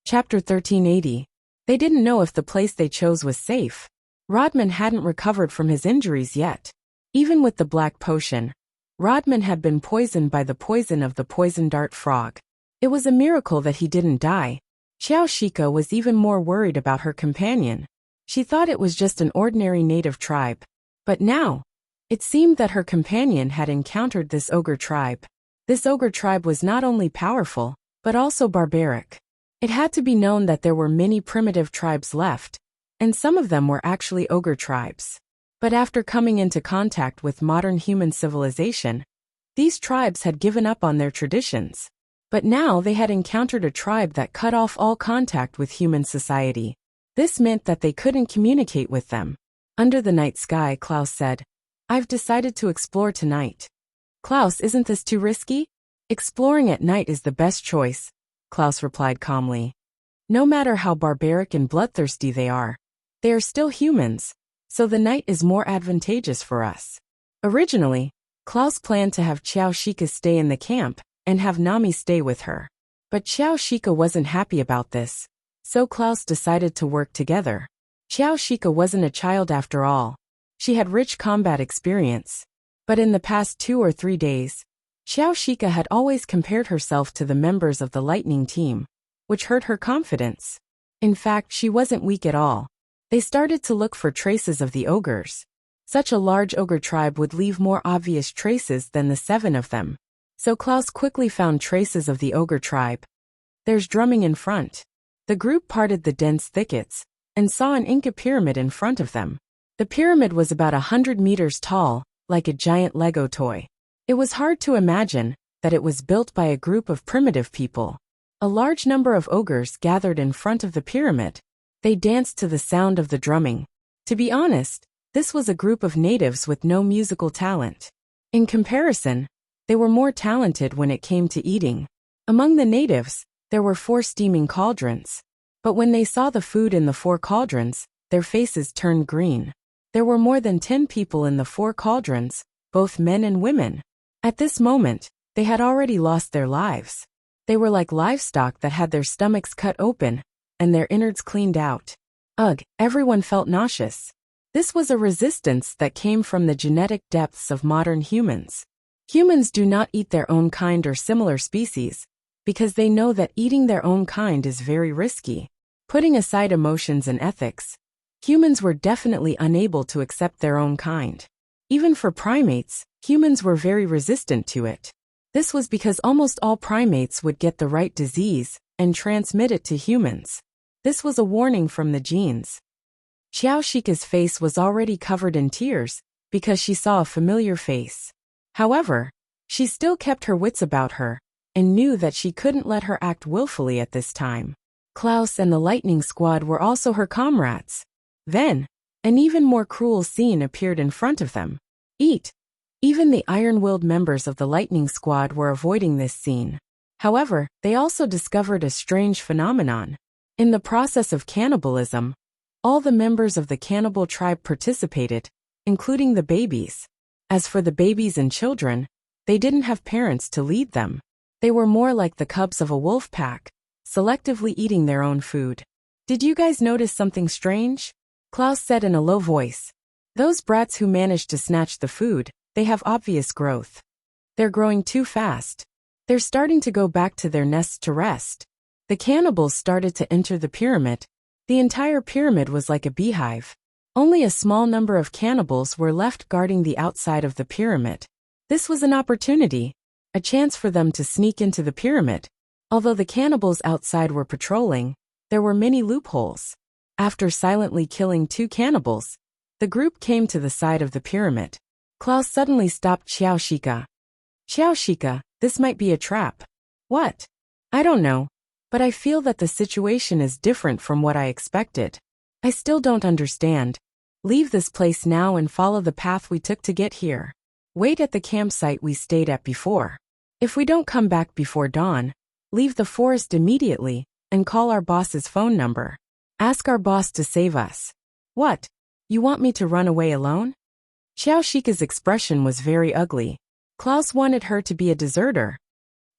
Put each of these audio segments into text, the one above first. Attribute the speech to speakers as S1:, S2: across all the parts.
S1: Chapter 1380. They didn't know if the place they chose was safe. Rodman hadn't recovered from his injuries yet. Even with the black potion, Rodman had been poisoned by the poison of the poison dart frog. It was a miracle that he didn't die. Xiao Shika was even more worried about her companion. She thought it was just an ordinary native tribe. But now, it seemed that her companion had encountered this ogre tribe. This ogre tribe was not only powerful, but also barbaric. It had to be known that there were many primitive tribes left, and some of them were actually ogre tribes. But after coming into contact with modern human civilization, these tribes had given up on their traditions. But now they had encountered a tribe that cut off all contact with human society. This meant that they couldn't communicate with them. Under the night sky, Klaus said, "I've decided to explore tonight." "Klaus, isn't this too risky?" "Exploring at night is the best choice," Klaus replied calmly. "No matter how barbaric and bloodthirsty they are still humans, so the night is more advantageous for us." Originally, Klaus planned to have Xiao Shika stay in the camp and have Nami stay with her. But Xiao Shika wasn't happy about this, so Klaus decided to work together. Xiao Shika wasn't a child after all. She had rich combat experience. But in the past 2 or 3 days, Xiao Shika had always compared herself to the members of the lightning team, which hurt her confidence. In fact, she wasn't weak at all. They started to look for traces of the ogres. Such a large ogre tribe would leave more obvious traces than the 7 of them. So Klaus quickly found traces of the ogre tribe. "There's drumming in front." The group parted the dense thickets and saw an Inca pyramid in front of them. The pyramid was about 100 meters tall, like a giant Lego toy. It was hard to imagine that it was built by a group of primitive people. A large number of ogres gathered in front of the pyramid. They danced to the sound of the drumming. To be honest, this was a group of natives with no musical talent. In comparison, they were more talented when it came to eating. Among the natives, there were 4 steaming cauldrons. But when they saw the food in the 4 cauldrons, their faces turned green. There were more than 10 people in the 4 cauldrons, both men and women. At this moment, they had already lost their lives. They were like livestock that had their stomachs cut open and their innards cleaned out. Ugh, everyone felt nauseous. This was a resistance that came from the genetic depths of modern humans. Humans do not eat their own kind or similar species, because they know that eating their own kind is very risky. Putting aside emotions and ethics, humans were definitely unable to accept their own kind. Even for primates, humans were very resistant to it. This was because almost all primates would get the right disease and transmit it to humans. This was a warning from the genes. Xiao Shika's face was already covered in tears because she saw a familiar face. However, she still kept her wits about her and knew that she couldn't let her act willfully at this time. Klaus and the lightning squad were also her comrades. Then, an even more cruel scene appeared in front of them. Eat! Even the iron-willed members of the lightning squad were avoiding this scene. However, they also discovered a strange phenomenon. In the process of cannibalism, all the members of the cannibal tribe participated, including the babies. As for the babies and children, they didn't have parents to lead them. They were more like the cubs of a wolf pack, selectively eating their own food. "Did you guys notice something strange?" Klaus said in a low voice. "Those brats who managed to snatch the food, they have obvious growth. They're growing too fast. They're starting to go back to their nests to rest." The cannibals started to enter the pyramid. The entire pyramid was like a beehive. Only a small number of cannibals were left guarding the outside of the pyramid. This was an opportunity, a chance for them to sneak into the pyramid. Although the cannibals outside were patrolling, there were many loopholes. After silently killing 2 cannibals, the group came to the side of the pyramid. Klaus suddenly stopped Xiao Shika. "Xiao Shika, this might be a trap." "What?" "I don't know, but I feel that the situation is different from what I expected. I still don't understand. Leave this place now and follow the path we took to get here. Wait at the campsite we stayed at before. If we don't come back before dawn, leave the forest immediately and call our boss's phone number. Ask our boss to save us." "What? You want me to run away alone?" Xiao Shika's expression was very ugly. Klaus wanted her to be a deserter.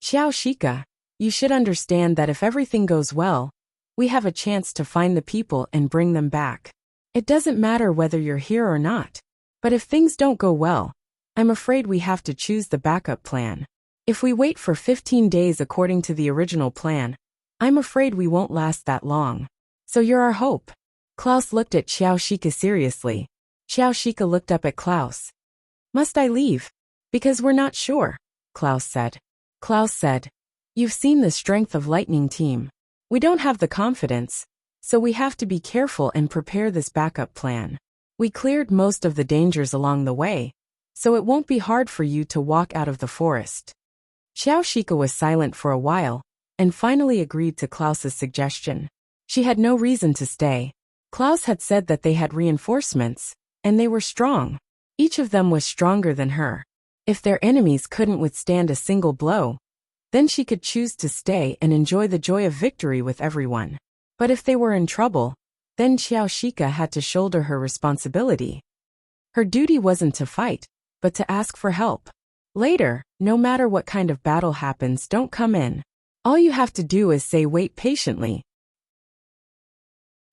S1: "Xiao Shika, you should understand that if everything goes well, we have a chance to find the people and bring them back. It doesn't matter whether you're here or not. But if things don't go well, I'm afraid we have to choose the backup plan. If we wait for 15 days according to the original plan, I'm afraid we won't last that long. So you're our hope. Klaus looked at Xiao Shika seriously. Xiao Shika looked up at Klaus. Must I leave? Because we're not sure, Klaus said. Klaus said, you've seen the strength of Lightning Team. We don't have the confidence, so we have to be careful and prepare this backup plan. We cleared most of the dangers along the way, so it won't be hard for you to walk out of the forest. Xiao Shika was silent for a while, and finally agreed to Klaus's suggestion. She had no reason to stay. Klaus had said that they had reinforcements, and they were strong. Each of them was stronger than her. If their enemies couldn't withstand a single blow, then she could choose to stay and enjoy the joy of victory with everyone. But if they were in trouble, then Xiao Shika had to shoulder her responsibility. Her duty wasn't to fight, but to ask for help. Later, no matter what kind of battle happens, don't come in. All you have to do is say wait patiently.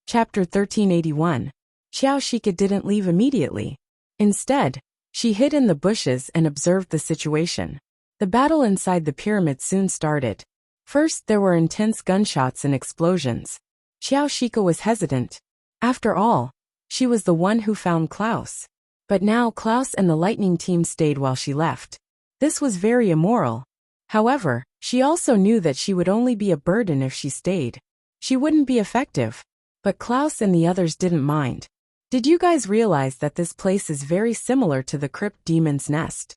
S1: Chapter 1381. Xiao Shika didn't leave immediately. Instead, she hid in the bushes and observed the situation. The battle inside the pyramid soon started. First, there were intense gunshots and explosions. Xiao Shika was hesitant. After all, she was the one who found Klaus. But now Klaus and the Lightning Team stayed while she left. This was very immoral. However, she also knew that she would only be a burden if she stayed. She wouldn't be effective. But Klaus and the others didn't mind. Did you guys realize that this place is very similar to the Crypt Demon's nest?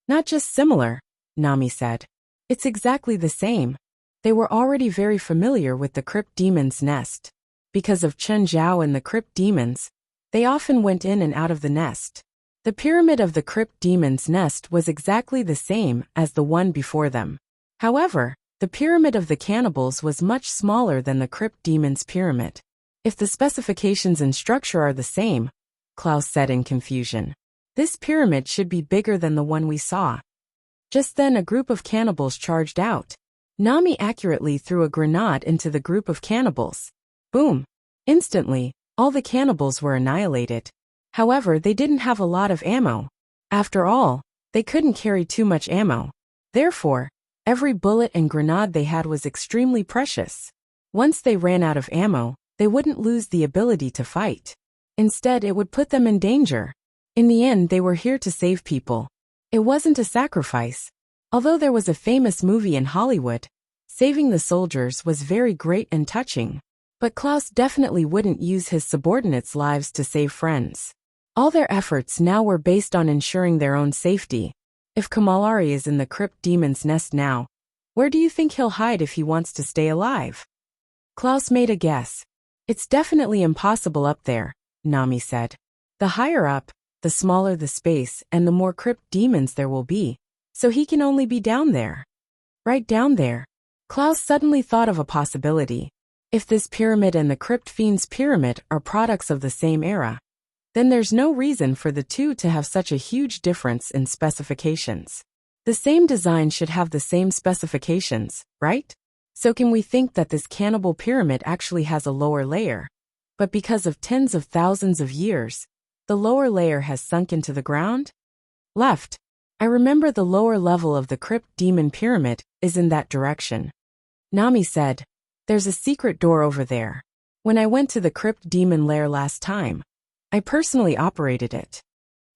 S1: Not just similar, Nami said. It's exactly the same. They were already very familiar with the Crypt Demon's nest. Because of Chen Zhao and the Crypt Demons, they often went in and out of the nest. The pyramid of the Crypt Demon's nest was exactly the same as the one before them. However, the pyramid of the cannibals was much smaller than the Crypt Demon's pyramid. If the specifications and structure are the same, Klaus said in confusion, this pyramid should be bigger than the one we saw. Just then a group of cannibals charged out. Nami accurately threw a grenade into the group of cannibals. Boom! Instantly, all the cannibals were annihilated. However, they didn't have a lot of ammo. After all, they couldn't carry too much ammo. Therefore, every bullet and grenade they had was extremely precious. Once they ran out of ammo, they wouldn't lose the ability to fight. Instead, it would put them in danger. In the end, they were here to save people. It wasn't a sacrifice. Although there was a famous movie in Hollywood, saving the soldiers was very great and touching. But Klaus definitely wouldn't use his subordinates' lives to save friends. All their efforts now were based on ensuring their own safety. If Kamalari is in the Crypt Demon's nest now, where do you think he'll hide if he wants to stay alive? Klaus made a guess. It's definitely impossible up there, Nami said. The higher up, the smaller the space and the more Crypt Demons there will be, so he can only be down there. Right down there. Klaus suddenly thought of a possibility. If this pyramid and the Crypt Fiend's pyramid are products of the same era, then there's no reason for the two to have such a huge difference in specifications. The same design should have the same specifications, right? So can we think that this cannibal pyramid actually has a lower layer? But because of tens of thousands of years, the lower layer has sunk into the ground? Left. I remember the lower level of the Crypt Demon pyramid is in that direction. Nami said, there's a secret door over there. When I went to the Crypt Demon lair last time, I personally operated it.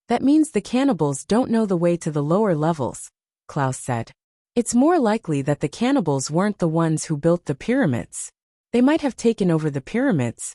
S1: That means the cannibals don't know the way to the lower levels, Klaus said. It's more likely that the cannibals weren't the ones who built the pyramids. They might have taken over the pyramids.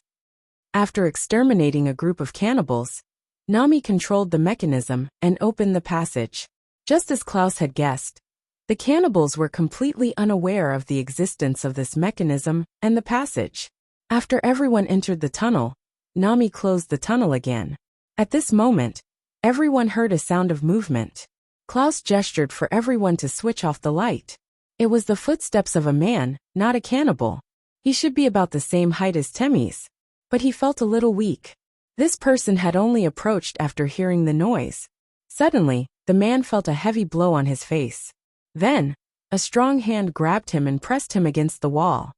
S1: After exterminating a group of cannibals, Nami controlled the mechanism and opened the passage. Just as Klaus had guessed, the cannibals were completely unaware of the existence of this mechanism and the passage. After everyone entered the tunnel, Nami closed the tunnel again. At this moment, everyone heard a sound of movement. Klaus gestured for everyone to switch off the light. It was the footsteps of a man, not a cannibal. He should be about the same height as Temmie's, but he felt a little weak. This person had only approached after hearing the noise. Suddenly, the man felt a heavy blow on his face. Then, a strong hand grabbed him and pressed him against the wall.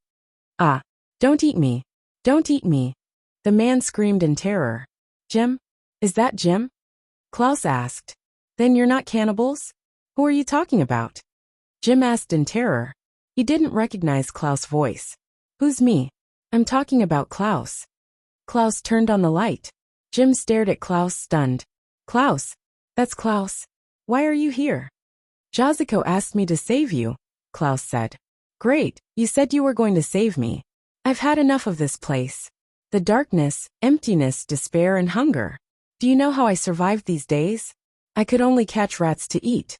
S1: Ah! Don't eat me. Don't eat me. The man screamed in terror. Jim? Is that Jim? Klaus asked. Then you're not cannibals? Who are you talking about? Jim asked in terror. He didn't recognize Klaus' voice. Who's me? I'm talking about Klaus. Klaus turned on the light. Jim stared at Klaus, stunned. Klaus? That's Klaus. Why are you here? Jaziko asked me to save you, Klaus said. Great, you said you were going to save me. I've had enough of this place. The darkness, emptiness, despair, and hunger. Do you know how I survived these days? I could only catch rats to eat.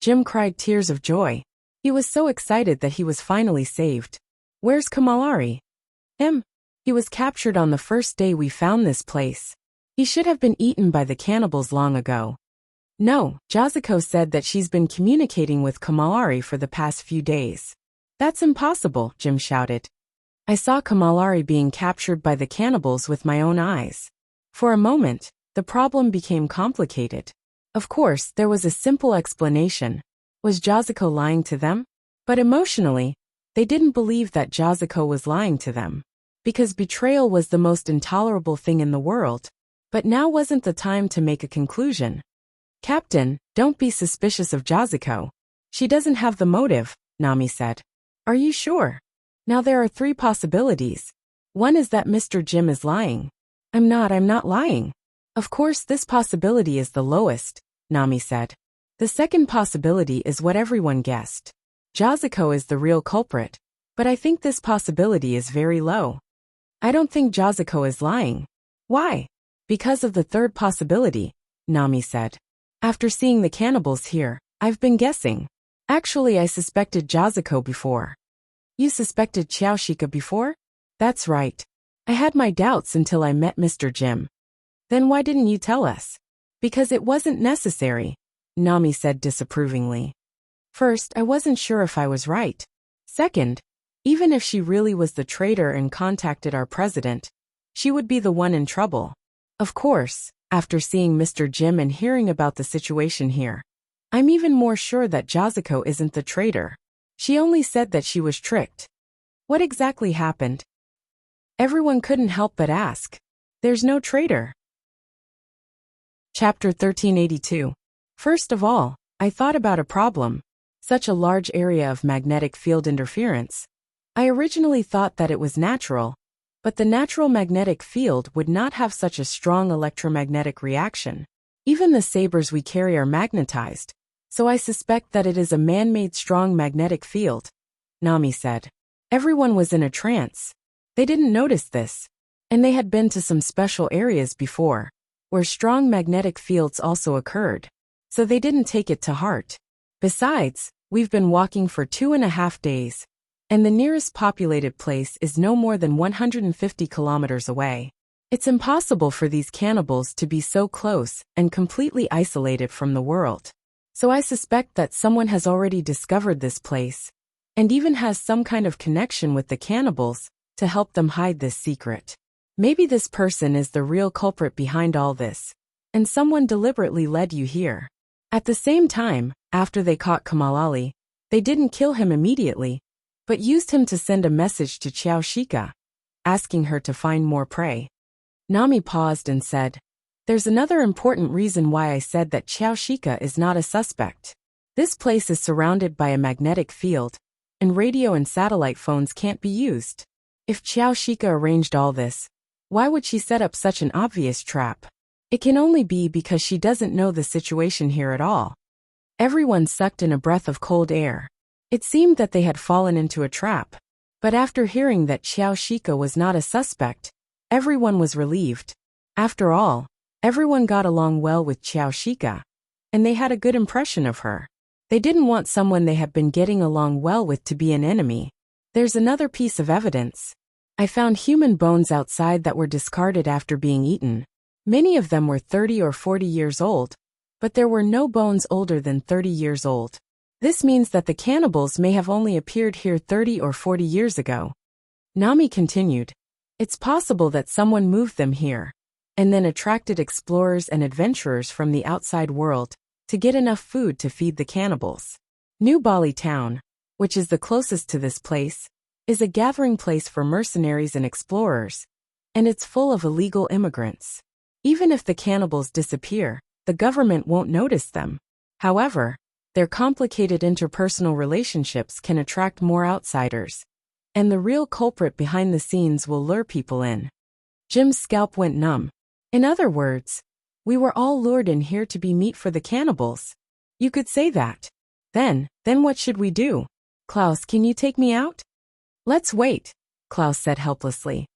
S1: Jim cried tears of joy. He was so excited that he was finally saved. Where's Kamalari? Him? He was captured on the first day we found this place. He should have been eaten by the cannibals long ago. No, Jaziko said that she's been communicating with Kamalari for the past few days. That's impossible, Jim shouted. I saw Kamalari being captured by the cannibals with my own eyes. For a moment, the problem became complicated. Of course, there was a simple explanation. Was Jaziko lying to them? But emotionally, they didn't believe that Jaziko was lying to them. Because betrayal was the most intolerable thing in the world. But now wasn't the time to make a conclusion. Captain, don't be suspicious of Jaziko. She doesn't have the motive, Nami said. Are you sure? Now there are 3 possibilities. One is that Mr. Jim is lying. I'm not lying. Of course, this possibility is the lowest, Nami said. The second possibility is what everyone guessed. Jaziko is the real culprit, but I think this possibility is very low. I don't think Jaziko is lying. Why? Because of the third possibility, Nami said. After seeing the cannibals here, I've been guessing. Actually, I suspected Jaziko before. You suspected Xiaoshika before? That's right. I had my doubts until I met Mr. Jim. Then why didn't you tell us? Because it wasn't necessary, Nami said disapprovingly. First, I wasn't sure if I was right. Second, even if she really was the traitor and contacted our president, she would be the one in trouble. Of course, after seeing Mr. Jim and hearing about the situation here, I'm even more sure that Jaziko isn't the traitor. She only said that she was tricked. What exactly happened? Everyone couldn't help but ask. There's no traitor. Chapter 1382. First of all, I thought about a problem. Such a large area of magnetic field interference. I originally thought that it was natural, but the natural magnetic field would not have such a strong electromagnetic reaction. Even the sabers we carry are magnetized, so I suspect that it is a man-made strong magnetic field, Nami said. Everyone was in a trance. They didn't notice this, and they had been to some special areas before, where strong magnetic fields also occurred, so they didn't take it to heart. Besides, we've been walking for 2.5 days, and the nearest populated place is no more than 150 kilometers away. It's impossible for these cannibals to be so close and completely isolated from the world. So I suspect that someone has already discovered this place, and even has some kind of connection with the cannibals to help them hide this secret. Maybe this person is the real culprit behind all this, and someone deliberately led you here. At the same time, after they caught Kamalali, they didn't kill him immediately, but used him to send a message to Xiaoshika, asking her to find more prey. Nami paused and said, There's another important reason why I said that Xiaoshika is not a suspect. This place is surrounded by a magnetic field, and radio and satellite phones can't be used. If Xiaoshika arranged all this, why would she set up such an obvious trap? It can only be because she doesn't know the situation here at all. Everyone sucked in a breath of cold air. It seemed that they had fallen into a trap. But after hearing that Xiaoshika was not a suspect, everyone was relieved. After all, everyone got along well with Xiaoshika, and they had a good impression of her. They didn't want someone they had been getting along well with to be an enemy. There's another piece of evidence. I found human bones outside that were discarded after being eaten. Many of them were 30 or 40 years old, but there were no bones older than 30 years old. This means that the cannibals may have only appeared here 30 or 40 years ago. Nami continued. It's possible that someone moved them here, and then attracted explorers and adventurers from the outside world to get enough food to feed the cannibals. New Bali town, which is the closest to this place, is a gathering place for mercenaries and explorers, and it's full of illegal immigrants. Even if the cannibals disappear, the government won't notice them. However, their complicated interpersonal relationships can attract more outsiders, and the real culprit behind the scenes will lure people in. Jim's scalp went numb. In other words, we were all lured in here to be meat for the cannibals. You could say that. Then what should we do? Klaus, can you take me out? Let's wait, Klaus said helplessly.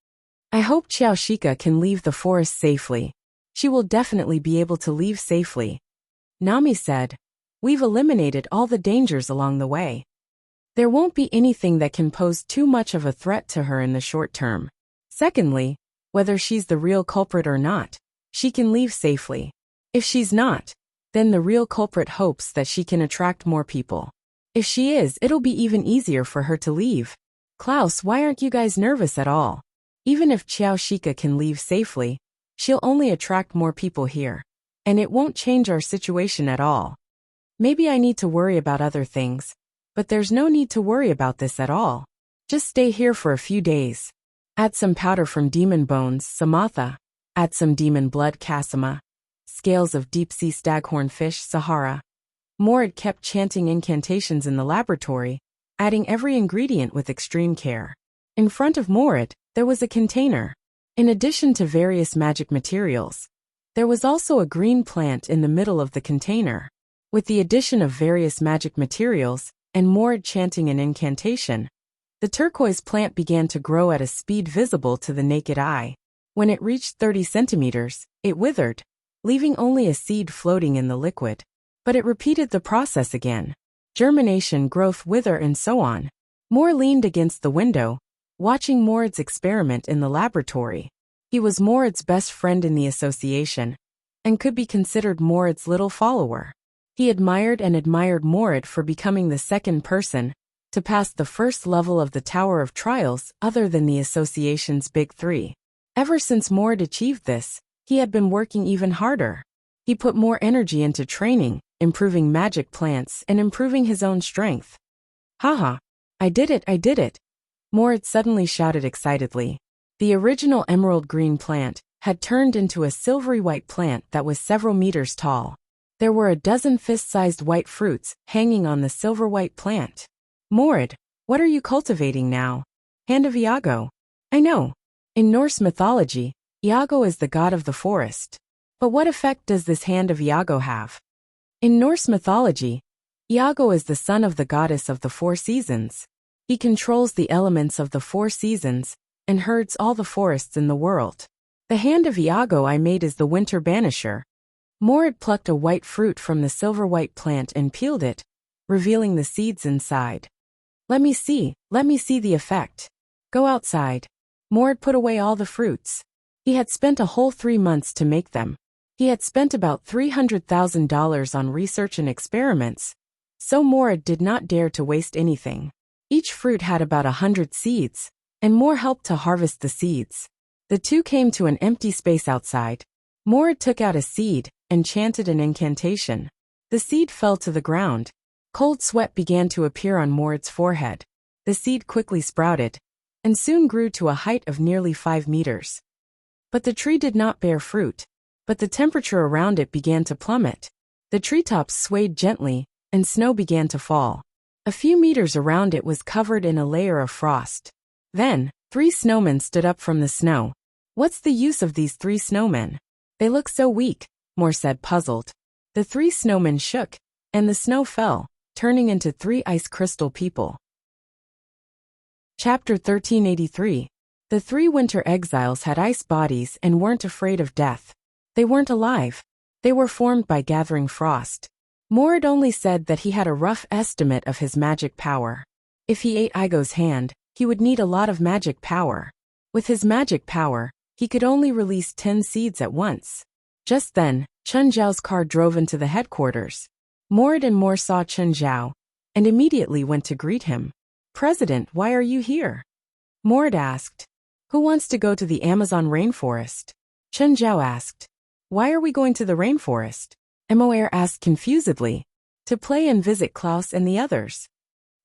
S1: I hope Xiao Shika can leave the forest safely. She will definitely be able to leave safely. Nami said, we've eliminated all the dangers along the way. There won't be anything that can pose too much of a threat to her in the short term. Secondly, whether she's the real culprit or not, she can leave safely. If she's not, then the real culprit hopes that she can attract more people. If she is, it'll be even easier for her to leave. Klaus, why aren't you guys nervous at all? Even if Xiao Shika can leave safely, she'll only attract more people here. And it won't change our situation at all. Maybe I need to worry about other things, but there's no need to worry about this at all. Just stay here for a few days. Add some powder from demon bones, Samatha. Add some demon blood, Kasama. Scales of deep-sea staghorn fish, Sahara. Morid kept chanting incantations in the laboratory, adding every ingredient with extreme care. In front of Morid, there was a container. In addition to various magic materials, there was also a green plant in the middle of the container. With the addition of various magic materials, and Morid chanting an incantation, the turquoise plant began to grow at a speed visible to the naked eye. When it reached 30 centimeters, it withered, leaving only a seed floating in the liquid. But it repeated the process again. Germination, growth, wither, and so on. Moore leaned against the window, watching Morid's experiment in the laboratory. He was Morid's best friend in the association, and could be considered Morid's little follower. He admired Morid for becoming the second person to pass the first level of the Tower of Trials other than the association's Big Three. Ever since Morid achieved this, he had been working even harder. He put more energy into training, improving magic plants, and improving his own strength. Haha! I did it! Morid suddenly shouted excitedly. The original emerald green plant had turned into a silvery white plant that was several meters tall. There were a dozen fist-sized white fruits hanging on the silver-white plant. Morid, what are you cultivating now? Hand of Iago. I know. In Norse mythology, Iago is the god of the forest. But what effect does this hand of Iago have? In Norse mythology, Iago is the son of the goddess of the four seasons. He controls the elements of the four seasons and herds all the forests in the world. The hand of Iago I made is the winter banisher. Morid plucked a white fruit from the silver-white plant and peeled it, revealing the seeds inside. Let me see the effect. Go outside. Morid put away all the fruits. He had spent a whole 3 months to make them. He had spent about $300,000 on research and experiments, so Morid did not dare to waste anything. Each fruit had about 100 seeds, and Morid helped to harvest the seeds. The two came to an empty space outside. Morid took out a seed and chanted an incantation. The seed fell to the ground. Cold sweat began to appear on Morid's forehead. The seed quickly sprouted, and soon grew to a height of nearly 5 meters. But the tree did not bear fruit, but the temperature around it began to plummet. The treetops swayed gently, and snow began to fall. A few meters around it was covered in a layer of frost. Then, 3 snowmen stood up from the snow. What's the use of these 3 snowmen? They look so weak, Moore said, puzzled. The 3 snowmen shook, and the snow fell, turning into 3 ice crystal people. Chapter 1383. The 3 winter exiles had ice bodies and weren't afraid of death. They weren't alive. They were formed by gathering frost. Morid only said that he had a rough estimate of his magic power. If he ate Igo's hand, he would need a lot of magic power. With his magic power, he could only release 10 seeds at once. Just then, Chun Zhao's car drove into the headquarters. Morid and Moore saw Chun Zhao, and immediately went to greet him. President, why are you here? Morid asked. Who wants to go to the Amazon rainforest? Chun Zhao asked. Why are we going to the rainforest? Moir asked confusedly. To play and visit Klaus and the others.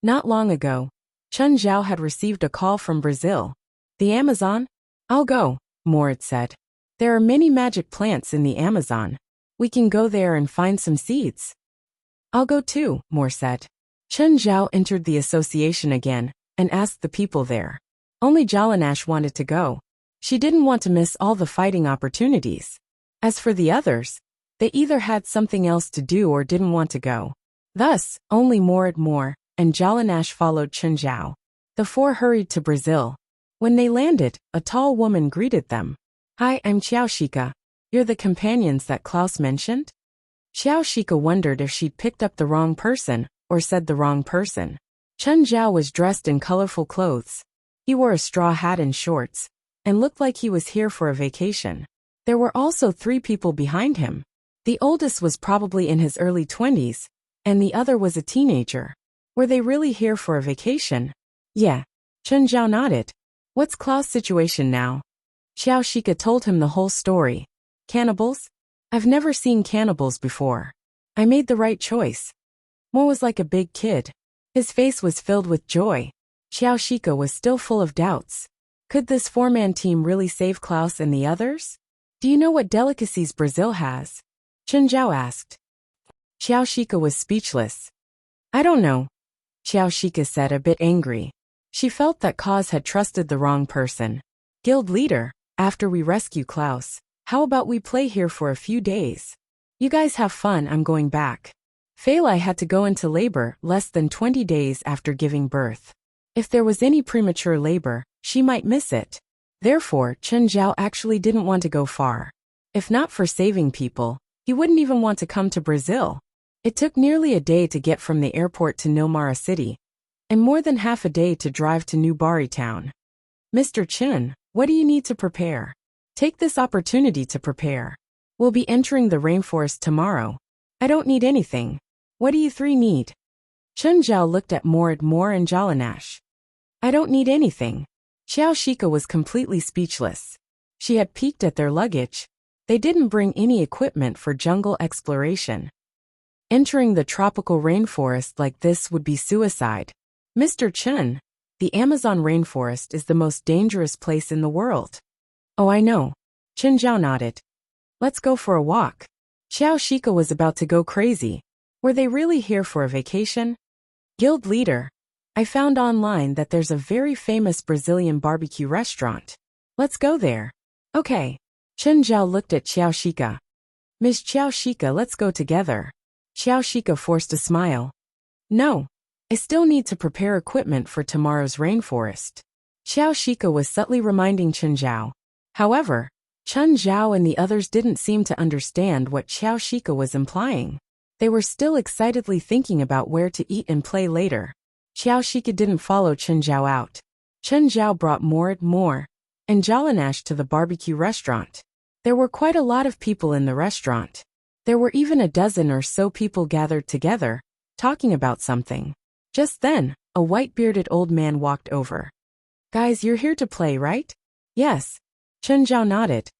S1: Not long ago, Chun Zhao had received a call from Brazil. The Amazon? I'll go, Morit said. There are many magic plants in the Amazon. We can go there and find some seeds. I'll go too, Moore said. Chun Zhao entered the association again and asked the people there. Only Jalanash wanted to go. She didn't want to miss all the fighting opportunities. As for the others, they either had something else to do or didn't want to go. Thus, only Morit and Jalanash followed Chun Zhao. The four hurried to Brazil. When they landed, a tall woman greeted them. Hi, I'm Xiao Shika. You're the companions that Klaus mentioned? Xiao Shika wondered if she'd picked up the wrong person or said the wrong person. Chun Zhao was dressed in colorful clothes. He wore a straw hat and shorts, and looked like he was here for a vacation. There were also 3 people behind him. The oldest was probably in his early 20s, and the other was a teenager. Were they really here for a vacation? Yeah. Chun Zhao nodded. What's Klaus' situation now? Xiao Shika told him the whole story. Cannibals? I've never seen cannibals before. I made the right choice. Mo was like a big kid. His face was filled with joy. Xiao Shika was still full of doubts. Could this 4-man team really save Klaus and the others? Do you know what delicacies Brazil has? Chun Zhao asked. Xiao Shika was speechless. I don't know, Xiao Shika said, a bit angry. She felt that Kaz had trusted the wrong person. Guild leader, after we rescue Klaus, how about we play here for a few days? You guys have fun, I'm going back. Feilai had to go into labor less than 20 days after giving birth. If there was any premature labor, she might miss it. Therefore, Chun Zhao actually didn't want to go far. If not for saving people, he wouldn't even want to come to Brazil. It took nearly a day to get from the airport to Nilmara City, and more than half a day to drive to New Bari town. Mr. Chun, what do you need to prepare? Take this opportunity to prepare. We'll be entering the rainforest tomorrow. I don't need anything. What do you 3 need? Chun Zhao looked at Morit and Jalanash. I don't need anything. Xiao Shika was completely speechless. She had peeked at their luggage. They didn't bring any equipment for jungle exploration. Entering the tropical rainforest like this would be suicide. Mr. Chun, the Amazon rainforest is the most dangerous place in the world. Oh, I know. Chun Zhao nodded. Let's go for a walk. Xiao Shika was about to go crazy. Were they really here for a vacation? Guild leader, I found online that there's a very famous Brazilian barbecue restaurant. Let's go there. Okay. Chun Zhao looked at Xiao Shika. Miss Xiao Shika, let's go together. Xiao Shika forced a smile. No. I still need to prepare equipment for tomorrow's rainforest. Xiao Shika was subtly reminding Chun Zhao. However, Chun Zhao and the others didn't seem to understand what Xiao Shika was implying. They were still excitedly thinking about where to eat and play later. Xiao Shika didn't follow Chun Zhao out. Chun Zhao brought Morit and Jalanash to the barbecue restaurant. There were quite a lot of people in the restaurant. There were even a dozen or so people gathered together, talking about something. Just then, a white-bearded old man walked over. Guys, you're here to play, right? Yes. Chun Zhao nodded.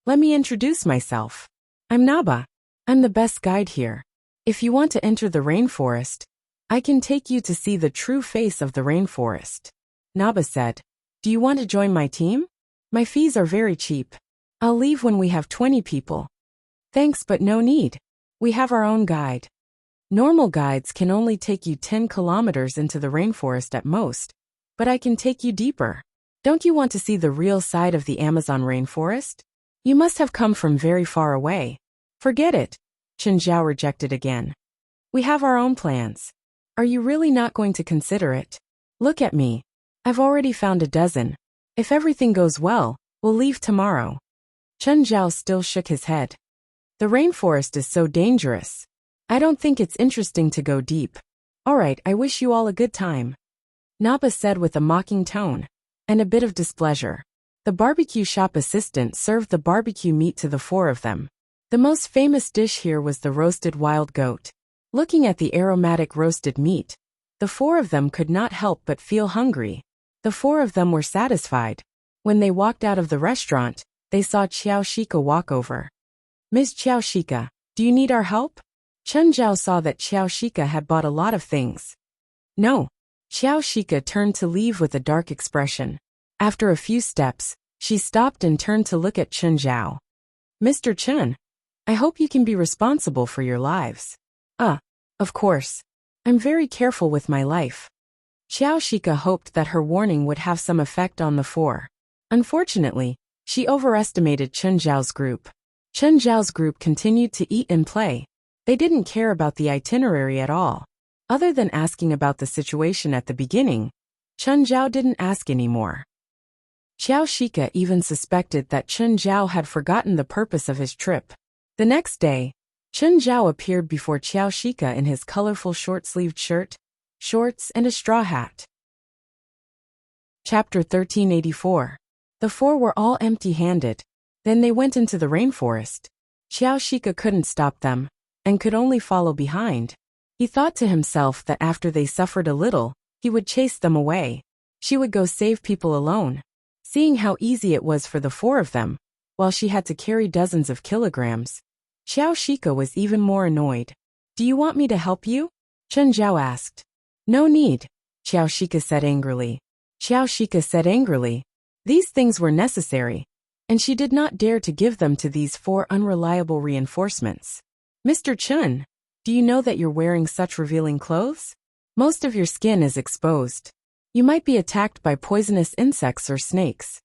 S1: Let me introduce myself. I'm Naba. I'm the best guide here. If you want to enter the rainforest, I can take you to see the true face of the rainforest. Naba said. Do you want to join my team? My fees are very cheap. I'll leave when we have 20 people. Thanks, but no need. We have our own guide. Normal guides can only take you 10 kilometers into the rainforest at most, but I can take you deeper. Don't you want to see the real side of the Amazon rainforest? You must have come from very far away. Forget it. Chun Zhao rejected again. We have our own plans. Are you really not going to consider it? Look at me. I've already found a dozen. If everything goes well, we'll leave tomorrow. Chun Zhao still shook his head. The rainforest is so dangerous. I don't think it's interesting to go deep. Alright, I wish you all a good time. Naba said with a mocking tone, and a bit of displeasure. The barbecue shop assistant served the barbecue meat to the 4 of them. The most famous dish here was the roasted wild goat. Looking at the aromatic roasted meat, the 4 of them could not help but feel hungry. The 4 of them were satisfied. When they walked out of the restaurant, they saw Xiao Shika walk over. Ms. Xiao Shika, do you need our help? Chun Zhao saw that Xiao Shika had bought a lot of things. No. Xiao Shika turned to leave with a dark expression. After a few steps, she stopped and turned to look at Chen Zhao. Mr. Chen, I hope you can be responsible for your lives. Of course. I'm very careful with my life. Xiao Shika hoped that her warning would have some effect on the four. Unfortunately, she overestimated Chen Zhao's group. Chen Zhao's group continued to eat and play. They didn't care about the itinerary at all. Other than asking about the situation at the beginning, Chen Zhao didn't ask anymore. Xiao Shika even suspected that Chen Zhao had forgotten the purpose of his trip. The next day, Chen Zhao appeared before Xiao Shika in his colorful short-sleeved shirt, shorts, and a straw hat. Chapter 1384. The four were all empty-handed. Then they went into the rainforest. Xiao Shika couldn't stop them, and could only follow behind. He thought to himself that after they suffered a little, he would chase them away. She would go save people alone. Seeing how easy it was for the four of them, while she had to carry dozens of kilograms, Xiao Shika was even more annoyed. Do you want me to help you? Chen Zhao asked. No need, Xiao Shika said angrily. Xiao Shika said angrily. These things were necessary, and she did not dare to give them to these four unreliable reinforcements. Mr. Chen, do you know that you're wearing such revealing clothes? Most of your skin is exposed. You might be attacked by poisonous insects or snakes.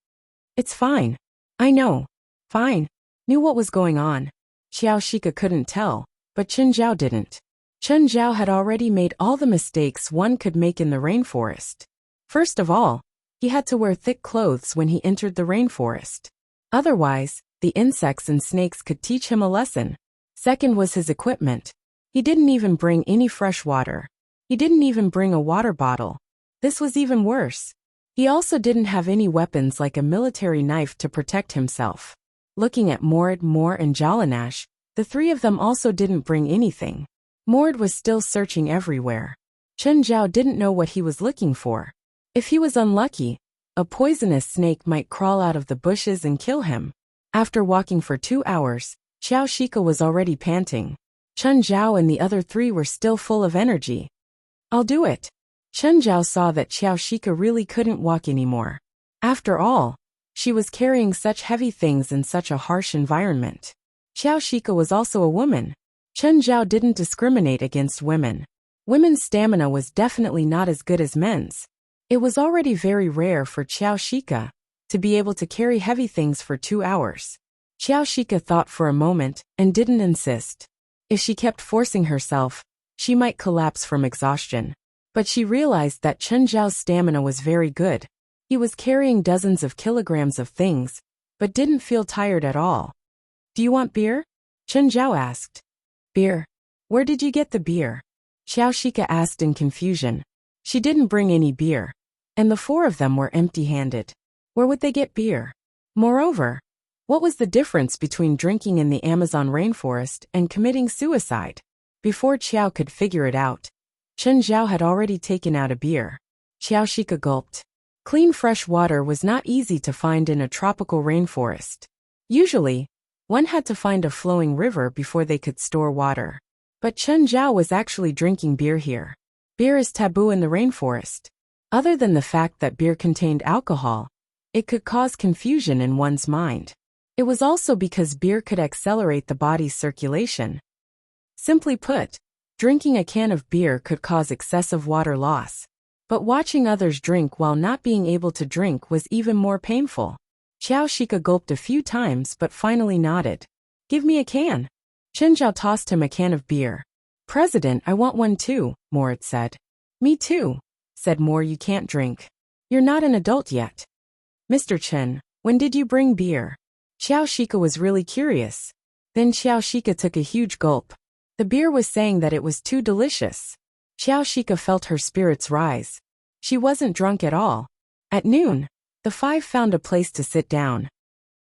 S1: It's fine. I know. Fine. Knew what was going on. Xiao Shika couldn't tell, but Chen Zhao didn't. Chen Zhao had already made all the mistakes one could make in the rainforest. First of all, he had to wear thick clothes when he entered the rainforest. Otherwise, the insects and snakes could teach him a lesson. Second was his equipment. He didn't even bring any fresh water. He didn't even bring a water bottle. This was even worse. He also didn't have any weapons like a military knife to protect himself. Looking at Mord, and Jalanash, the three of them also didn't bring anything. Mord was still searching everywhere. Chen Zhao didn't know what he was looking for. If he was unlucky, a poisonous snake might crawl out of the bushes and kill him. After walking for 2 hours, Xiao Shika was already panting. Chen Zhao and the other three were still full of energy. I'll do it. Chen Zhao saw that Xiao Shika really couldn't walk anymore. After all, she was carrying such heavy things in such a harsh environment. Xiao Shika was also a woman. Chen Zhao didn't discriminate against women. Women's stamina was definitely not as good as men's. It was already very rare for Xiao Shika to be able to carry heavy things for 2 hours. Xiao Shika thought for a moment and didn't insist. If she kept forcing herself, she might collapse from exhaustion. But she realized that Chen Zhao's stamina was very good. He was carrying dozens of kilograms of things, but didn't feel tired at all. Do you want beer? Chen Zhao asked. Beer? Where did you get the beer? Xiao Shika asked in confusion. She didn't bring any beer, and the four of them were empty-handed. Where would they get beer? Moreover, what was the difference between drinking in the Amazon rainforest and committing suicide? Before Xiao could figure it out, Chen Zhao had already taken out a beer. Xiao Shika gulped. Clean fresh water was not easy to find in a tropical rainforest. Usually, one had to find a flowing river before they could store water. But Chen Zhao was actually drinking beer here. Beer is taboo in the rainforest. Other than the fact that beer contained alcohol, it could cause confusion in one's mind. It was also because beer could accelerate the body's circulation. Simply put, drinking a can of beer could cause excessive water loss. But watching others drink while not being able to drink was even more painful. Xiao Shika gulped a few times but finally nodded. Give me a can. Chen Zhao tossed him a can of beer. President, I want one too, Morit said. Me too, said Mor. You can't drink. You're not an adult yet. Mr. Chen, when did you bring beer? Xiao Shika was really curious. Then Xiao Shika took a huge gulp. The beer was saying that it was too delicious. Xiao Shika felt her spirits rise. She wasn't drunk at all. At noon, the five found a place to sit down.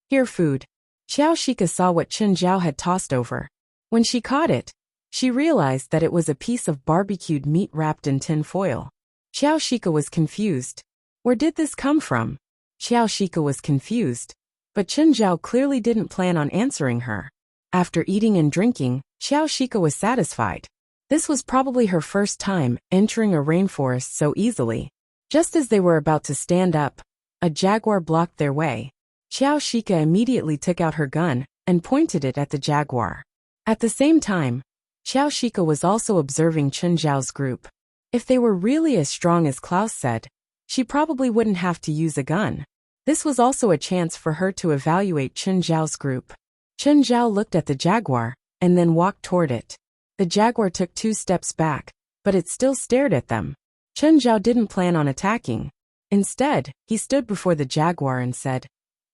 S1: Here, food. Xiao Shika saw what Chen Zhao had tossed over. When she caught it, she realized that it was a piece of barbecued meat wrapped in tin foil. Xiao Shika was confused. Where did this come from? Xiao Shika was confused, but Chen Zhao clearly didn't plan on answering her. After eating and drinking, Xiao Shika was satisfied. This was probably her first time entering a rainforest so easily. Just as they were about to stand up, a jaguar blocked their way. Xiao Shika immediately took out her gun and pointed it at the jaguar. At the same time, Xiao Shika was also observing Chen Zhao's group. If they were really as strong as Klaus said, she probably wouldn't have to use a gun. This was also a chance for her to evaluate Chen Zhao's group. Chen Zhao looked at the jaguar and then walked toward it. The jaguar took 2 steps back, but it still stared at them. Chen Zhao didn't plan on attacking. Instead, he stood before the jaguar and said,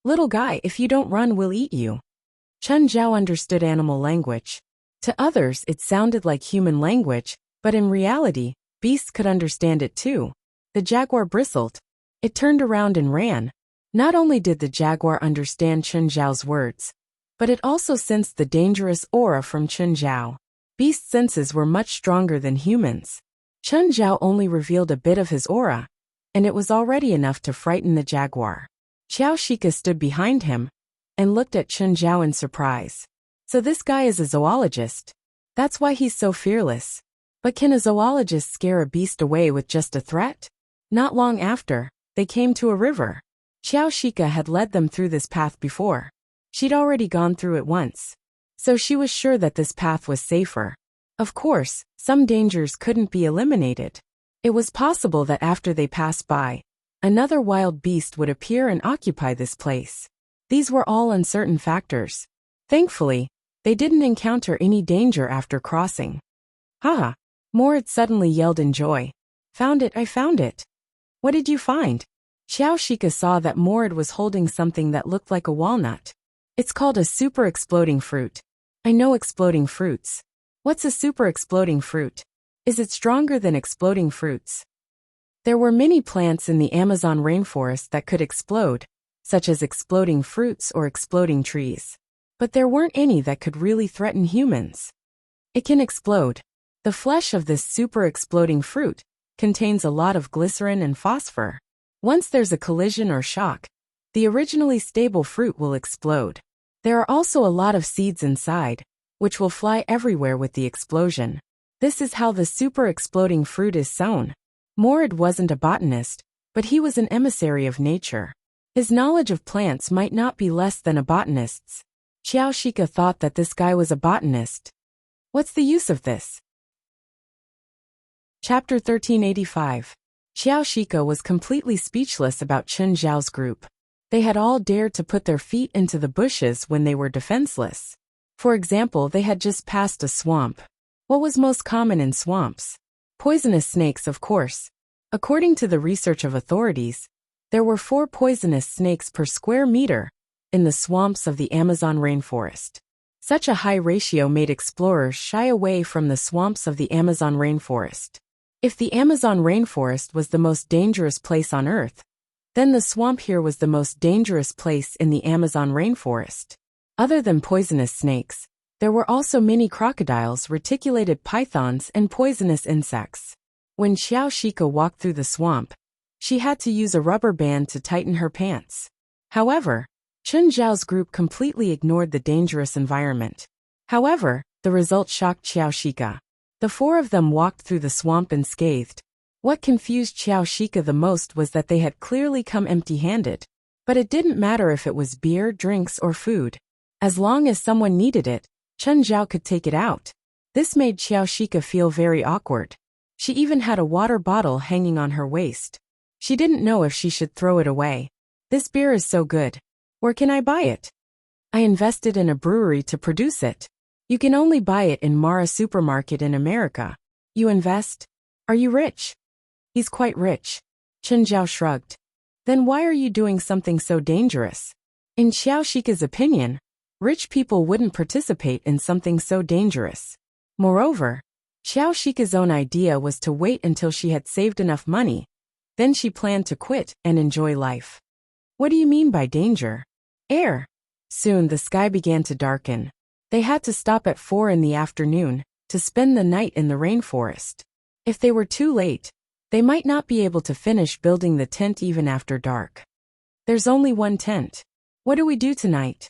S1: "Little guy, if you don't run, we'll eat you." Chen Zhao understood animal language. To others, it sounded like human language, but in reality, beasts could understand it too. The jaguar bristled. It turned around and ran. Not only did the jaguar understand Chen Zhao's words, but it also sensed the dangerous aura from Chen Zhao. Beast senses were much stronger than humans. Chen Zhao only revealed a bit of his aura, and it was already enough to frighten the jaguar. Xiao Shika stood behind him and looked at Chen Zhao in surprise. So this guy is a zoologist. That's why he's so fearless. But can a zoologist scare a beast away with just a threat? Not long after, they came to a river. Xiao Shika had led them through this path before. She'd already gone through it once, so she was sure that this path was safer. Of course, some dangers couldn't be eliminated. It was possible that after they passed by, another wild beast would appear and occupy this place. These were all uncertain factors. Thankfully, they didn't encounter any danger after crossing. "Haha!" Morid suddenly yelled in joy. "Found it, I found it!" "What did you find?" Xiao Shika saw that Morid was holding something that looked like a walnut. "It's called a super exploding fruit." "I know exploding fruits." "What's a super exploding fruit? Is it stronger than exploding fruits?" There were many plants in the Amazon rainforest that could explode, such as exploding fruits or exploding trees. But there weren't any that could really threaten humans. It can explode. The flesh of this super exploding fruit contains a lot of glycerin and phosphor. Once there's a collision or shock, the originally stable fruit will explode. There are also a lot of seeds inside, which will fly everywhere with the explosion. This is how the super exploding fruit is sown. Morid wasn't a botanist, but he was an emissary of nature. His knowledge of plants might not be less than a botanist's. Xiao Shika thought that this guy was a botanist. What's the use of this? Chapter 1385. Xiao Shika was completely speechless about Chen Zhao's group. They had all dared to put their feet into the bushes when they were defenseless. For example, they had just passed a swamp. What was most common in swamps? Poisonous snakes, of course. According to the research of authorities, there were 4 poisonous snakes per square meter in the swamps of the Amazon rainforest. Such a high ratio made explorers shy away from the swamps of the Amazon rainforest. If the Amazon rainforest was the most dangerous place on Earth, then the swamp here was the most dangerous place in the Amazon rainforest. Other than poisonous snakes, there were also many crocodiles, reticulated pythons, and poisonous insects. When Xiao Shika walked through the swamp, she had to use a rubber band to tighten her pants. However, Chen Zhao's group completely ignored the dangerous environment. However, the result shocked Xiao Shika. The 4 of them walked through the swamp unscathed. What confused Xiao Shika the most was that they had clearly come empty-handed. But it didn't matter if it was beer, drinks, or food. As long as someone needed it, Chen Zhao could take it out. This made Xiao Shika feel very awkward. She even had a water bottle hanging on her waist. She didn't know if she should throw it away. "This beer is so good. Where can I buy it?" "I invested in a brewery to produce it. You can only buy it in Mara supermarket in America." "You invest? Are you rich?" "He's quite rich." Chen Zhao shrugged. "Then why are you doing something so dangerous?" In Xiao Shika's opinion, rich people wouldn't participate in something so dangerous. Moreover, Xiao Shika's own idea was to wait until she had saved enough money. Then she planned to quit and enjoy life. "What do you mean by danger?" "Air." Soon the sky began to darken. They had to stop at 4 in the afternoon to spend the night in the rainforest. If they were too late, they might not be able to finish building the tent even after dark. "There's only one tent. What do we do tonight?"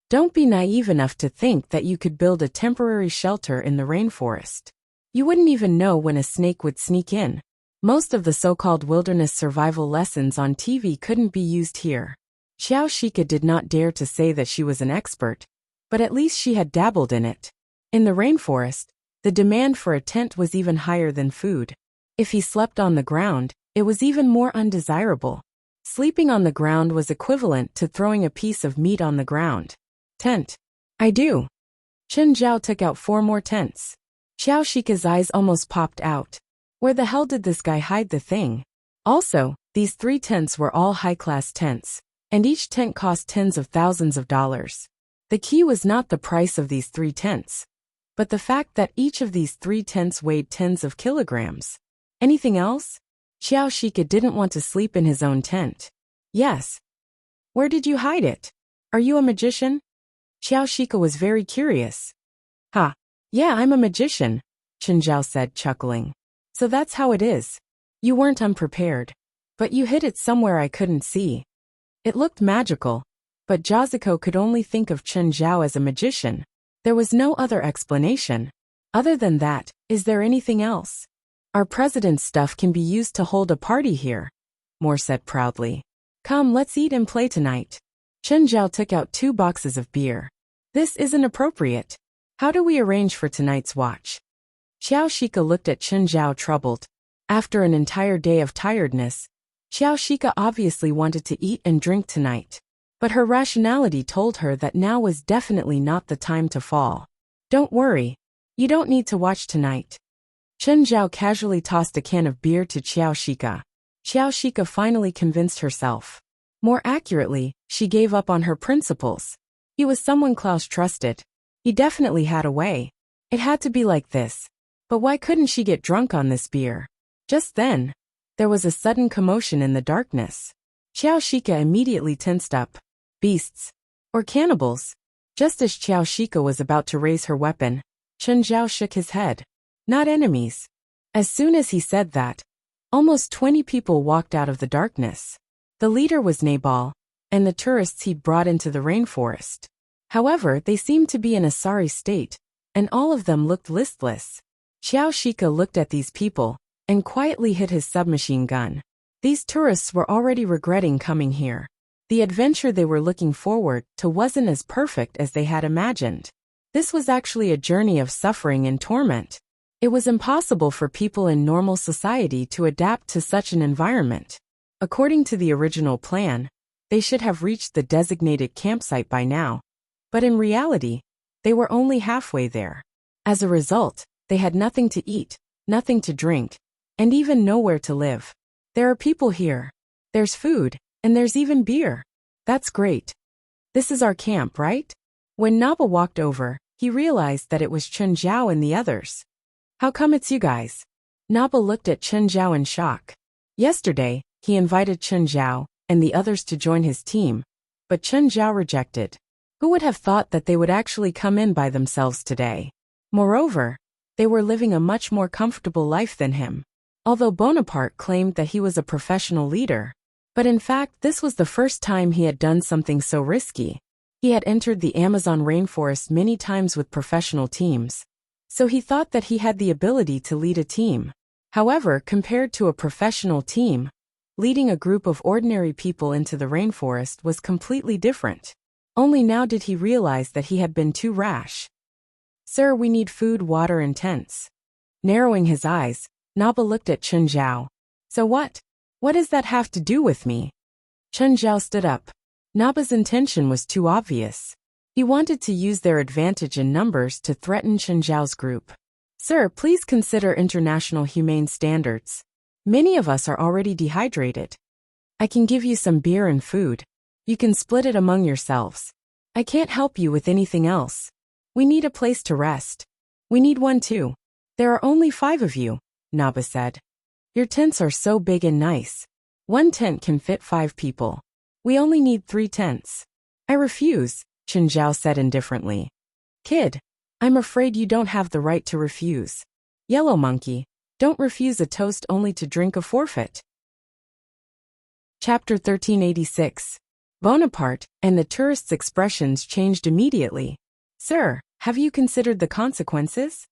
S1: Don't be naive enough to think that you could build a temporary shelter in the rainforest. You wouldn't even know when a snake would sneak in. Most of the so-called wilderness survival lessons on TV couldn't be used here. Xiao Shika did not dare to say that she was an expert, but at least she had dabbled in it. In the rainforest, the demand for a tent was even higher than food. If he slept on the ground, it was even more undesirable. Sleeping on the ground was equivalent to throwing a piece of meat on the ground. Tent. I do. Chen Zhao took out 4 more tents. Xiao Shika's eyes almost popped out. Where the hell did this guy hide the thing? Also, these 3 tents were all high-class tents, and each tent cost tens of thousands of dollars. The key was not the price of these 3 tents, but the fact that each of these 3 tents weighed tens of kilograms. Anything else? Xiao Shika didn't want to sleep in his own tent. Yes. Where did you hide it? Are you a magician? Xiao Shika was very curious. Ha. Yeah, I'm a magician, Chen Zhao said, chuckling. So that's how it is. You weren't unprepared. But you hid it somewhere I couldn't see. It looked magical, but Jazuko could only think of Chen Zhao as a magician. There was no other explanation. Other than that, is there anything else? Our president's stuff can be used to hold a party here, Moore said proudly. Come, let's eat and play tonight. Chen Zhao took out 2 boxes of beer. This isn't appropriate. How do we arrange for tonight's watch? Xiao Shika looked at Chen Zhao troubled. After an entire day of tiredness, Xiao Shika obviously wanted to eat and drink tonight. But her rationality told her that now was definitely not the time to fall. Don't worry. You don't need to watch tonight. Chen Zhao casually tossed a can of beer to Xiao Shika. Xiao Shika finally convinced herself. More accurately, she gave up on her principles. He was someone Klaus trusted. He definitely had a way. It had to be like this. But why couldn't she get drunk on this beer? Just then, there was a sudden commotion in the darkness. Xiao Shika immediately tensed up. Beasts. Or cannibals. Just as Xiao Shika was about to raise her weapon, Chen Zhao shook his head. Not enemies. As soon as he said that, almost 20 people walked out of the darkness. The leader was Nabal, and the tourists he'd brought into the rainforest. However, they seemed to be in a sorry state, and all of them looked listless. Xiao Shika looked at these people, and quietly hit his submachine gun. These tourists were already regretting coming here. The adventure they were looking forward to wasn't as perfect as they had imagined. This was actually a journey of suffering and torment. It was impossible for people in normal society to adapt to such an environment. According to the original plan, they should have reached the designated campsite by now. But in reality, they were only halfway there. As a result, they had nothing to eat, nothing to drink, and even nowhere to live. There are people here. There's food, and there's even beer. That's great. This is our camp, right? When Naba walked over, he realized that it was Chen Zhao and the others. How come it's you guys? Naba looked at Chen Zhao in shock. Yesterday, he invited Chen Zhao and the others to join his team, but Chen Zhao rejected. Who would have thought that they would actually come in by themselves today? Moreover, they were living a much more comfortable life than him. Although Bonaparte claimed that he was a professional leader. But in fact, this was the first time he had done something so risky. He had entered the Amazon rainforest many times with professional teams. So he thought that he had the ability to lead a team. However, compared to a professional team, leading a group of ordinary people into the rainforest was completely different. Only now did he realize that he had been too rash. Sir, we need food, water, and tents. Narrowing his eyes, Naba looked at Chen Zhao. So what? What does that have to do with me? Chen Zhao stood up. Naba's intention was too obvious. He wanted to use their advantage in numbers to threaten Chen Zhao's group. Sir, please consider international humane standards. Many of us are already dehydrated. I can give you some beer and food. You can split it among yourselves. I can't help you with anything else. We need a place to rest. We need one too. There are only 5 of you, Naba said. Your tents are so big and nice. One tent can fit 5 people. We only need 3 tents. I refuse, Chen Zhao said indifferently. Kid, I'm afraid you don't have the right to refuse. Yellow Monkey, don't refuse a toast only to drink a forfeit. Chapter 1386. Bonaparte, and the tourist's expressions changed immediately. Sir, have you considered the consequences?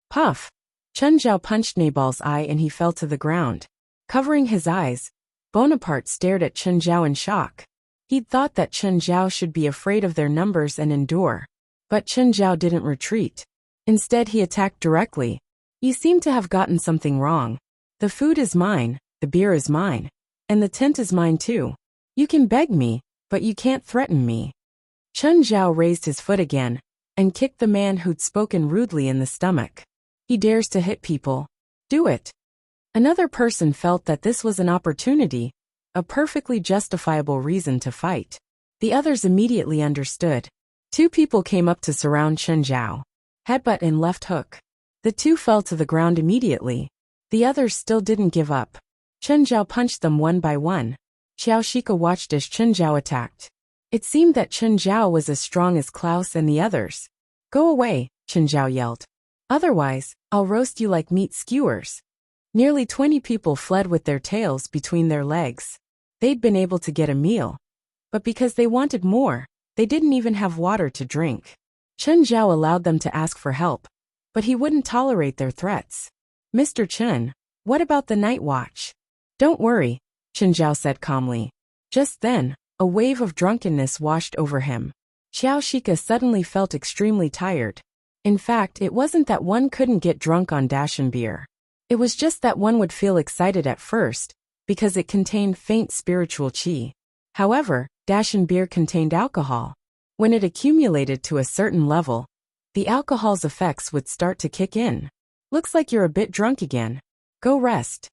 S1: Puff. Chen Zhao punched Nabal's eye and he fell to the ground. Covering his eyes, Bonaparte stared at Chen Zhao in shock. He'd thought that Chen Zhao should be afraid of their numbers and endure. But Chen Zhao didn't retreat. Instead he attacked directly. You seem to have gotten something wrong. The food is mine, the beer is mine, and the tent is mine too. You can beg me, but you can't threaten me. Chen Zhao raised his foot again, and kicked the man who'd spoken rudely in the stomach. He dares to hit people. Do it. Another person felt that this was an opportunity, a perfectly justifiable reason to fight. The others immediately understood. Two people came up to surround Chen Zhao. Headbutt and left hook. The two fell to the ground immediately. The others still didn't give up. Chen Zhao punched them one by one. Xiao Shika watched as Chen Zhao attacked. It seemed that Chen Zhao was as strong as Klaus and the others. Go away, Chen Zhao yelled. Otherwise, I'll roast you like meat skewers. Nearly 20 people fled with their tails between their legs. They'd been able to get a meal. But because they wanted more, they didn't even have water to drink. Chen Zhao allowed them to ask for help, but he wouldn't tolerate their threats. Mr. Chen, what about the night watch? Don't worry, Chen Zhao said calmly. Just then, a wave of drunkenness washed over him. Xiao Shika suddenly felt extremely tired. In fact, it wasn't that one couldn't get drunk on Dashan beer. It was just that one would feel excited at first, because it contained faint spiritual qi. However, Dashan beer contained alcohol. When it accumulated to a certain level, the alcohol's effects would start to kick in. Looks like you're a bit drunk again. Go rest.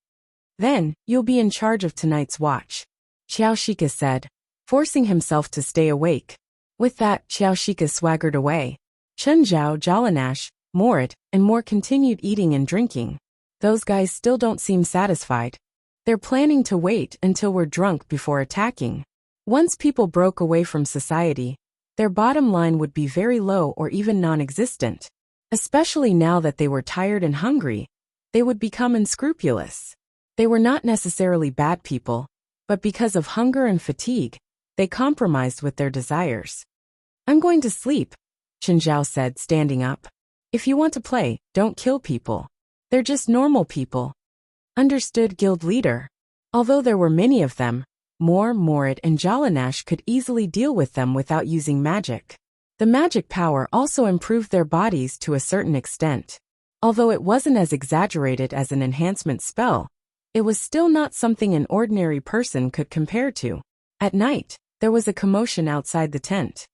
S1: Then, you'll be in charge of tonight's watch, Xiao Shika said, forcing himself to stay awake. With that, Xiao Shika swaggered away. Chen Zhao, Jalanash, Morit, and more continued eating and drinking. Those guys still don't seem satisfied. They're planning to wait until we're drunk before attacking. Once people broke away from society, their bottom line would be very low or even non-existent. Especially now that they were tired and hungry, they would become unscrupulous. They were not necessarily bad people, but because of hunger and fatigue, they compromised with their desires. I'm going to sleep, Chen Zhao said, standing up. If you want to play, don't kill people. They're just normal people. Understood, guild leader. Although there were many of them, Morit and Jalanash could easily deal with them without using magic. The magic power also improved their bodies to a certain extent. Although it wasn't as exaggerated as an enhancement spell, it was still not something an ordinary person could compare to. At night, there was a commotion outside the tent.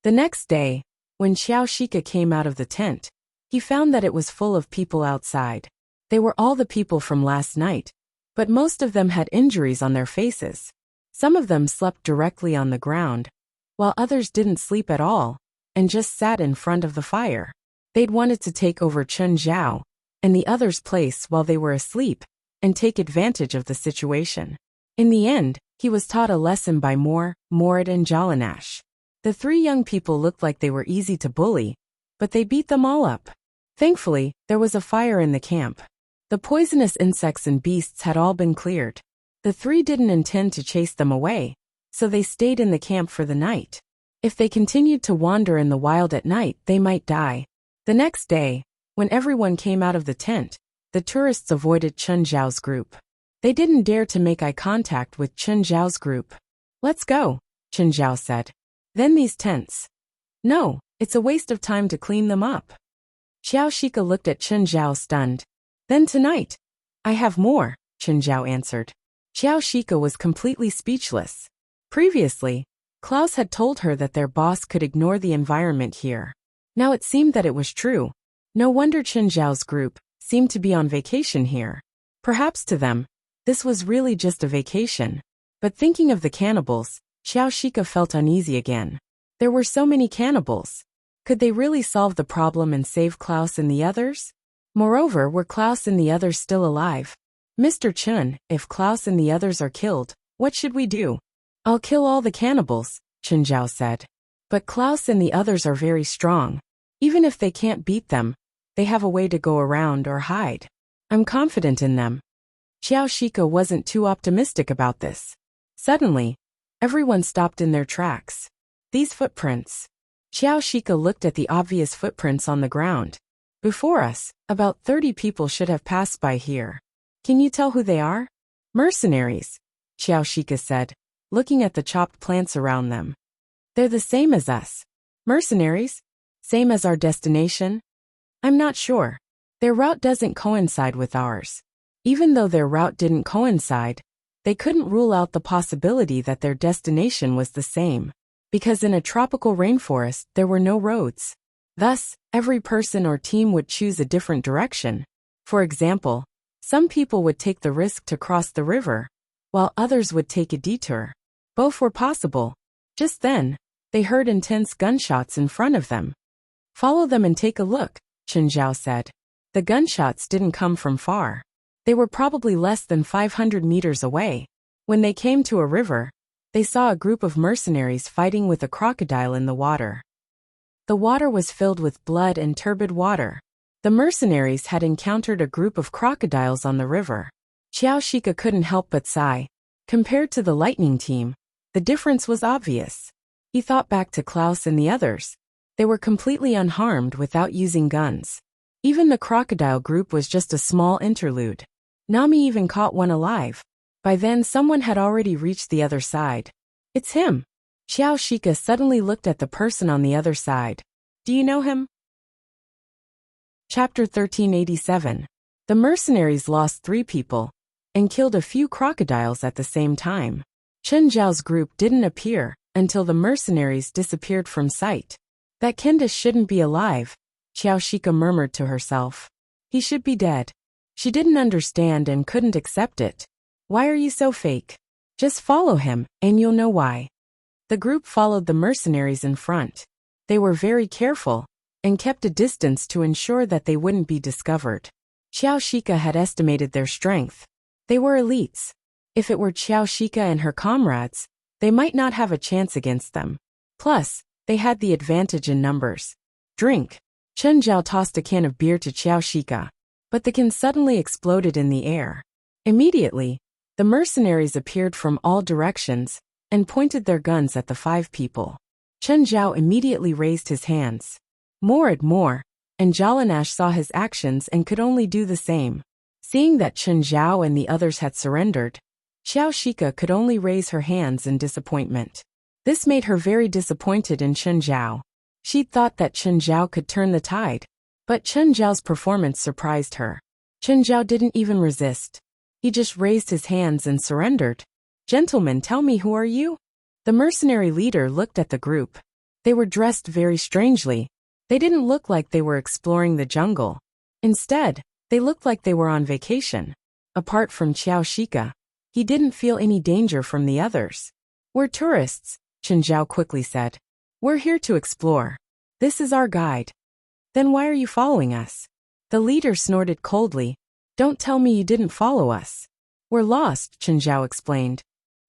S1: The next day, when Xiao Shika came out of the tent, he found that it was full of people outside. They were all the people from last night, but most of them had injuries on their faces. Some of them slept directly on the ground, while others didn't sleep at all, and just sat in front of the fire. They'd wanted to take over Chen Zhao and the others' place while they were asleep, and take advantage of the situation. In the end, he was taught a lesson by Morit and Jalanash. The three young people looked like they were easy to bully, but they beat them all up. Thankfully, there was a fire in the camp. The poisonous insects and beasts had all been cleared. The three didn't intend to chase them away, so they stayed in the camp for the night. If they continued to wander in the wild at night, they might die. The next day, when everyone came out of the tent, the tourists avoided Chen Zhao's group. They didn't dare to make eye contact with Chen Zhao's group. Let's go, Chen Zhao said. Then these tents. No, it's a waste of time to clean them up. Xiao Shika looked at Chen Zhao stunned. Then tonight. I have more, Chen Zhao answered. Xiao Shika was completely speechless. Previously, Klaus had told her that their boss could ignore the environment here. Now it seemed that it was true. No wonder Chen Zhao's group seemed to be on vacation here. Perhaps to them, this was really just a vacation. But thinking of the cannibals, Xiao Shika felt uneasy again. There were so many cannibals. Could they really solve the problem and save Klaus and the others? Moreover, were Klaus and the others still alive? Mr. Chen, if Klaus and the others are killed, what should we do? I'll kill all the cannibals, Chen Zhao said. But Klaus and the others are very strong. Even if they can't beat them, they have a way to go around or hide. I'm confident in them. Xiao Shika wasn't too optimistic about this. Suddenly, everyone stopped in their tracks. These footprints. Xiao Shika looked at the obvious footprints on the ground. Before us, about 30 people should have passed by here. Can you tell who they are? Mercenaries, Xiao Shika said, looking at the chopped plants around them. They're the same as us. Mercenaries? Same as our destination? I'm not sure. Their route doesn't coincide with ours. Even though their route didn't coincide, they couldn't rule out the possibility that their destination was the same. Because in a tropical rainforest, there were no roads. Thus, every person or team would choose a different direction. For example, some people would take the risk to cross the river, while others would take a detour. Both were possible. Just then, they heard intense gunshots in front of them. Follow them and take a look, Chen Zhao said. The gunshots didn't come from far. They were probably less than 500 meters away. When they came to a river, they saw a group of mercenaries fighting with a crocodile in the water. The water was filled with blood and turbid water. The mercenaries had encountered a group of crocodiles on the river. Xiao Shika couldn't help but sigh. Compared to the lightning team, the difference was obvious. He thought back to Klaus and the others. They were completely unharmed without using guns. Even the crocodile group was just a small interlude. Nami even caught one alive. By then someone had already reached the other side. It's him. Xiao Shika suddenly looked at the person on the other side. Do you know him? Chapter 1387. The mercenaries lost 3 people and killed a few crocodiles at the same time. Chen Zhao's group didn't appear until the mercenaries disappeared from sight. That Candace shouldn't be alive, Xiao Shika murmured to herself. He should be dead. She didn't understand and couldn't accept it. Why are you so fake? Just follow him, and you'll know why. The group followed the mercenaries in front. They were very careful and kept a distance to ensure that they wouldn't be discovered. Xiao Shika had estimated their strength. They were elites. If it were Xiao Shika and her comrades, they might not have a chance against them. Plus, they had the advantage in numbers. Drink. Chen Zhao tossed a can of beer to Xiao Shika, but the can suddenly exploded in the air. Immediately, the mercenaries appeared from all directions and pointed their guns at the 5 people. Chen Zhao immediately raised his hands. More and more, and Jalanash saw his actions and could only do the same. Seeing that Chen Zhao and the others had surrendered, Xiao Shika could only raise her hands in disappointment. This made her very disappointed in Chen Zhao. She'd thought that Chen Zhao could turn the tide, but Chen Zhao's performance surprised her. Chen Zhao didn't even resist. He just raised his hands and surrendered. Gentlemen, tell me, who are you? The mercenary leader looked at the group. They were dressed very strangely. They didn't look like they were exploring the jungle. Instead, they looked like they were on vacation. Apart from Xiao Shika, he didn't feel any danger from the others. We're tourists, Chen Zhao quickly said. We're here to explore. This is our guide. Then why are you following us? The leader snorted coldly. Don't tell me you didn't follow us. We're lost, Chen Zhao explained.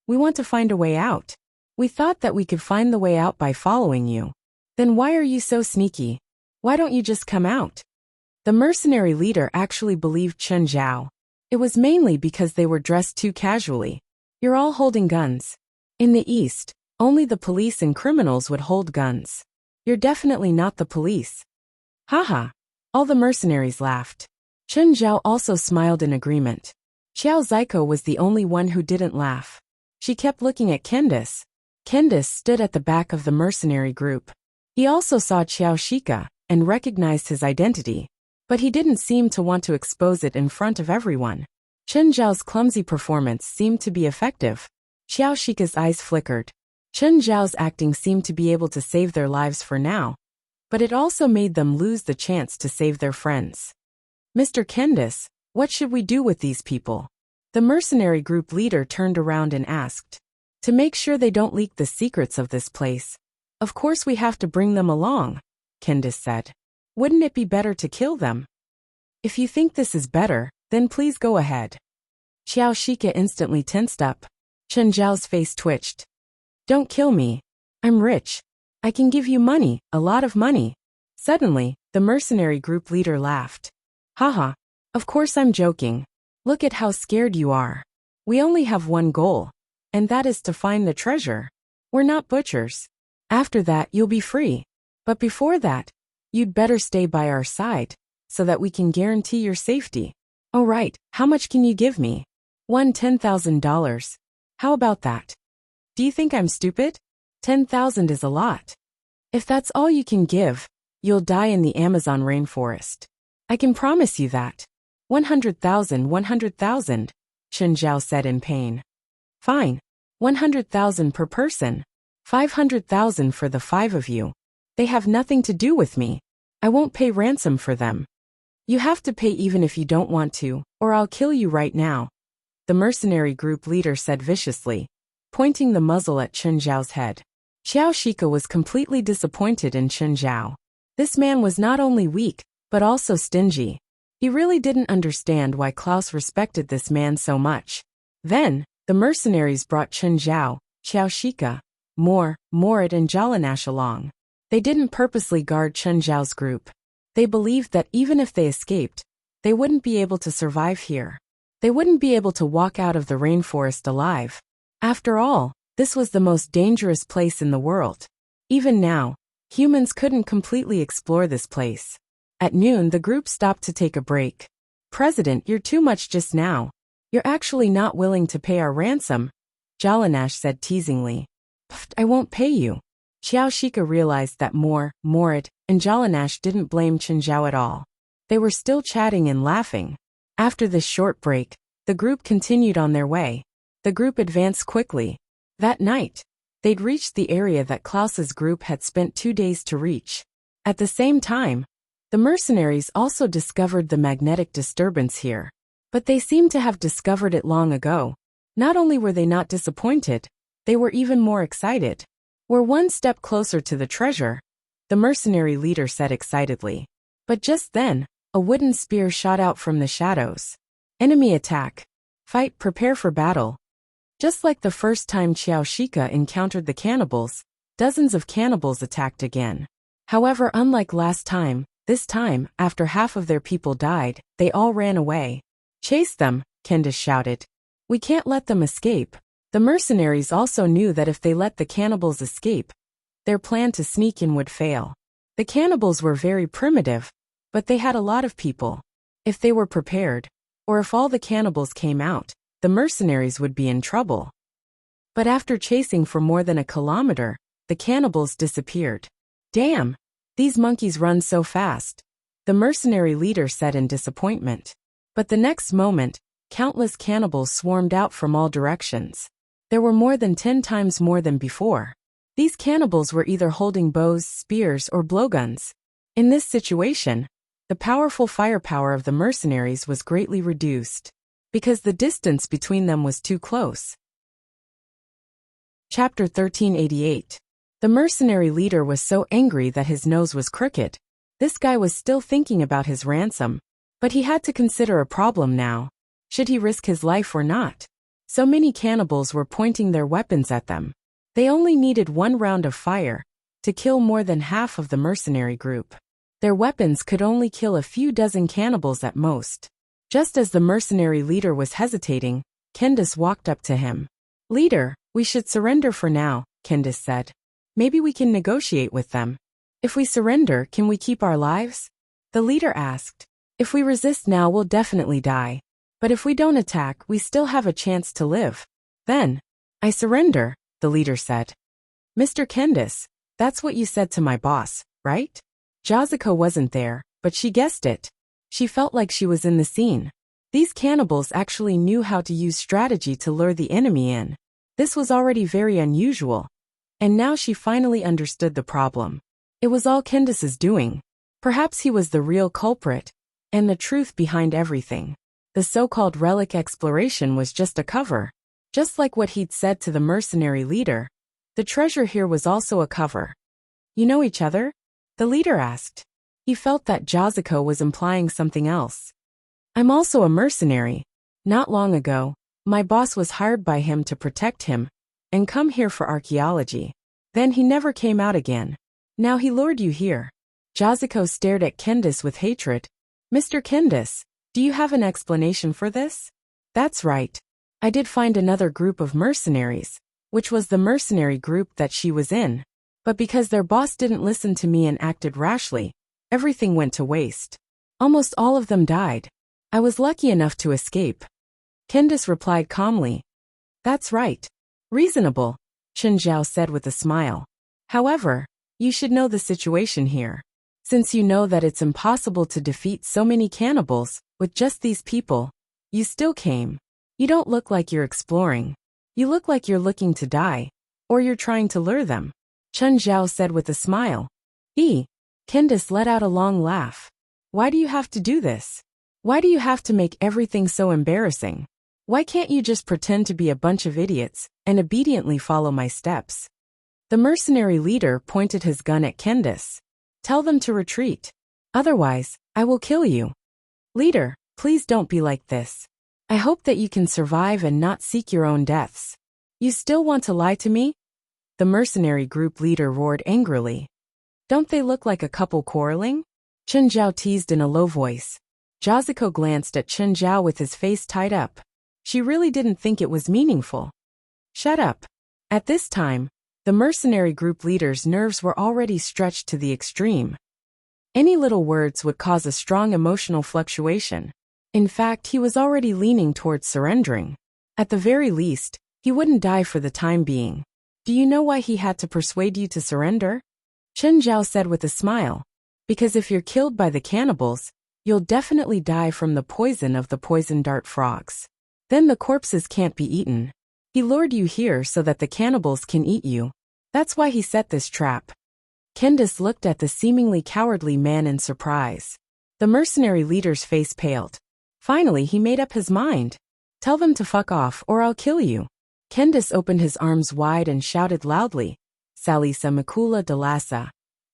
S1: We want to find a way out. We thought that we could find the way out by following you. Then why are you so sneaky? Why don't you just come out? The mercenary leader actually believed Chen Zhao. It was mainly because they were dressed too casually. You're all holding guns. In the East, only the police and criminals would hold guns. You're definitely not the police. Haha. All the mercenaries laughed. Chen Zhao also smiled in agreement. Xiao Zaiko was the only one who didn't laugh. She kept looking at Candace. Candace stood at the back of the mercenary group. He also saw Xiao Shika and recognized his identity, but he didn't seem to want to expose it in front of everyone. Chen Zhao's clumsy performance seemed to be effective. Xiao Shika's eyes flickered. Chen Zhao's acting seemed to be able to save their lives for now, but it also made them lose the chance to save their friends. Mr. Candace, what should we do with these people? The mercenary group leader turned around and asked. To make sure they don't leak the secrets of this place, of course we have to bring them along, Candace said. Wouldn't it be better to kill them? If you think this is better, then please go ahead. Xiao Shika instantly tensed up. Chen Zhao's face twitched. Don't kill me. I'm rich. I can give you money, a lot of money. Suddenly, the mercenary group leader laughed. Haha. Of course I'm joking. Look at how scared you are. We only have one goal, and that is to find the treasure. We're not butchers. After that, you'll be free. But before that, you'd better stay by our side. so that we can guarantee your safety. Oh right, how much can you give me? $10,000. How about that? Do you think I'm stupid? 10,000 is a lot. If that's all you can give, you'll die in the Amazon rainforest. I can promise you that. 100,000, 100,000, Chen Zhao said in pain. Fine. 100,000 per person. 500,000 for the 5 of you. They have nothing to do with me. I won't pay ransom for them. You have to pay even if you don't want to, or I'll kill you right now, the mercenary group leader said viciously, pointing the muzzle at Chen Zhao's head. Xiao Shika was completely disappointed in Chen Zhao. This man was not only weak, but also stingy. He really didn't understand why Klaus respected this man so much. Then, the mercenaries brought Chen Zhao, Xiao Shika, Morit and Jalanash along. They didn't purposely guard Chen Zhao's group. They believed that even if they escaped, they wouldn't be able to survive here. They wouldn't be able to walk out of the rainforest alive. After all, this was the most dangerous place in the world. Even now, humans couldn't completely explore this place. At noon, the group stopped to take a break. President, you're too much just now. You're actually not willing to pay our ransom, Jalanash said teasingly. Pfft, I won't pay you. Xiao Shika realized that Morit, and Jalanash didn't blame Chen Zhao at all. They were still chatting and laughing. After this short break, the group continued on their way. The group advanced quickly. That night, they'd reached the area that Klaus's group had spent 2 days to reach. At the same time, the mercenaries also discovered the magnetic disturbance here. But they seemed to have discovered it long ago. Not only were they not disappointed, they were even more excited. We're one step closer to the treasure, the mercenary leader said excitedly. But just then, a wooden spear shot out from the shadows. Enemy attack. Fight, prepare for battle. Just like the first time Xiao Shika encountered the cannibals, dozens of cannibals attacked again. However, unlike last time, this time, after half of their people died, they all ran away. Chase them, Candace shouted. We can't let them escape. The mercenaries also knew that if they let the cannibals escape, their plan to sneak in would fail. The cannibals were very primitive, but they had a lot of people. If they were prepared, or if all the cannibals came out, the mercenaries would be in trouble. But after chasing for more than a kilometer, the cannibals disappeared. Damn! These monkeys run so fast, the mercenary leader said in disappointment. But the next moment, countless cannibals swarmed out from all directions. There were more than 10 times more than before. These cannibals were either holding bows, spears, or blowguns. In this situation, the powerful firepower of the mercenaries was greatly reduced, because the distance between them was too close. Chapter 1388. The mercenary leader was so angry that his nose was crooked. This guy was still thinking about his ransom, but he had to consider a problem now. Should he risk his life or not? So many cannibals were pointing their weapons at them. They only needed 1 round of fire to kill more than half of the mercenary group. Their weapons could only kill a few dozen cannibals at most. Just as the mercenary leader was hesitating, Candace walked up to him. Leader, we should surrender for now, Candace said. Maybe we can negotiate with them. If we surrender, can we keep our lives? The leader asked. If we resist now, we'll definitely die. But if we don't attack, we still have a chance to live. Then, I surrender, the leader said. Mr. Candace, that's what you said to my boss, right? Jazuko wasn't there, but she guessed it. She felt like she was in the scene. These cannibals actually knew how to use strategy to lure the enemy in. This was already very unusual. And now she finally understood the problem. It was all Candace's doing. Perhaps he was the real culprit, and the truth behind everything. The so-called relic exploration was just a cover. Just like what he'd said to the mercenary leader, the treasure here was also a cover. You know each other? The leader asked. He felt that Jazuko was implying something else. I'm also a mercenary. Not long ago, my boss was hired by him to protect him and come here for archaeology. Then he never came out again. Now he lured you here. Jazuko stared at Candace with hatred. Mr. Candace, do you have an explanation for this? That's right. I did find another group of mercenaries, which was the mercenary group that she was in. But because their boss didn't listen to me and acted rashly, everything went to waste. Almost all of them died. I was lucky enough to escape. Candace replied calmly. That's right. Reasonable, Chen Zhao said with a smile. However, you should know the situation here. Since you know that it's impossible to defeat so many cannibals with just these people, you still came. You don't look like you're exploring. You look like you're looking to die, or you're trying to lure them, Chen Zhao said with a smile. Candace let out a long laugh. Why do you have to do this? Why do you have to make everything so embarrassing? Why can't you just pretend to be a bunch of idiots and obediently follow my steps? The mercenary leader pointed his gun at Candace. Tell them to retreat. Otherwise, I will kill you. Leader, please don't be like this. I hope that you can survive and not seek your own deaths. You still want to lie to me? The mercenary group leader roared angrily. Don't they look like a couple quarreling? Chen Zhao teased in a low voice. Jazuko glanced at Chen Zhao with his face tied up. She really didn't think it was meaningful. Shut up. At this time, the mercenary group leader's nerves were already stretched to the extreme. Any little words would cause a strong emotional fluctuation. In fact, he was already leaning towards surrendering. At the very least, he wouldn't die for the time being. Do you know why he had to persuade you to surrender? Chen Zhao said with a smile. Because if you're killed by the cannibals, you'll definitely die from the poison of the poison dart frogs. Then the corpses can't be eaten. He lured you here so that the cannibals can eat you. That's why he set this trap. Candace looked at the seemingly cowardly man in surprise. The mercenary leader's face paled. Finally, he made up his mind. Tell them to fuck off or I'll kill you. Candace opened his arms wide and shouted loudly, Salisa Makula Dalasa.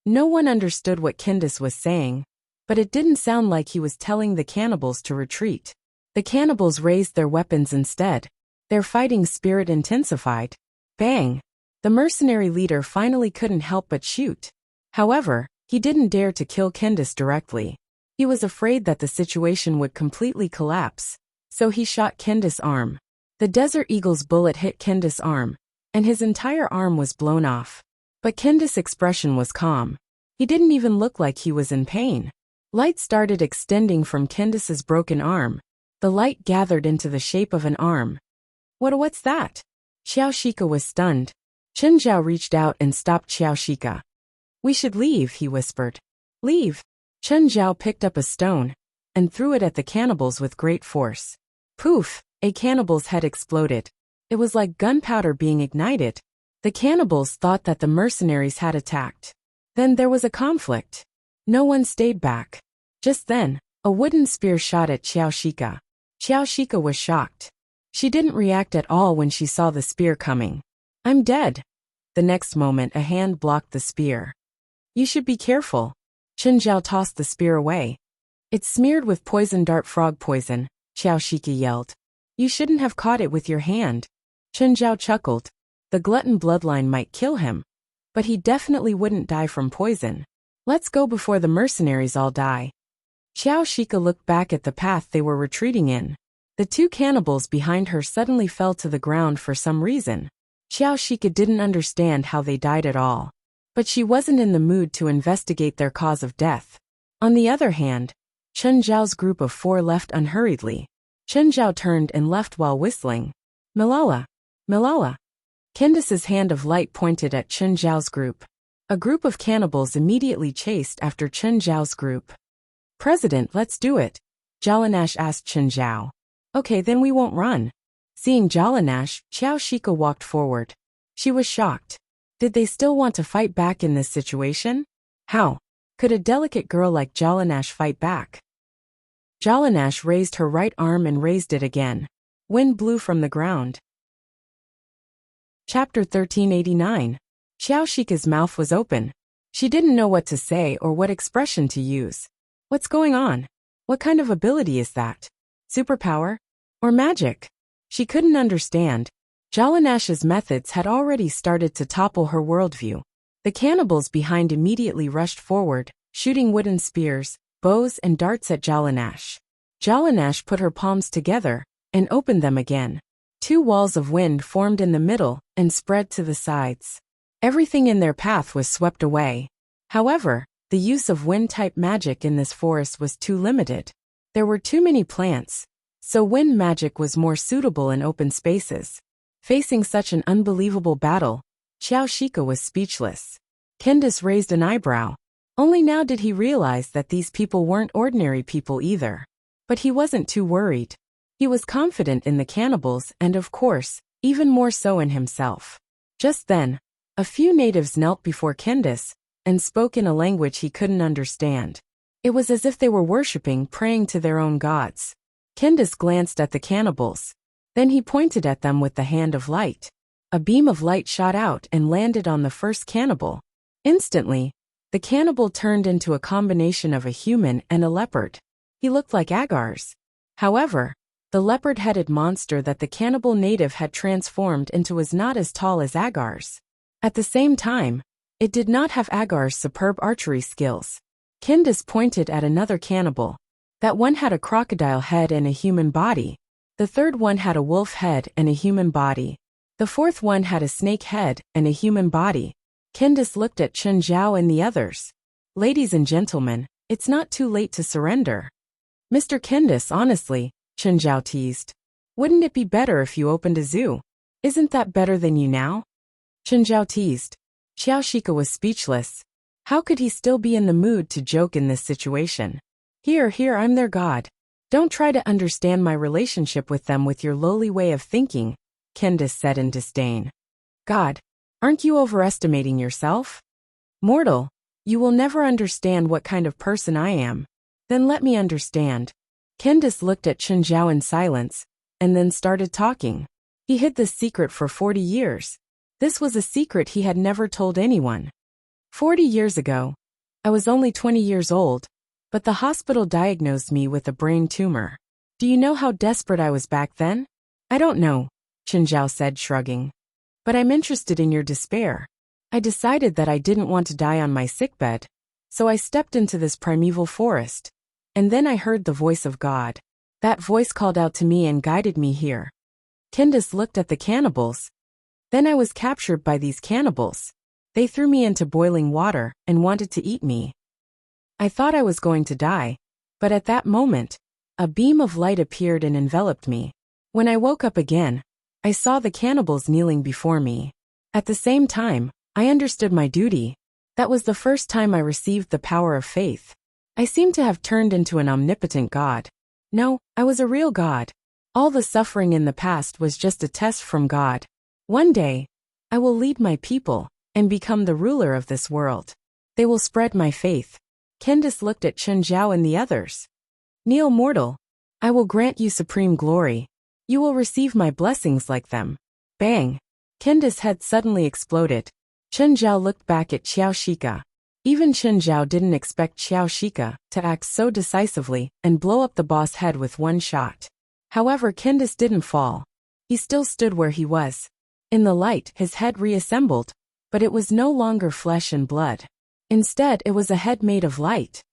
S1: No one understood what Candace was saying, but it didn't sound like he was telling the cannibals to retreat. The cannibals raised their weapons instead. Their fighting spirit intensified. Bang! The mercenary leader finally couldn't help but shoot. However, he didn't dare to kill Candace directly. He was afraid that the situation would completely collapse, so he shot Candace's arm. The Desert Eagle's bullet hit Candace's arm, and his entire arm was blown off. But Candace's expression was calm. He didn't even look like he was in pain. Light started extending from Candace's broken arm. The light gathered into the shape of an arm. What's that? Xiao Shika was stunned. Chen Zhao reached out and stopped Xiao Shika. We should leave, he whispered. Leave? Chen Zhao picked up a stone and threw it at the cannibals with great force. Poof! A cannibal's head exploded. It was like gunpowder being ignited. The cannibals thought that the mercenaries had attacked. Then there was a conflict. No one stayed back. Just then, a wooden spear shot at Xiao Shika. Xiao Shika was shocked. She didn't react at all when she saw the spear coming. I'm dead. The next moment a hand blocked the spear. You should be careful. Chen Zhao tossed the spear away. It's smeared with poison dart frog poison, Xiao Shika yelled. You shouldn't have caught it with your hand. Chen Zhao chuckled. The glutton bloodline might kill him, but he definitely wouldn't die from poison. Let's go before the mercenaries all die. Xiao Shika looked back at the path they were retreating in. The two cannibals behind her suddenly fell to the ground for some reason. Xiao Shika didn't understand how they died at all, but she wasn't in the mood to investigate their cause of death. On the other hand, Chen Zhao's group of 4 left unhurriedly. Chen Zhao turned and left while whistling. Malala! Malala! Candace's hand of light pointed at Chen Zhao's group. A group of cannibals immediately chased after Chen Zhao's group. President, let's do it, Jalanash asked Chen Zhao. Okay, then we won't run. Seeing Jalanash, Xiao Shika walked forward. She was shocked. Did they still want to fight back in this situation? How could a delicate girl like Jalanash fight back? Jalanash raised her right arm and raised it again. Wind blew from the ground. Chapter 1389. Xiao Shika's mouth was open. She didn't know what to say or what expression to use. What's going on? What kind of ability is that? Superpower? Or magic? She couldn't understand. Jalanash's methods had already started to topple her worldview. The cannibals behind immediately rushed forward, shooting wooden spears, bows and darts at Jalanash. Jalanash put her palms together and opened them again. 2 walls of wind formed in the middle and spread to the sides. Everything in their path was swept away. However, The use of wind-type magic in this forest was too limited. There were too many plants, so wind magic was more suitable in open spaces. Facing such an unbelievable battle, Xiao Shika was speechless. Candace raised an eyebrow. Only now did he realize that these people weren't ordinary people either. But he wasn't too worried. He was confident in the cannibals and, of course, even more so in himself. Just then, a few natives knelt before Candace and spoke in a language he couldn't understand. It was as if they were worshipping, praying to their own gods. Candace glanced at the cannibals. Then he pointed at them with the hand of light. A beam of light shot out and landed on the first cannibal. Instantly, the cannibal turned into a combination of a human and a leopard. He looked like Agar's. However, the leopard-headed monster that the cannibal native had transformed into was not as tall as Agar's. At the same time, it did not have Agar's superb archery skills. Candace pointed at another cannibal. That one had a crocodile head and a human body. The third one had a wolf head and a human body. The fourth one had a snake head and a human body. Candace looked at Chen Zhao and the others. Ladies and gentlemen, it's not too late to surrender. Mr. Candace, honestly, Chen Zhao teased. Wouldn't it be better if you opened a zoo? Isn't that better than you now? Chen Zhao teased. Xiao Shika was speechless. How could he still be in the mood to joke in this situation? Here, I'm their god. Don't try to understand my relationship with them with your lowly way of thinking, Candace said in disdain. God, aren't you overestimating yourself? Mortal, you will never understand what kind of person I am. Then let me understand. Candace looked at Chen Zhao in silence, and then started talking. He hid this secret for 40 years. This was a secret he had never told anyone. 40 years ago, I was only 20 years old, but the hospital diagnosed me with a brain tumor. Do you know how desperate I was back then? I don't know, Chen Zhao said, shrugging. But I'm interested in your despair. I decided that I didn't want to die on my sickbed, so I stepped into this primeval forest. And then I heard the voice of God. That voice called out to me and guided me here. Candace looked at the cannibals. Then I was captured by these cannibals. They threw me into boiling water and wanted to eat me. I thought I was going to die, but at that moment, a beam of light appeared and enveloped me. When I woke up again, I saw the cannibals kneeling before me. At the same time, I understood my duty. That was the first time I received the power of faith. I seemed to have turned into an omnipotent god. No, I was a real god. All the suffering in the past was just a test from God. One day, I will lead my people and become the ruler of this world. They will spread my faith. Candace looked at Chen Zhao and the others. Kneel, mortal. I will grant you supreme glory. You will receive my blessings like them. Bang! Candace's head suddenly exploded. Chen Zhao looked back at Xiao Shika. Even Chen Zhao didn't expect Xiao Shika to act so decisively and blow up the boss' head with one shot. However, Candace didn't fall. He still stood where he was. In the light, his head reassembled, but it was no longer flesh and blood. Instead, it was a head made of light.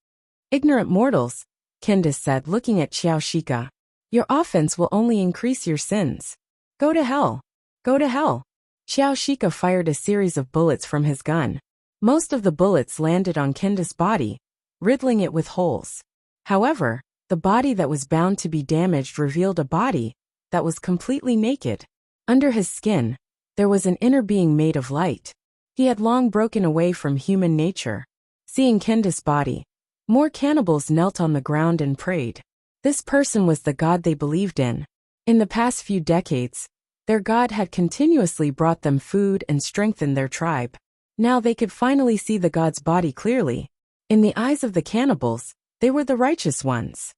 S1: Ignorant mortals, Candace said, looking at Xiao Shika. Your offense will only increase your sins. Go to hell. Go to hell. Xiao Shika fired a series of bullets from his gun. Most of the bullets landed on Candace's body, riddling it with holes. However, the body that was bound to be damaged revealed a body that was completely naked. Under his skin, there was an inner being made of light. He had long broken away from human nature. Seeing Candace's body, more cannibals knelt on the ground and prayed. This person was the god they believed in. In the past few decades, their god had continuously brought them food and strengthened their tribe. Now they could finally see the god's body clearly. In the eyes of the cannibals, they were the righteous ones.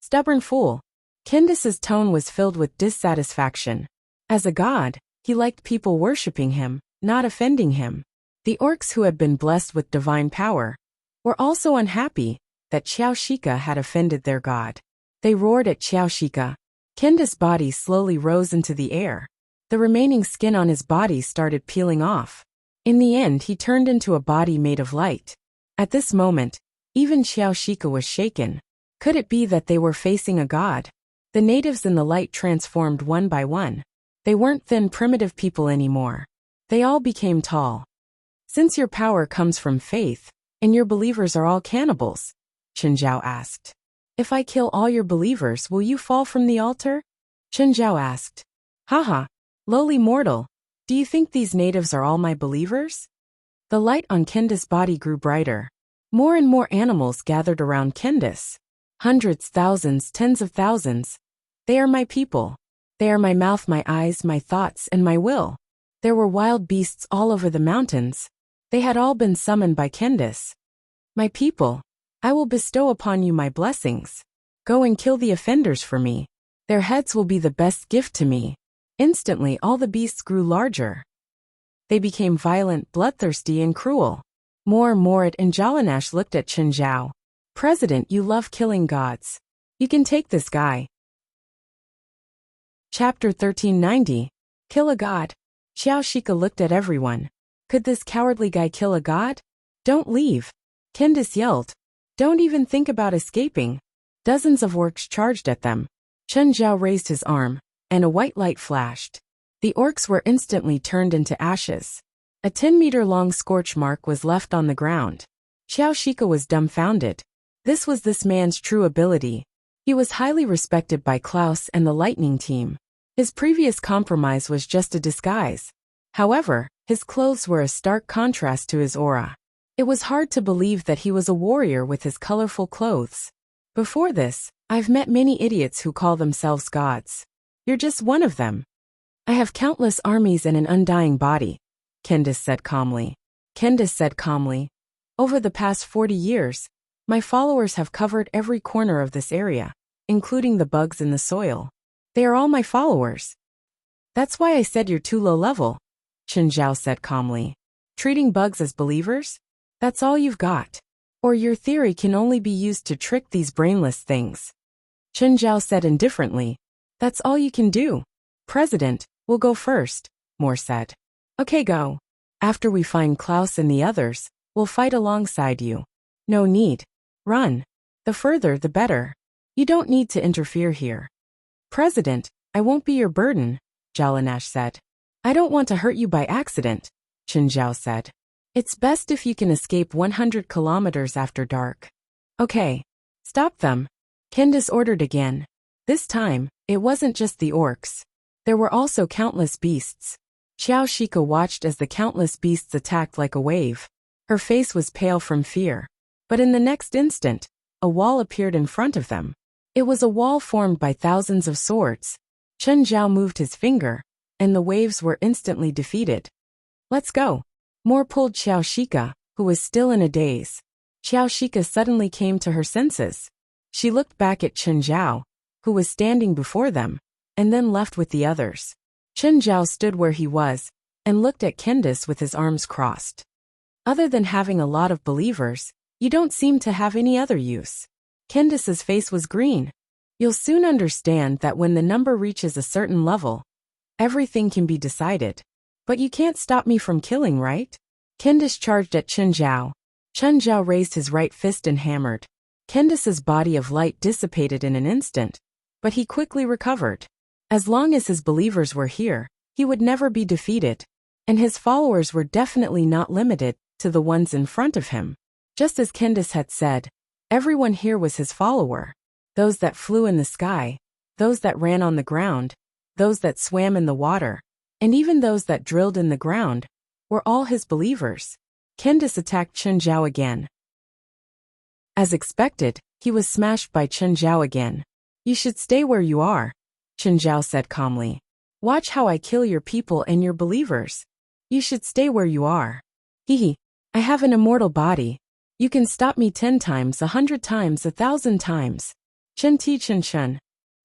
S1: Stubborn fool. Candace's tone was filled with dissatisfaction. As a god, he liked people worshipping him, not offending him. The orcs who had been blessed with divine power were also unhappy that Xiao Shika had offended their god. They roared at Xiao Shika. Candace's body slowly rose into the air. The remaining skin on his body started peeling off. In the end, he turned into a body made of light. At this moment, even Xiao Shika was shaken. Could it be that they were facing a god? The natives in the light transformed one by one. They weren't thin, primitive people anymore. They all became tall. Since your power comes from faith, And your believers are all cannibals? Chen Zhao asked. If I kill all your believers, will you fall from the altar? Chen Zhao asked. Haha, lowly mortal, do you think these natives are all my believers? The light on Candace's body grew brighter. More and more animals gathered around Candace. Hundreds, thousands, tens of thousands. They are my people. They are my mouth, my eyes, my thoughts, and my will. There were wild beasts all over the mountains. They had all been summoned by Candace. My people, I will bestow upon you my blessings. Go and kill the offenders for me. Their heads will be the best gift to me. Instantly all the beasts grew larger. They became violent, bloodthirsty, and cruel. Morat and Jalanash looked at Chen Zhao. President, you love killing gods. You can take this guy. Chapter 1390. Kill a god. Xiao Shika looked at everyone. Could this cowardly guy kill a god? Don't leave. Candace yelled. Don't even think about escaping. Dozens of orcs charged at them. Chen Zhao raised his arm, and a white light flashed. The orcs were instantly turned into ashes. A 10-meter-long scorch mark was left on the ground. Xiao Shika was dumbfounded. This was this man's true ability. He was highly respected by Klaus and the Lightning team. His previous compromise was just a disguise. However, his clothes were a stark contrast to his aura. It was hard to believe that he was a warrior with his colorful clothes. Before this, I've met many idiots who call themselves gods. You're just one of them. I have countless armies and an undying body, Candace said calmly. Over the past 40 years, my followers have covered every corner of this area, including the bugs in the soil. They are all my followers. That's why I said you're too low level, Chen Zhao said calmly. Treating bugs as believers? That's all you've got. Or your theory can only be used to trick these brainless things. Chen Zhao said indifferently. That's all you can do. President, we'll go first, Moore said. Okay, go. After we find Klaus and the others, we'll fight alongside you. No need. Run. The further the better. You don't need to interfere here. President, I won't be your burden, Jalanash said. I don't want to hurt you by accident, Chen Zhao said. It's best if you can escape 100 kilometers after dark. Okay. Stop them. Candace ordered again. This time, it wasn't just the orcs. There were also countless beasts. Xiao Shika watched as the countless beasts attacked like a wave. Her face was pale from fear. But in the next instant, a wall appeared in front of them. It was a wall formed by thousands of swords. Chen Zhao moved his finger, and the waves were instantly defeated. Let's go. Moore pulled Xiao Shika, who was still in a daze. Xiao Shika suddenly came to her senses. She looked back at Chen Zhao, who was standing before them, and then left with the others. Chen Zhao stood where he was, and looked at Candace with his arms crossed. Other than having a lot of believers, you don't seem to have any other use. Candace's face was green. You'll soon understand that when the number reaches a certain level, everything can be decided. But you can't stop me from killing, right? Candace charged at Chen Zhao. Chen Zhao raised his right fist and hammered. Candace's body of light dissipated in an instant, but he quickly recovered. As long as his believers were here, he would never be defeated, and his followers were definitely not limited to the ones in front of him. Just as Candace had said, everyone here was his follower. Those that flew in the sky, those that ran on the ground, those that swam in the water, and even those that drilled in the ground, were all his believers. Candace attacked Chen Zhao again. As expected, he was smashed by Chen Zhao again. You should stay where you are, Chen Zhao said calmly. Watch how I kill your people and your believers. You should stay where you are. Hehe, I have an immortal body. You can stop me 10 times, 100 times, 1,000 times. Chen Ti Chen Chen.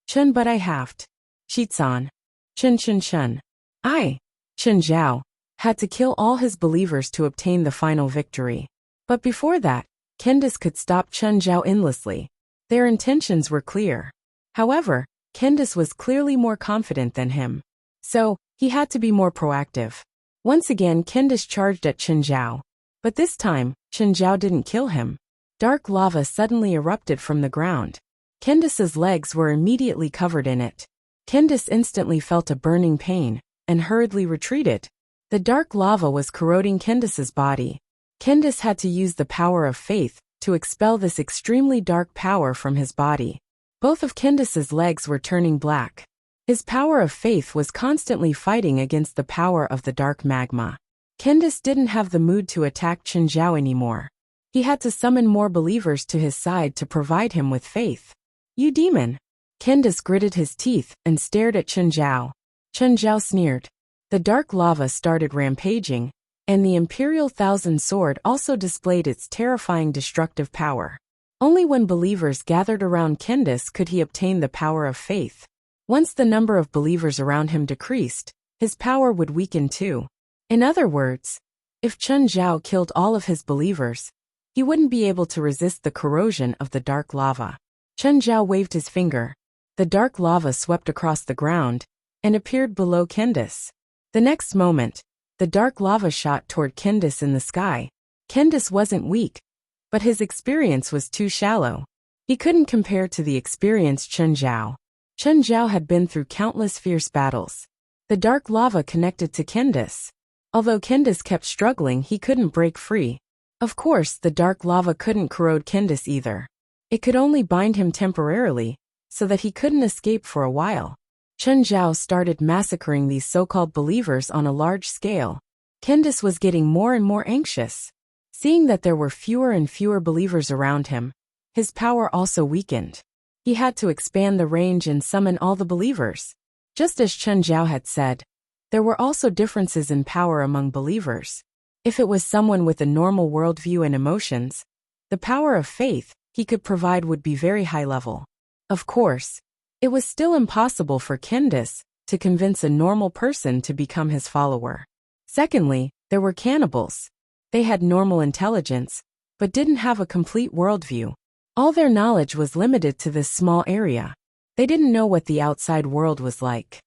S1: Chen but I halved. Shitsan. Chen Chen Chen. I, Chen Zhao, had to kill all his believers to obtain the final victory. But before that, Candace could stop Chen Zhao endlessly. Their intentions were clear. However, Candace was clearly more confident than him. So, he had to be more proactive. Once again, Candace charged at Chen Zhao. But this time, Chen Zhao didn't kill him. Dark lava suddenly erupted from the ground. Candace's legs were immediately covered in it. Candace instantly felt a burning pain, and hurriedly retreated. The dark lava was corroding Candace's body. Candace had to use the power of faith to expel this extremely dark power from his body. Both of Candace's legs were turning black. His power of faith was constantly fighting against the power of the dark magma. Candace didn't have the mood to attack Chen Zhao anymore. He had to summon more believers to his side to provide him with faith. "You demon!" Candace gritted his teeth and stared at Chen Zhao. Chen Zhao sneered. The dark lava started rampaging, and the Imperial Thousand Sword also displayed its terrifying destructive power. Only when believers gathered around Candace could he obtain the power of faith. Once the number of believers around him decreased, his power would weaken too. In other words, if Chen Zhao killed all of his believers, he wouldn't be able to resist the corrosion of the dark lava. Chen Zhao waved his finger. The dark lava swept across the ground and appeared below Candace. The next moment, the dark lava shot toward Candace in the sky. Candace wasn't weak, but his experience was too shallow. He couldn't compare to the experienced Chen Zhao. Chen Zhao had been through countless fierce battles. The dark lava connected to Candace. Although Candace kept struggling, he couldn't break free. Of course, the dark lava couldn't corrode Candace either. It could only bind him temporarily, so that he couldn't escape for a while. Chen Zhao started massacring these so-called believers on a large scale. Candace was getting more and more anxious. Seeing that there were fewer and fewer believers around him, his power also weakened. He had to expand the range and summon all the believers. Just as Chen Zhao had said, there were also differences in power among believers. If it was someone with a normal worldview and emotions, the power of faith he could provide would be very high level. Of course, it was still impossible for Candace to convince a normal person to become his follower. Secondly, there were cannibals. They had normal intelligence, but didn't have a complete worldview. All their knowledge was limited to this small area. They didn't know what the outside world was like.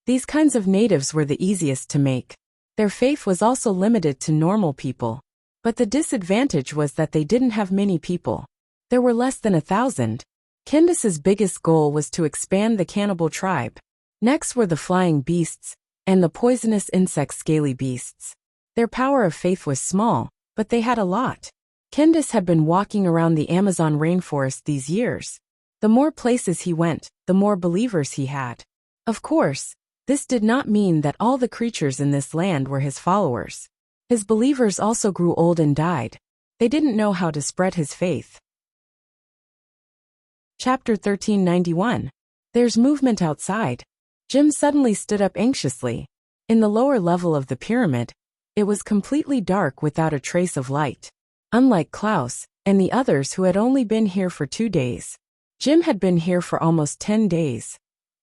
S1: These kinds of natives were the easiest to make. Their faith was also limited to normal people. But the disadvantage was that they didn't have many people. There were less than 1,000. Candace's biggest goal was to expand the cannibal tribe. Next were the flying beasts and the poisonous insect scaly beasts. Their power of faith was small, but they had a lot. Candace had been walking around the Amazon rainforest these years. The more places he went, the more believers he had. Of course, this did not mean that all the creatures in this land were his followers. His believers also grew old and died. They didn't know how to spread his faith. Chapter 1391. There's movement outside. Jim suddenly stood up anxiously. In the lower level of the pyramid, it was completely dark without a trace of light. Unlike Klaus and the others who had only been here for 2 days, Jim had been here for almost 10 days.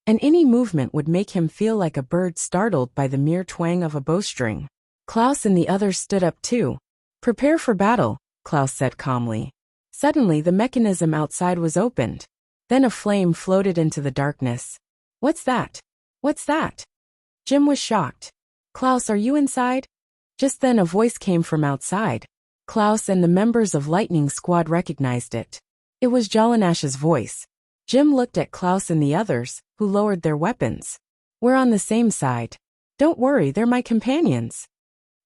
S1: And any movement would make him feel like a bird startled by the mere twang of a bowstring. Klaus and the others stood up too. "Prepare for battle," Klaus said calmly. Suddenly the mechanism outside was opened. Then a flame floated into the darkness. "What's that? What's that?" Jim was shocked. "Klaus, are you inside?" Just then a voice came from outside. Klaus and the members of Lightning Squad recognized it. It was Jalanash's voice. Jim looked at Klaus and the others, who lowered their weapons. "We're on the same side. Don't worry, they're my companions."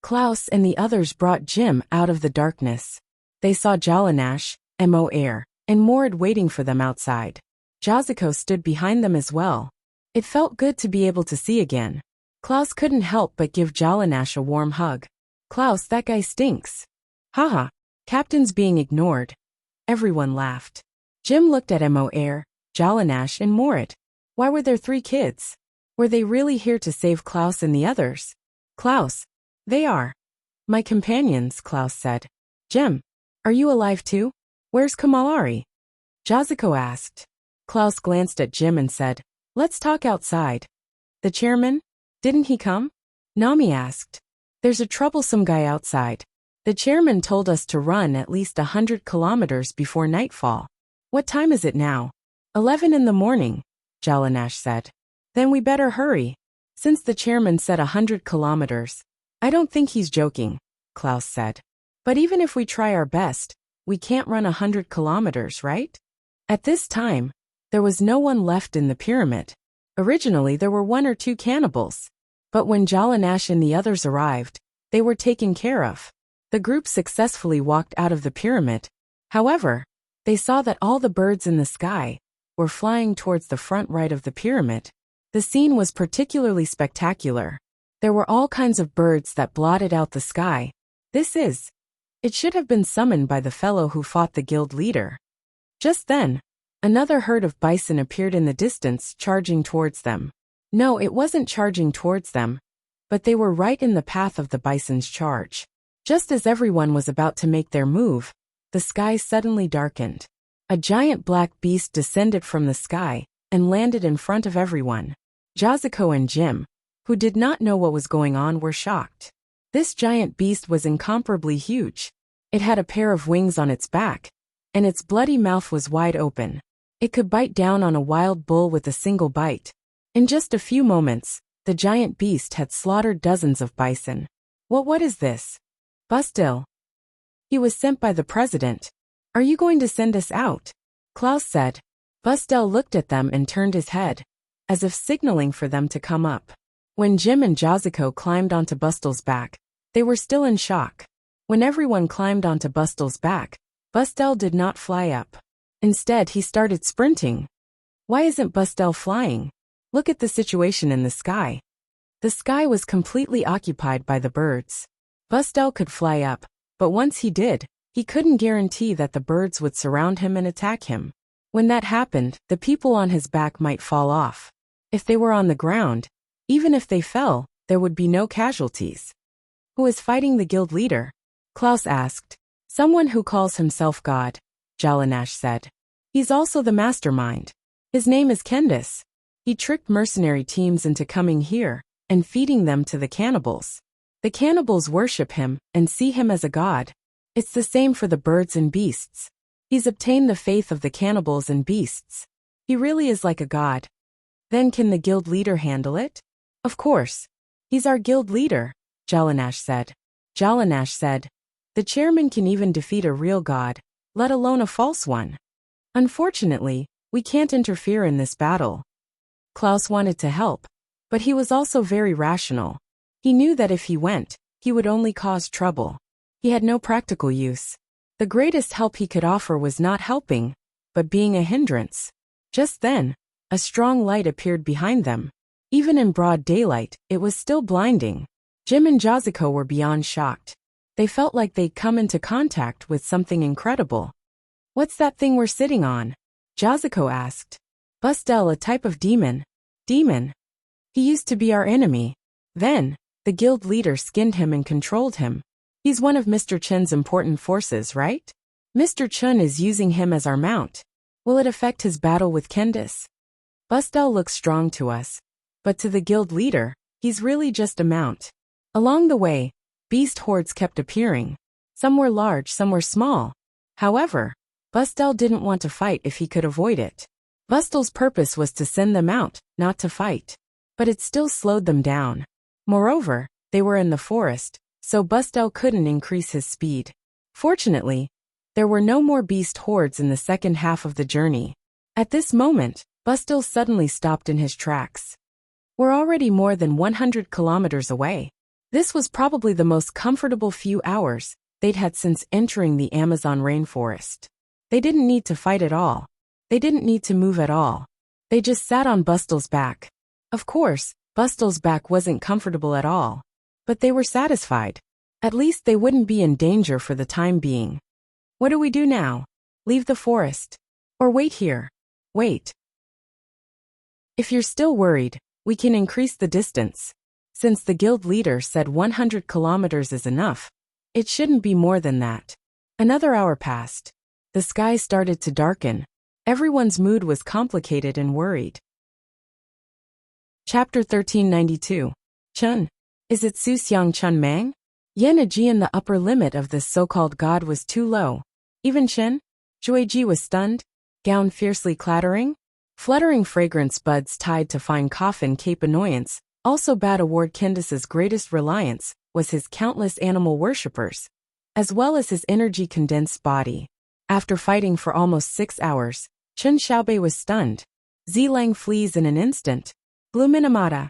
S1: Klaus and the others brought Jim out of the darkness. They saw Jalanash, Mo Air, and Mord waiting for them outside. Jazuko stood behind them as well. It felt good to be able to see again. Klaus couldn't help but give Jalanash a warm hug. "Klaus, that guy stinks." "Haha, Captain's being ignored." Everyone laughed. Jim looked at Mo Air, Jalanash, and Mord. Why were there 3 kids? Were they really here to save Klaus and the others? "Klaus, they are my companions," Klaus said. "Jim, are you alive too? Where's Kamalari?" Jazuko asked. Klaus glanced at Jim and said, "Let's talk outside." "The chairman? Didn't he come?" Nami asked. "There's a troublesome guy outside. The chairman told us to run at least 100 kilometers before nightfall." "What time is it now?" 11 in the morning, Jalanash said. "Then we better hurry." "Since the chairman said 100 kilometers, I don't think he's joking," Klaus said. "But even if we try our best, we can't run 100 kilometers, right?" At this time, there was no one left in the pyramid. Originally there were 1 or 2 cannibals. But when Jalanash and the others arrived, they were taken care of. The group successfully walked out of the pyramid. However, they saw that all the birds in the sky were flying towards the front right of the pyramid. The scene was particularly spectacular. There were all kinds of birds that blotted out the sky. It should have been summoned by the fellow who fought the guild leader. Just then, another herd of bison appeared in the distance, charging towards them. No, it wasn't charging towards them, but they were right in the path of the bison's charge. Just as everyone was about to make their move, the sky suddenly darkened. A giant black beast descended from the sky and landed in front of everyone. Jazuko and Jim, who did not know what was going on, were shocked. This giant beast was incomparably huge. It had a pair of wings on its back, and its bloody mouth was wide open. It could bite down on a wild bull with a single bite. In just a few moments, the giant beast had slaughtered dozens of bison. What is this? Bustil. He was sent by the president. Are you going to send us out? Klaus said. Bustil looked at them and turned his head, as if signaling for them to come up. When Jim and Jazuko climbed onto Bustil's back, they were still in shock. When everyone climbed onto Bustil's back, Bustil did not fly up. Instead, he started sprinting. Why isn't Bustil flying? Look at the situation in the sky. The sky was completely occupied by the birds. Bustil could fly up, but once he did, he couldn't guarantee that the birds would surround him and attack him. When that happened, the people on his back might fall off. If they were on the ground, even if they fell, there would be no casualties. Who is fighting the guild leader? Klaus asked. Someone who calls himself God, Jalanash said. He's also the mastermind. His name is Kendis. He tricked mercenary teams into coming here and feeding them to the cannibals. The cannibals worship him and see him as a god. It's the same for the birds and beasts. He's obtained the faith of the cannibals and beasts. He really is like a god. Then can the guild leader handle it? Of course. He's our guild leader, Jalanash said. Jalanash said, the chairman can even defeat a real god, let alone a false one. Unfortunately, we can't interfere in this battle. Klaus wanted to help, but he was also very rational. He knew that if he went, he would only cause trouble. He had no practical use. The greatest help he could offer was not helping, but being a hindrance. Just then, a strong light appeared behind them. Even in broad daylight, it was still blinding. Jim and Jazuko were beyond shocked. They felt like they'd come into contact with something incredible. What's that thing we're sitting on? Jazuko asked. Bustil, a type of demon. Demon? He used to be our enemy. Then, the guild leader skinned him and controlled him. He's one of Mr. Chen's important forces, right? Mr. Chen is using him as our mount. Will it affect his battle with Kendis? Bustil looks strong to us, but to the guild leader, he's really just a mount. Along the way, beast hordes kept appearing. Some were large, some were small. However, Bustil didn't want to fight if he could avoid it. Bustil's purpose was to send them out, not to fight. But it still slowed them down. Moreover, they were in the forest, so Bustil couldn't increase his speed. Fortunately, there were no more beast hordes in the second half of the journey. At this moment, Bustil suddenly stopped in his tracks. We're already more than 100 kilometers away. This was probably the most comfortable few hours they'd had since entering the Amazon rainforest. They didn't need to fight at all. They didn't need to move at all. They just sat on Bustil's back. Of course, Bustil's back wasn't comfortable at all. But they were satisfied. At least they wouldn't be in danger for the time being. What do we do now? Leave the forest? Or wait here? Wait. If you're still worried, we can increase the distance. Since the guild leader said 100 kilometers is enough, it shouldn't be more than that. Another hour passed. The sky started to darken. Everyone's mood was complicated and worried. Chapter 1392. Chun. Is it Su Xiang Chun Mang? Yen Ajian, the upper limit of this so-called god was too low. Even Chen? Jueji was stunned, gown fiercely clattering. Fluttering fragrance buds tied to fine coffin cape annoyance. Also bad award Kendis's greatest reliance was his countless animal worshippers, as well as his energy-condensed body. After fighting for almost 6 hours, Chen Xiaobei was stunned. Zilang flees in an instant. Bluminamata.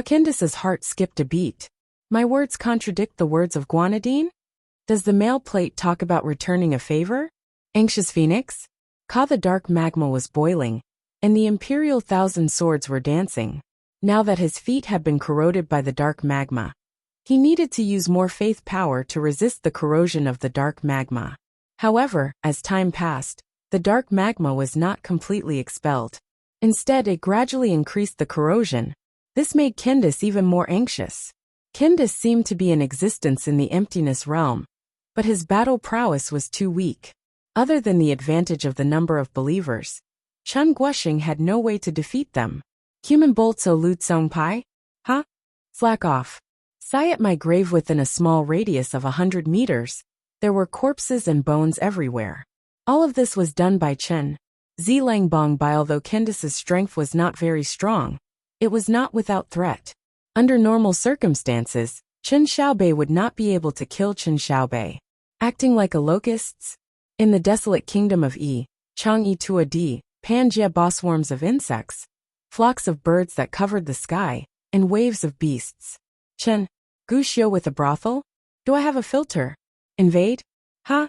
S1: Kendis's heart skipped a beat. My words contradict the words of Guanadine? Does the mail plate talk about returning a favor? Anxious Phoenix? Ka the dark magma was boiling, and the Imperial Thousand Swords were dancing. Now that his feet had been corroded by the dark magma, he needed to use more faith power to resist the corrosion of the dark magma. However, as time passed, the dark magma was not completely expelled. Instead, it gradually increased the corrosion. This made Candace even more anxious. Candace seemed to be in existence in the emptiness realm, but his battle prowess was too weak. Other than the advantage of the number of believers, Chen Guoxing had no way to defeat them. Human boltso lu tsong pai? Huh? Slack off. Sigh at my grave. Within a small radius of 100 meters, there were corpses and bones everywhere. All of this was done by Chen Zilangbong Bai. Although Candace's strength was not very strong, it was not without threat. Under normal circumstances, Chen Xiaobei would not be able to kill Chen Xiaobei. Acting like a locusts? In the desolate kingdom of Yi, Chang'e Tua Di, Pangaea bossworms of insects, flocks of birds that covered the sky, and waves of beasts. Chen Guxiu with a brothel? Do I have a filter? Invade? Ha?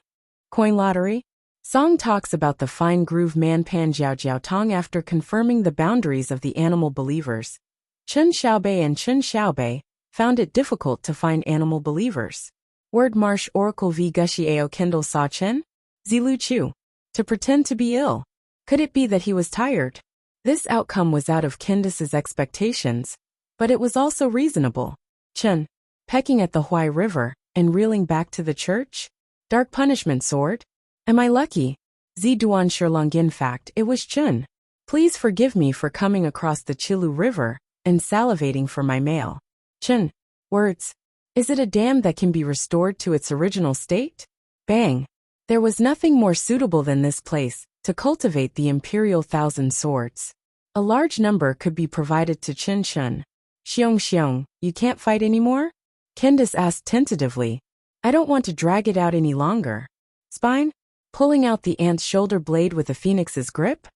S1: Coin lottery? Song talks about the fine groove man Pan Jiao Jiao Tong. After confirming the boundaries of the animal believers, Chen Xiaobei and Chen Xiaobei found it difficult to find animal believers. Word Marsh Oracle v Gushi Ao Kindle Sa Chen? Zilu Chu. To pretend to be ill. Could it be that he was tired? This outcome was out of Candace's expectations, but it was also reasonable. Chen, pecking at the Huai River and reeling back to the church? Dark punishment sword? Am I lucky? Ziduan Shirlong. In fact, it was Chen. Please forgive me for coming across the Chilu River and salivating for my mail. Chen, words. Is it a dam that can be restored to its original state? Bang. There was nothing more suitable than this place to cultivate the Imperial Thousand Swords. A large number could be provided to Chen Shun. Xiong, you can't fight anymore? Candace asked tentatively. I don't want to drag it out any longer. Spine? Pulling out the ant's shoulder blade with a phoenix's grip?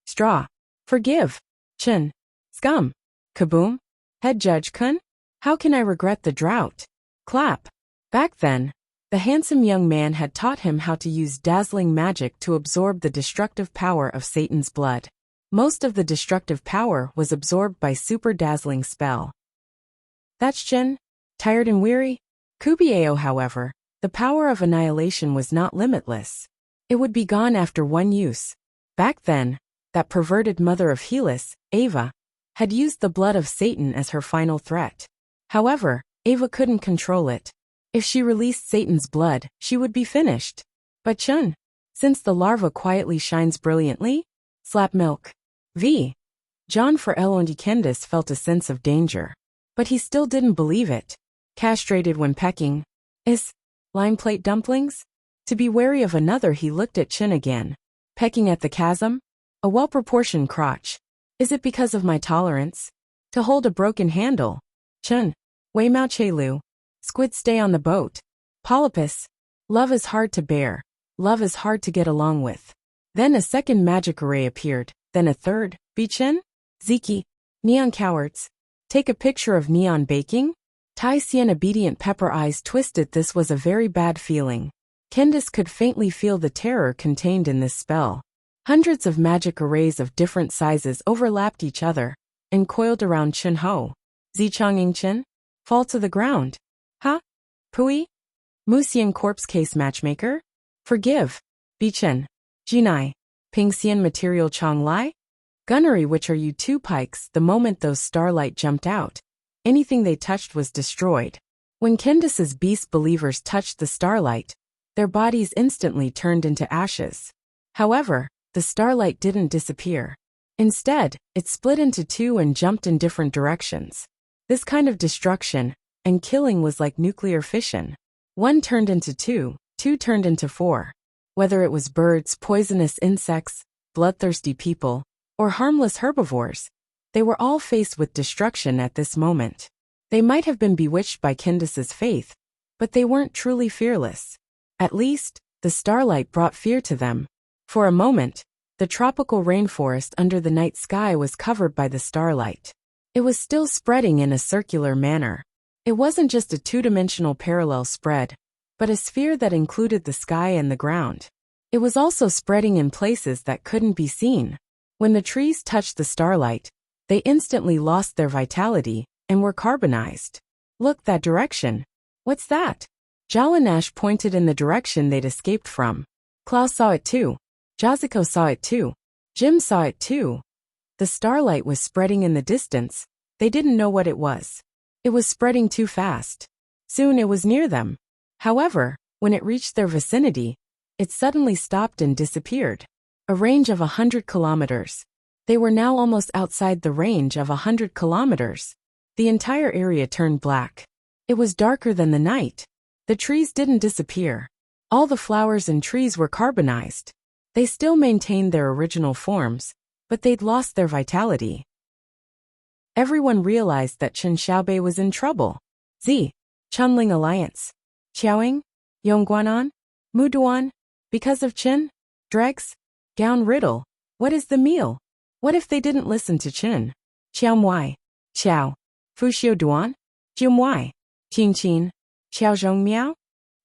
S1: Straw. Forgive. Chen. Scum. Kaboom. Head Judge Kun? How can I regret the drought? Clap. Back then, the handsome young man had taught him how to use dazzling magic to absorb the destructive power of Satan's blood. Most of the destructive power was absorbed by super dazzling spell. That's Chen? Tired and weary? Kubiao, however, the power of annihilation was not limitless. It would be gone after one use. Back then, that perverted mother of Helis, Ava, had used the blood of Satan as her final threat. However, Ava couldn't control it. If she released Satan's blood, she would be finished. But Chen, since the larva quietly shines brilliantly? Slap milk. V. John for Elondi. Candace felt a sense of danger. But he still didn't believe it. Castrated when pecking. Lime plate dumplings? To be wary of another, he looked at Chen again. Pecking at the chasm? A well-proportioned crotch. Is it because of my tolerance? To hold a broken handle. Chen. Wei Mao Che Lu. Squid stay on the boat. Polypus. Love is hard to bear. Love is hard to get along with. Then a second magic array appeared, then a third. Bichen? Ziki. Neon cowards. Take a picture of neon baking? Tai Xian obedient pepper eyes twisted. This was a very bad feeling. Candace could faintly feel the terror contained in this spell. Hundreds of magic arrays of different sizes overlapped each other and coiled around Chen Ho. Zichanging Chen? Fall to the ground. Ha? Pui? Musian corpse case matchmaker? Forgive. Bichen. Jinai. Pingxian material Chong Lai? Gunnery. Which are you two pikes? The moment those starlight jumped out, anything they touched was destroyed. When Candace's beast believers touched the starlight, their bodies instantly turned into ashes. However, the starlight didn't disappear. Instead, it split into two and jumped in different directions. This kind of destruction and killing was like nuclear fission. One turned into two, two turned into four. Whether it was birds, poisonous insects, bloodthirsty people, or harmless herbivores, they were all faced with destruction at this moment. They might have been bewitched by Candace's faith, but they weren't truly fearless. At least, the starlight brought fear to them. For a moment, the tropical rainforest under the night sky was covered by the starlight. It was still spreading in a circular manner. It wasn't just a two-dimensional parallel spread, but a sphere that included the sky and the ground. It was also spreading in places that couldn't be seen. When the trees touched the starlight, they instantly lost their vitality and were carbonized. Look that direction. What's that? Jalanash pointed in the direction they'd escaped from. Klaus saw it too. Jazuko saw it too. Jim saw it too. The starlight was spreading in the distance. They didn't know what it was. It was spreading too fast. Soon it was near them. However, when it reached their vicinity, it suddenly stopped and disappeared. A range of 100 kilometers. They were now almost outside the range of 100 kilometers. The entire area turned black. It was darker than the night. The trees didn't disappear. All the flowers and trees were carbonized. They still maintained their original forms, but they'd lost their vitality. Everyone realized that Chen Xiaobei was in trouble. Z. Chunling Alliance. Qiaoying? Yongguanan? Muduan? Because of Chen? Dregs? Gown Riddle. What is the meal? What if they didn't listen to Chen? Qiao Muai. Qiao. Fuxiu Duan? Jiu Muai. Qing Qin. Qiao Zhong Miao?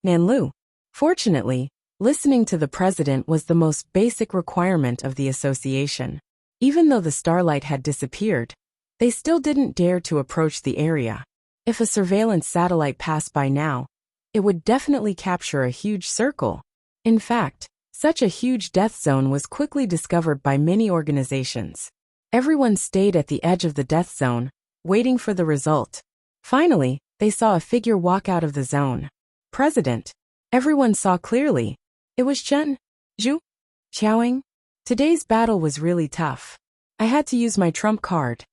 S1: Nanlu. Fortunately, listening to the president was the most basic requirement of the association. Even though the starlight had disappeared, they still didn't dare to approach the area. If a surveillance satellite passed by now, it would definitely capture a huge circle. In fact, such a huge death zone was quickly discovered by many organizations. Everyone stayed at the edge of the death zone, waiting for the result. Finally, they saw a figure walk out of the zone. President. Everyone saw clearly. It was Chen. Zhu. Qiaoying. Today's battle was really tough. I had to use my trump card.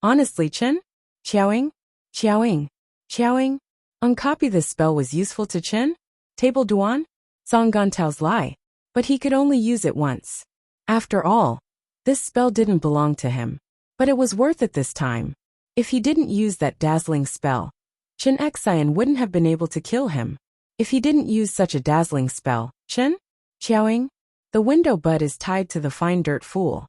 S1: Honestly, Chen? Qiaoying? Qiaoying. Qiaoying. Uncopy this spell was useful to Chen? Table Duan? Song Gantao's lie. But he could only use it once. After all, this spell didn't belong to him. But it was worth it this time. If he didn't use that dazzling spell, Chen Xian wouldn't have been able to kill him. If he didn't use such a dazzling spell, Chen? Qiaoying? The window butt is tied to the fine dirt fool.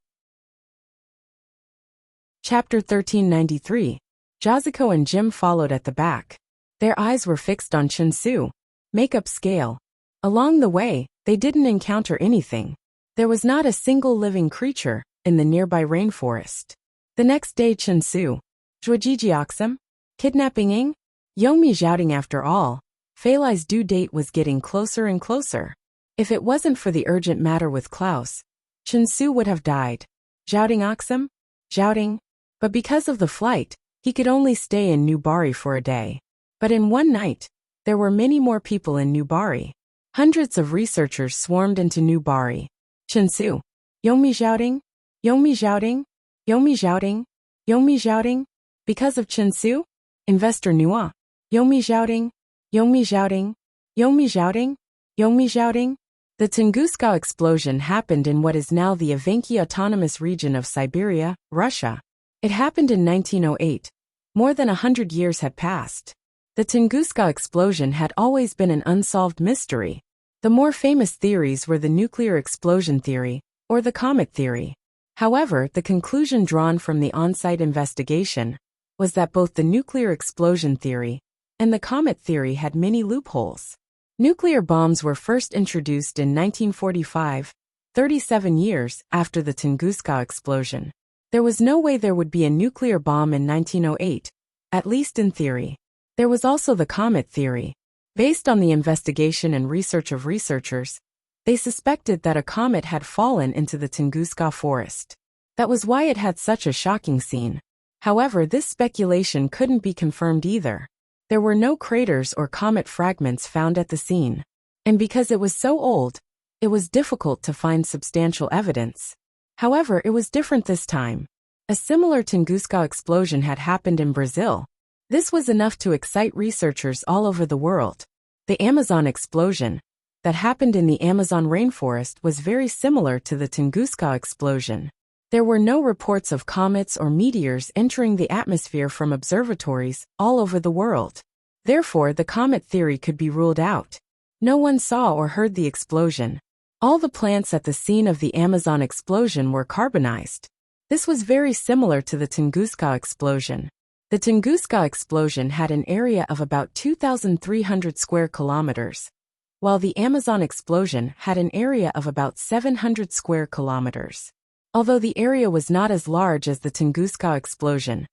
S1: Chapter 1393. Jazuko and Jim followed at the back. Their eyes were fixed on Chen Su. Makeup scale. Along the way, they didn't encounter anything. There was not a single living creature in the nearby rainforest. The next day Chen Su. Zhuojijiaxim? Kidnapping Ying? Yongmi Zhaoding after all. Fei Lai's due date was getting closer and closer. If it wasn't for the urgent matter with Klaus, Chen Su would have died. Zhaoding Oxum? Zhaoding. But because of the flight, he could only stay in New Bari for a day. But in one night, there were many more people in New Bari. Hundreds of researchers swarmed into New Bari. Chen Su. Yongmi Zhaoding? Yongmi Zhaoding? Yongmi Zhaoding? Yongmi Zhaoding? Because of Chen Su? Investor Nua. Yongmi Zhaoding? Yongmi Zhaoding? Yongmi Zhaoding? Yongmi Zhaoding? The Tunguska explosion happened in what is now the Evenki Autonomous Region of Siberia, Russia. It happened in 1908. More than 100 years had passed. The Tunguska explosion had always been an unsolved mystery. The more famous theories were the nuclear explosion theory, or the comet theory. However, the conclusion drawn from the on-site investigation was that both the nuclear explosion theory and the comet theory had many loopholes. Nuclear bombs were first introduced in 1945, 37 years after the Tunguska explosion. There was no way there would be a nuclear bomb in 1908, at least in theory. There was also the comet theory. Based on the investigation and research of researchers, they suspected that a comet had fallen into the Tunguska forest. That was why it had such a shocking scene. However, this speculation couldn't be confirmed either. There were no craters or comet fragments found at the scene. And because it was so old, it was difficult to find substantial evidence. However, it was different this time. A similar Tunguska explosion had happened in Brazil. This was enough to excite researchers all over the world. The Amazon explosion that happened in the Amazon rainforest was very similar to the Tunguska explosion. There were no reports of comets or meteors entering the atmosphere from observatories all over the world. Therefore, the comet theory could be ruled out. No one saw or heard the explosion. All the plants at the scene of the Amazon explosion were carbonized. This was very similar to the Tunguska explosion. The Tunguska explosion had an area of about 2,300 square kilometers, while the Amazon explosion had an area of about 700 square kilometers. Although the area was not as large as the Tunguska explosion,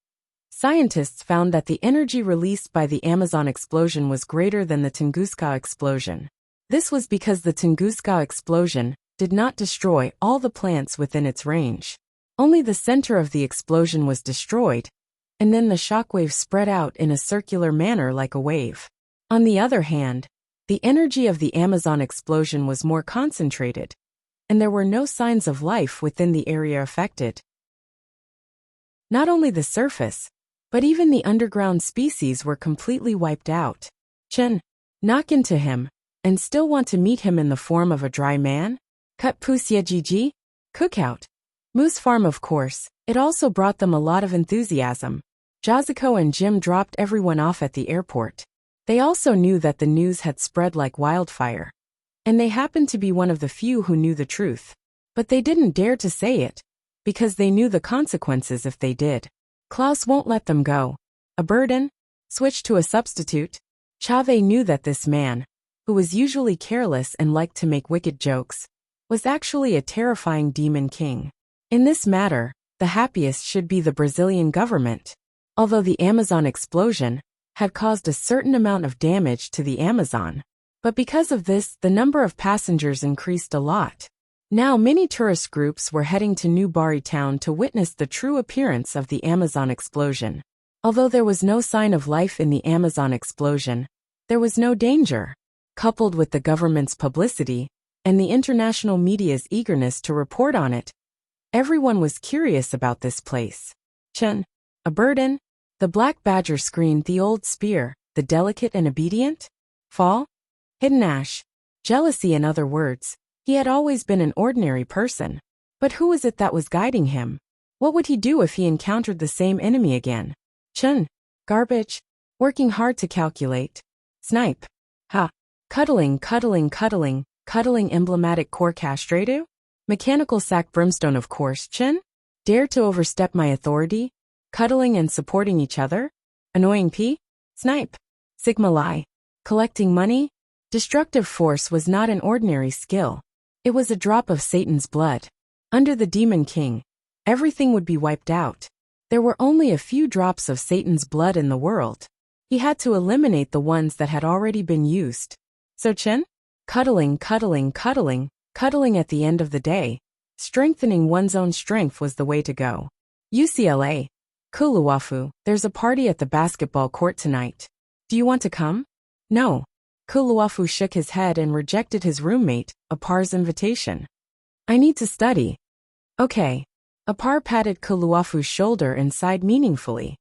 S1: scientists found that the energy released by the Amazon explosion was greater than the Tunguska explosion. This was because the Tunguska explosion did not destroy all the plants within its range. Only the center of the explosion was destroyed, and then the shockwave spread out in a circular manner like a wave. On the other hand, the energy of the Amazon explosion was more concentrated, and there were no signs of life within the area affected. Not only the surface, but even the underground species were completely wiped out. Chen, knock into him, and still want to meet him in the form of a dry man? Cut Pusye Gigi? Cookout. Moose Farm, of course. It also brought them a lot of enthusiasm. Jazuko and Jim dropped everyone off at the airport. They also knew that the news had spread like wildfire, and they happened to be one of the few who knew the truth. But they didn't dare to say it, because they knew the consequences if they did. Klaus won't let them go. A burden? Switch to a substitute? Chave knew that this man, who was usually careless and liked to make wicked jokes, was actually a terrifying demon king. In this matter, the happiest should be the Brazilian government. Although the Amazon explosion had caused a certain amount of damage to the Amazon, but because of this, the number of passengers increased a lot. Now many tourist groups were heading to New Bari town to witness the true appearance of the Amazon explosion. Although there was no sign of life in the Amazon explosion, there was no danger. Coupled with the government's publicity and the international media's eagerness to report on it, everyone was curious about this place. Chen, a burden? The black badger screamed. The old spear, the delicate and obedient? Fall? Hidden ash. Jealousy, in other words. He had always been an ordinary person. But who was it that was guiding him? What would he do if he encountered the same enemy again? Chen. Garbage. Working hard to calculate. Snipe. Ha. Cuddling, cuddling, cuddling, cuddling emblematic core castrato? Mechanical sack brimstone, of course. Chen? Dare to overstep my authority? Cuddling and supporting each other? Annoying P? Snipe. Sigma lie. Collecting money? Destructive force was not an ordinary skill. It was a drop of Satan's blood. Under the Demon King, everything would be wiped out. There were only a few drops of Satan's blood in the world. He had to eliminate the ones that had already been used. So Chen? Cuddling, cuddling, cuddling, cuddling at the end of the day. Strengthening one's own strength was the way to go. UCLA. Kuluwafu, there's a party at the basketball court tonight. Do you want to come? No. Kuluwafu shook his head and rejected his roommate, Apar's invitation. I need to study. Okay. Apar patted Kuluwafu's shoulder and sighed meaningfully.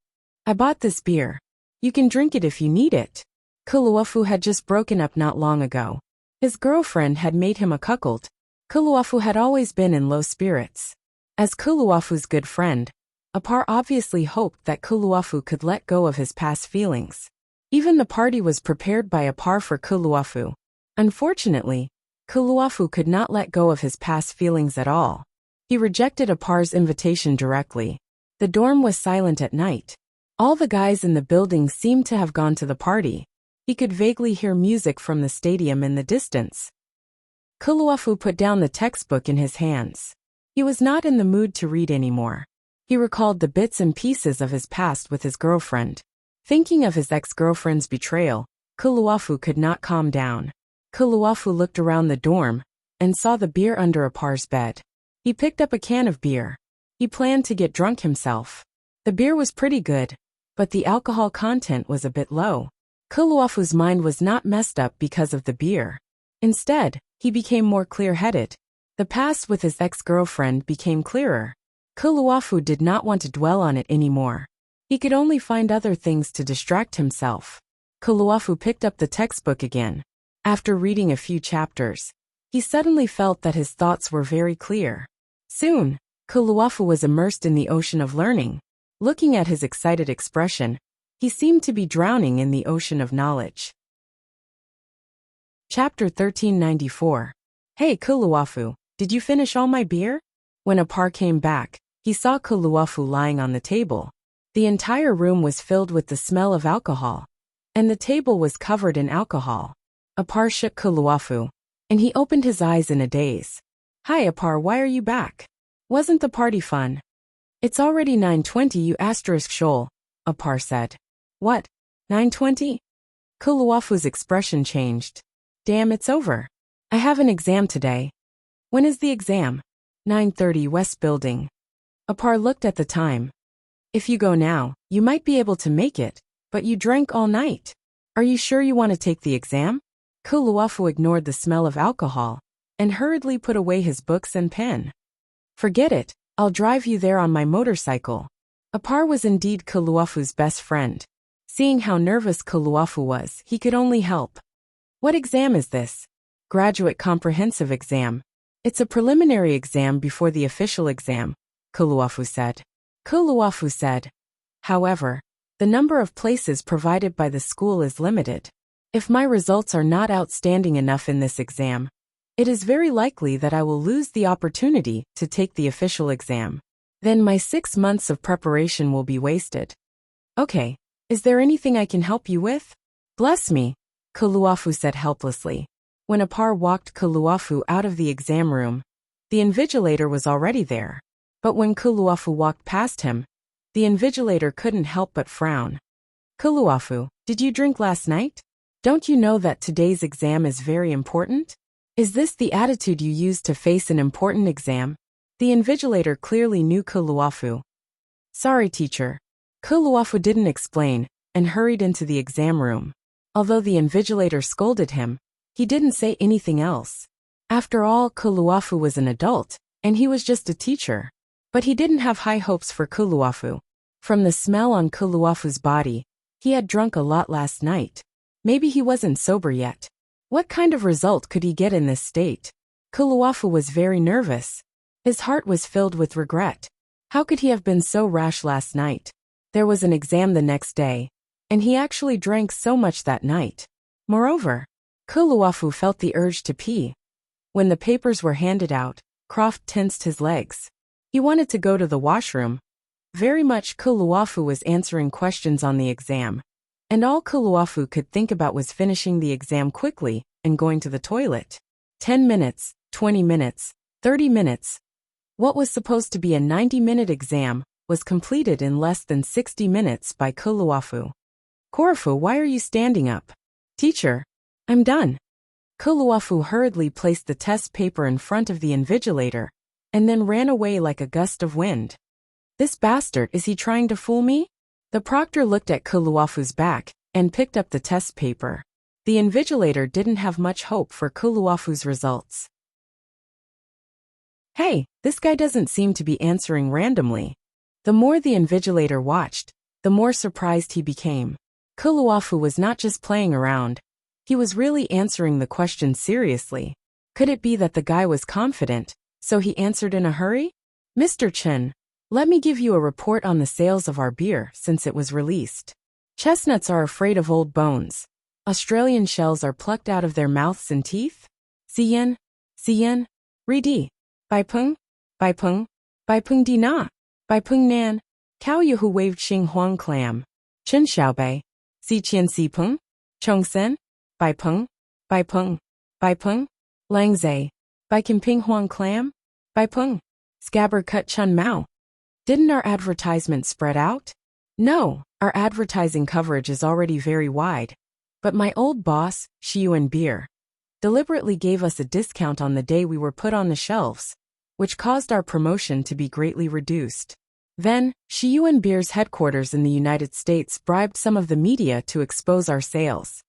S1: I bought this beer. You can drink it if you need it. Kuluwafu had just broken up not long ago. His girlfriend had made him a cuckold. Kuluwafu had always been in low spirits. As Kuluwafu's good friend, Apar obviously hoped that Kuluwafu could let go of his past feelings. Even the party was prepared by Apar for Kuluwafu. Unfortunately, Kuluwafu could not let go of his past feelings at all. He rejected Apar's invitation directly. The dorm was silent at night. All the guys in the building seemed to have gone to the party. He could vaguely hear music from the stadium in the distance. Kuluwafu put down the textbook in his hands. He was not in the mood to read anymore. He recalled the bits and pieces of his past with his girlfriend. Thinking of his ex-girlfriend's betrayal, Kuluwafu could not calm down. Kuluwafu looked around the dorm and saw the beer under Apar's bed. He picked up a can of beer. He planned to get drunk himself. The beer was pretty good, but the alcohol content was a bit low. Kuluwafu's mind was not messed up because of the beer. Instead, he became more clear-headed. The past with his ex-girlfriend became clearer. Kuluwafu did not want to dwell on it anymore. He could only find other things to distract himself. Kuluwafu picked up the textbook again. After reading a few chapters, he suddenly felt that his thoughts were very clear. Soon, Kuluwafu was immersed in the ocean of learning. Looking at his excited expression, he seemed to be drowning in the ocean of knowledge. Chapter 1394. Hey Kuluwafu, did you finish all my beer? When Apar came back, he saw Kuluwafu lying on the table. The entire room was filled with the smell of alcohol, and the table was covered in alcohol. Apar shook Kuluafu, and he opened his eyes in a daze. Hi Apar, why are you back? Wasn't the party fun? It's already 9:20 you asterisk shoal, Apar said. What? 9:20? Kuluafu's expression changed. Damn, it's over. I have an exam today. When is the exam? 9:30 West Building. Apar looked at the time. If you go now, you might be able to make it, but you drank all night. Are you sure you want to take the exam? Kuluafu ignored the smell of alcohol and hurriedly put away his books and pen. Forget it, I'll drive you there on my motorcycle. Apar was indeed Kuluafu's best friend. Seeing how nervous Kuluafu was, he could only help. What exam is this? Graduate Comprehensive Exam. It's a preliminary exam before the official exam, Kuluafu said. Kuluafu said. However, the number of places provided by the school is limited. If my results are not outstanding enough in this exam, it is very likely that I will lose the opportunity to take the official exam. Then my 6 months of preparation will be wasted. Okay, is there anything I can help you with? Bless me, Kuluafu said helplessly. When Apar walked Kuluafu out of the exam room, the invigilator was already there. But when Kuluafu walked past him, the invigilator couldn't help but frown. Kuluafu, did you drink last night? Don't you know that today's exam is very important? Is this the attitude you use to face an important exam? The invigilator clearly knew Kuluafu. Sorry, teacher. Kuluafu didn't explain and hurried into the exam room. Although the invigilator scolded him, he didn't say anything else. After all, Kuluafu was an adult, and he was just a teacher. But he didn't have high hopes for Kuluafu. From the smell on Kuluafu's body, he had drunk a lot last night. Maybe he wasn't sober yet. What kind of result could he get in this state? Kuluafu was very nervous. His heart was filled with regret. How could he have been so rash last night? There was an exam the next day, and he actually drank so much that night. Moreover, Kuluafu felt the urge to pee. When the papers were handed out, Croft tensed his legs. He wanted to go to the washroom. Very much Kuluafu was answering questions on the exam, and all Kuluafu could think about was finishing the exam quickly and going to the toilet. 10 minutes, 20 minutes, 30 minutes. What was supposed to be a 90-minute exam was completed in less than 60 minutes by Kuluafu. Korofu, why are you standing up? Teacher, I'm done. Kuluafu hurriedly placed the test paper in front of the invigilator and then ran away like a gust of wind. This bastard, is he trying to fool me? The proctor looked at Kuluafu's back and picked up the test paper. The invigilator didn't have much hope for Kuluafu's results. Hey, this guy doesn't seem to be answering randomly. The more the invigilator watched, the more surprised he became. Kuluafu was not just playing around. He was really answering the question seriously. Could it be that the guy was confident, so he answered in a hurry? Mr. Chen, let me give you a report on the sales of our beer since it was released. Chestnuts are afraid of old bones. Australian shells are plucked out of their mouths and teeth. Siyen, Siyen, Ridi, Baipeng, Baipeng, Baipeng Di Na, Baipeng Nan, Cao Yuhu waved Xing Huang clam. Chen Xiaobei, Si Qian Si Peng, Chongsen, Baipeng, Baipeng, Baipeng, Langzai, Baikimping Huang clam, Baipeng, Scabber cut Chun Mao. Didn't our advertisement spread out? No, our advertising coverage is already very wide. But my old boss, Shiyuan Beer, deliberately gave us a discount on the day we were put on the shelves, which caused our promotion to be greatly reduced. Then, Shiyuan Beer's headquarters in the United States bribed some of the media to expose our sales.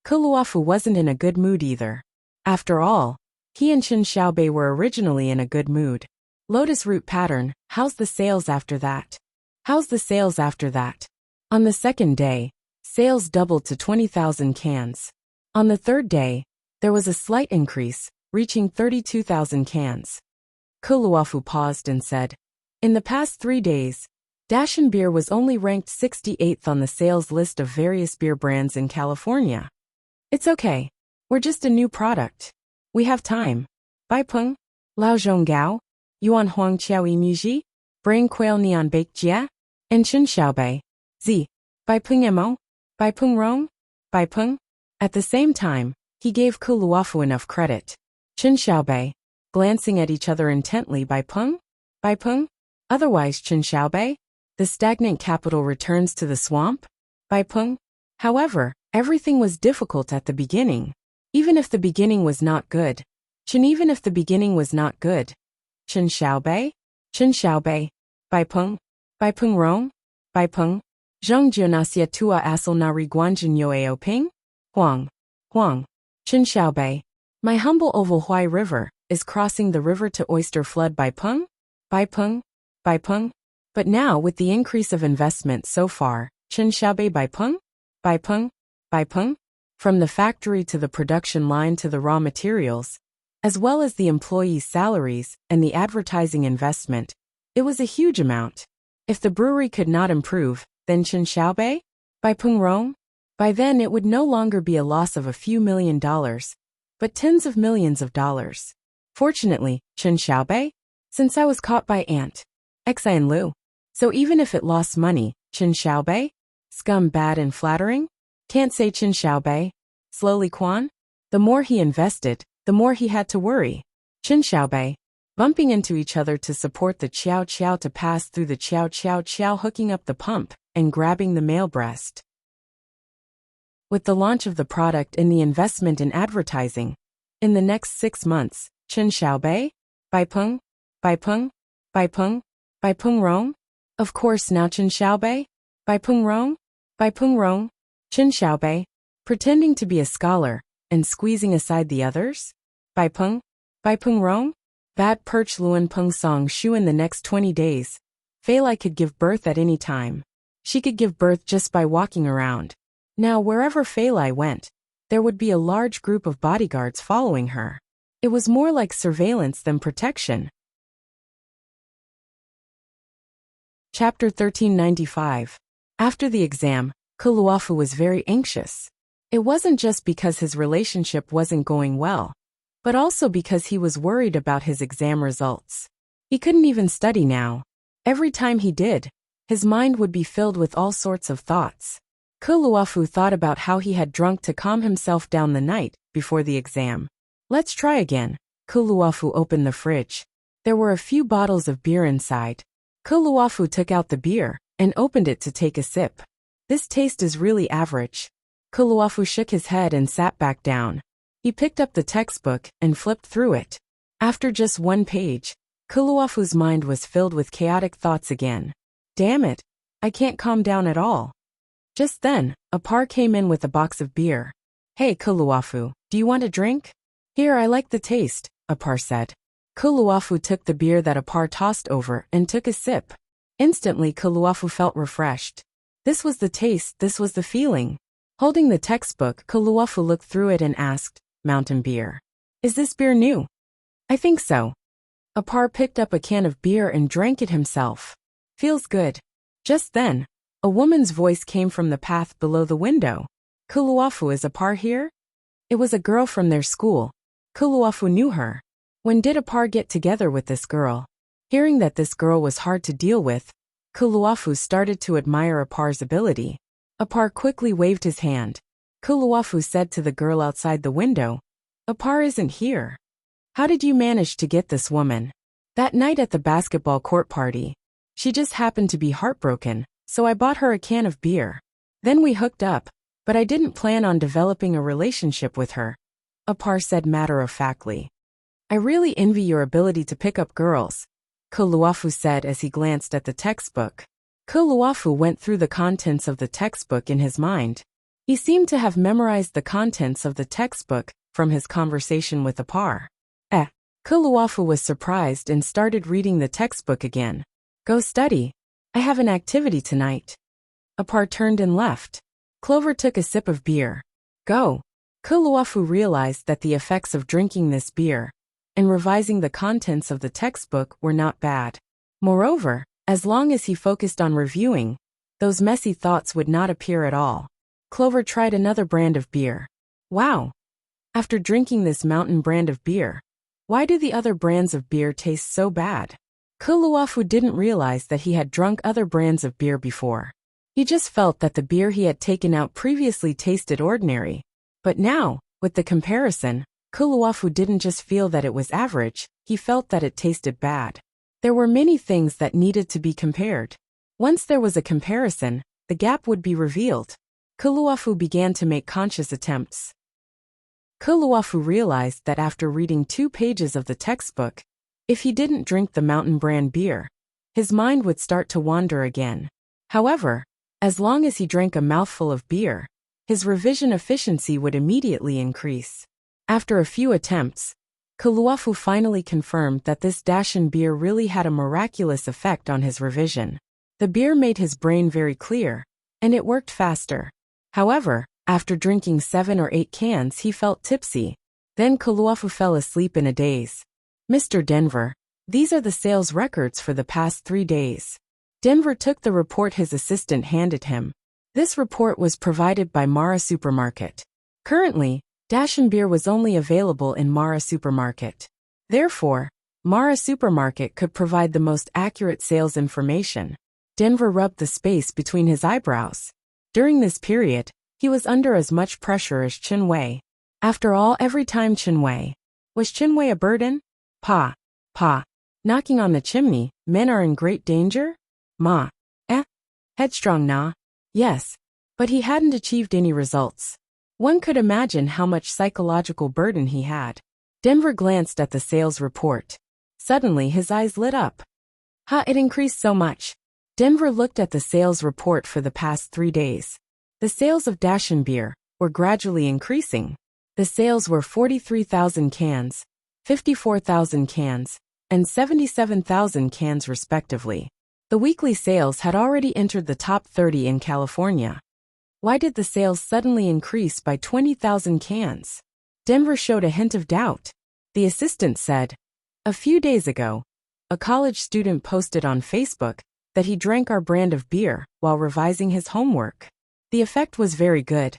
S1: Kuluafu wasn't in a good mood either. After all, he and Chen Xiaobei were originally in a good mood. Lotus root pattern, how's the sales after that? How's the sales after that? On the second day, sales doubled to 20,000 cans. On the third day, there was a slight increase, reaching 32,000 cans. Kuluafu paused and said, in the past 3 days, Dashin Beer was only ranked 68th on the sales list of various beer brands in California. It's okay. We're just a new product. We have time. Baipeng, Lao Zhong Gao, Yuan Huang Qiao Yi Muji, Brain Quail Neon Baked Jia, and Chen Xiaobei. Z. Bai Peng Mo? Bai Peng Rong? Bai Peng? At the same time, he gave Ku Luofu enough credit. Chen Xiaobei, glancing at each other intently. Bai Peng? Bai Peng? Otherwise Chen Xiaobei? The stagnant capital returns to the swamp? Bai Peng? However, everything was difficult at the beginning. Even if the beginning was not good. Even if the beginning was not good. Chen Xiaobei? Chen Xiaobei. Bai Peng? Bai Peng Rong? Bai Peng? Zheng Jionasia Tua Asal Nari Guanjin Yoeo Ping? Huang. Huang. Chen Xiaobei. My humble oval Huai River is crossing the river to oyster flood. Bai Peng? Bai Peng? Bai Peng? But now with the increase of investment so far, Chen Xiaobei. Bai Peng? Bai Peng? Bai Peng? From the factory to the production line to the raw materials, as well as the employees' salaries and the advertising investment, it was a huge amount. If the brewery could not improve, then Chen Xiaobei? Bai Peng Rong? By then it would no longer be a loss of a few $1 million, but tens of millions of dollars. Fortunately, Chen Xiaobei? Since I was caught by Aunt Xian Lu. So even if it lost money, Chen Xiaobei? Scum bad and flattering? Can't say Chen Xiaobei. Slowly Quan? The more he invested, the more he had to worry. Chen Xiaobei. Bumping into each other to support the Qiao Qiao to pass through the Qiao Qiao Qiao, hooking up the pump and grabbing the male breast. With the launch of the product and the investment in advertising, in the next 6 months, Chen Xiaobei? Bai Peng? Bai Peng? Bai Peng? Bai Peng Rong? Of course now Chen Xiaobei? Bai Peng Rong? Bai Peng Rong? Chen Xiaobei? Pretending to be a scholar and squeezing aside the others? Bai Peng? Bai Peng Rong? Bad perch Luan Peng Song Shu. In the next 20 days, Fei Lai could give birth at any time. She could give birth just by walking around. Now wherever Fei Lai went, there would be a large group of bodyguards following her. It was more like surveillance than protection. Chapter 1395. After the exam, Ku Luofu was very anxious. It wasn't just because his relationship wasn't going well, but also because he was worried about his exam results. He couldn't even study now. Every time he did, his mind would be filled with all sorts of thoughts. Ku Luofu thought about how he had drunk to calm himself down the night before the exam. Let's try again. Ku Luofu opened the fridge. There were a few bottles of beer inside. Ku Luofu took out the beer and opened it to take a sip. This taste is really average. Ku Luofu shook his head and sat back down. He picked up the textbook and flipped through it. After just 1 page, Ku Luofu's mind was filled with chaotic thoughts again. Damn it, I can't calm down at all. Just then, a par came in with a box of beer. Hey Ku Luofu, do you want a drink? Here, I like the taste, a par said. Ku Luofu took the beer that a par tossed over and took a sip. Instantly Ku Luofu felt refreshed. This was the taste, this was the feeling. Holding the textbook, Ku Luofu looked through it and asked, Mountain beer. Is this beer new? I think so. A par picked up a can of beer and drank it himself. Feels good. Just then, a woman's voice came from the path below the window. Ku Luofu, is a par here? It was a girl from their school. Ku Luofu knew her. When did a par get together with this girl? Hearing that this girl was hard to deal with, Ku Luofu started to admire a par's ability. A par quickly waved his hand. Ku Luofu said to the girl outside the window, A par isn't here. How did you manage to get this woman? That night at the basketball court party, she just happened to be heartbroken, so I bought her a can of beer. Then we hooked up, but I didn't plan on developing a relationship with her. A par said matter-of-factly. I really envy your ability to pick up girls, Ku Luofu said as he glanced at the textbook. Ku Luofu went through the contents of the textbook in his mind. He seemed to have memorized the contents of the textbook from his conversation with a par. Ku Luofu was surprised and started reading the textbook again. Go study. I have an activity tonight. A par turned and left. Clover took a sip of beer. Go. Ku Luofu realized that the effects of drinking this beer and revising the contents of the textbook were not bad. Moreover, as long as he focused on reviewing, those messy thoughts would not appear at all. Clover tried another brand of beer. Wow! After drinking this mountain brand of beer, why do the other brands of beer taste so bad? Kuluafu didn't realize that he had drunk other brands of beer before. He just felt that the beer he had taken out previously tasted ordinary. But now, with the comparison, Kuluafu didn't just feel that it was average, he felt that it tasted bad. There were many things that needed to be compared. Once there was a comparison, the gap would be revealed. Kuluafu began to make conscious attempts. Kuluafu realized that after reading 2 pages of the textbook, if he didn't drink the mountain brand beer, his mind would start to wander again. However, as long as he drank a mouthful of beer, his revision efficiency would immediately increase. After a few attempts, Kuluafu finally confirmed that this Dashin beer really had a miraculous effect on his revision. The beer made his brain very clear, and it worked faster. However, after drinking 7 or 8 cans he felt tipsy. Then Kuluafu fell asleep in a daze. "Mr. Denver, these are the sales records for the past 3 days." Denver took the report his assistant handed him. This report was provided by Mara Supermarket. Currently, Dashin beer was only available in Mara Supermarket. Therefore, Mara Supermarket could provide the most accurate sales information. Denver rubbed the space between his eyebrows. During this period, he was under as much pressure as Chinwei. After all, every time Chinwei. Was Chinwei a burden? Pa. Knocking on the chimney, men are in great danger? Ma. Headstrong na? Yes. But he hadn't achieved any results. One could imagine how much psychological burden he had. Denver glanced at the sales report. Suddenly his eyes lit up. It increased so much. Denver looked at the sales report for the past 3 days. The sales of Dashin beer were gradually increasing. The sales were 43,000 cans, 54,000 cans, and 77,000 cans respectively. The weekly sales had already entered the top 30 in California. Why did the sales suddenly increase by 20,000 cans? Denver showed a hint of doubt. The assistant said, "A few days ago, a college student posted on Facebook that he drank our brand of beer while revising his homework. The effect was very good."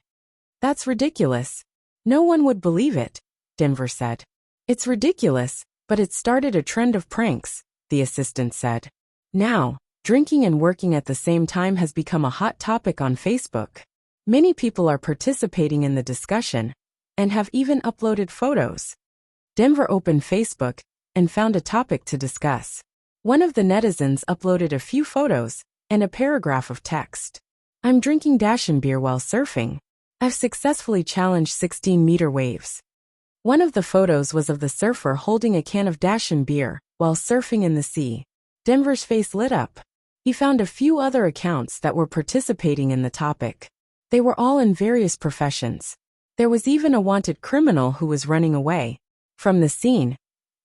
S1: "That's ridiculous. No one would believe it," Denver said. "It's ridiculous, but it started a trend of pranks," the assistant said. Now, drinking and working at the same time has become a hot topic on Facebook. Many people are participating in the discussion and have even uploaded photos. Denver opened Facebook and found a topic to discuss. One of the netizens uploaded a few photos and a paragraph of text. "I'm drinking Dashin beer while surfing. I've successfully challenged 16-meter waves." One of the photos was of the surfer holding a can of Dashin beer while surfing in the sea. Denver's face lit up. He found a few other accounts that were participating in the topic. They were all in various professions. There was even a wanted criminal who was running away. From the scene,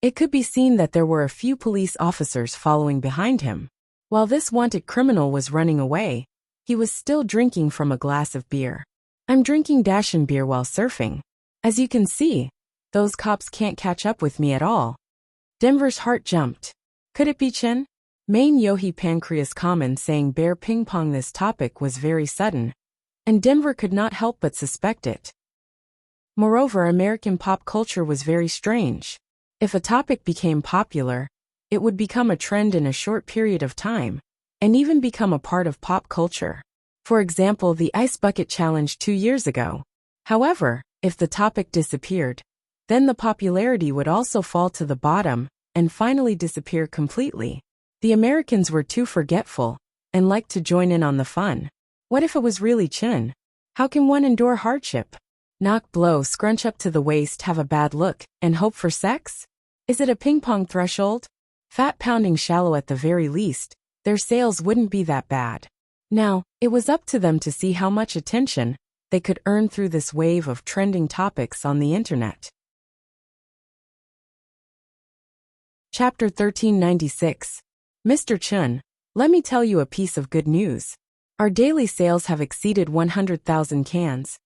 S1: it could be seen that there were a few police officers following behind him. While this wanted criminal was running away, he was still drinking from a glass of beer. "I'm drinking Dashin beer while surfing. As you can see, those cops can't catch up with me at all." Denver's heart jumped. Could it be Chin? Main Yohi Pancreas Common saying bear ping pong this topic was very sudden, and Denver could not help but suspect it. Moreover, American pop culture was very strange. If a topic became popular, it would become a trend in a short period of time, and even become a part of pop culture. For example, the Ice Bucket Challenge 2 years ago. However, if the topic disappeared, then the popularity would also fall to the bottom and finally disappear completely. The Americans were too forgetful and liked to join in on the fun. What if it was really Chin? How can one endure hardship? Knock, blow, scrunch up to the waist, have a bad look, and hope for sex? Is it a ping-pong threshold? Fat pounding shallow at the very least, their sales wouldn't be that bad. Now, it was up to them to see how much attention they could earn through this wave of trending topics on the internet. Chapter 1396. Mr. Chun, let me tell you a piece of good news. Our daily sales have exceeded 100,000 cans.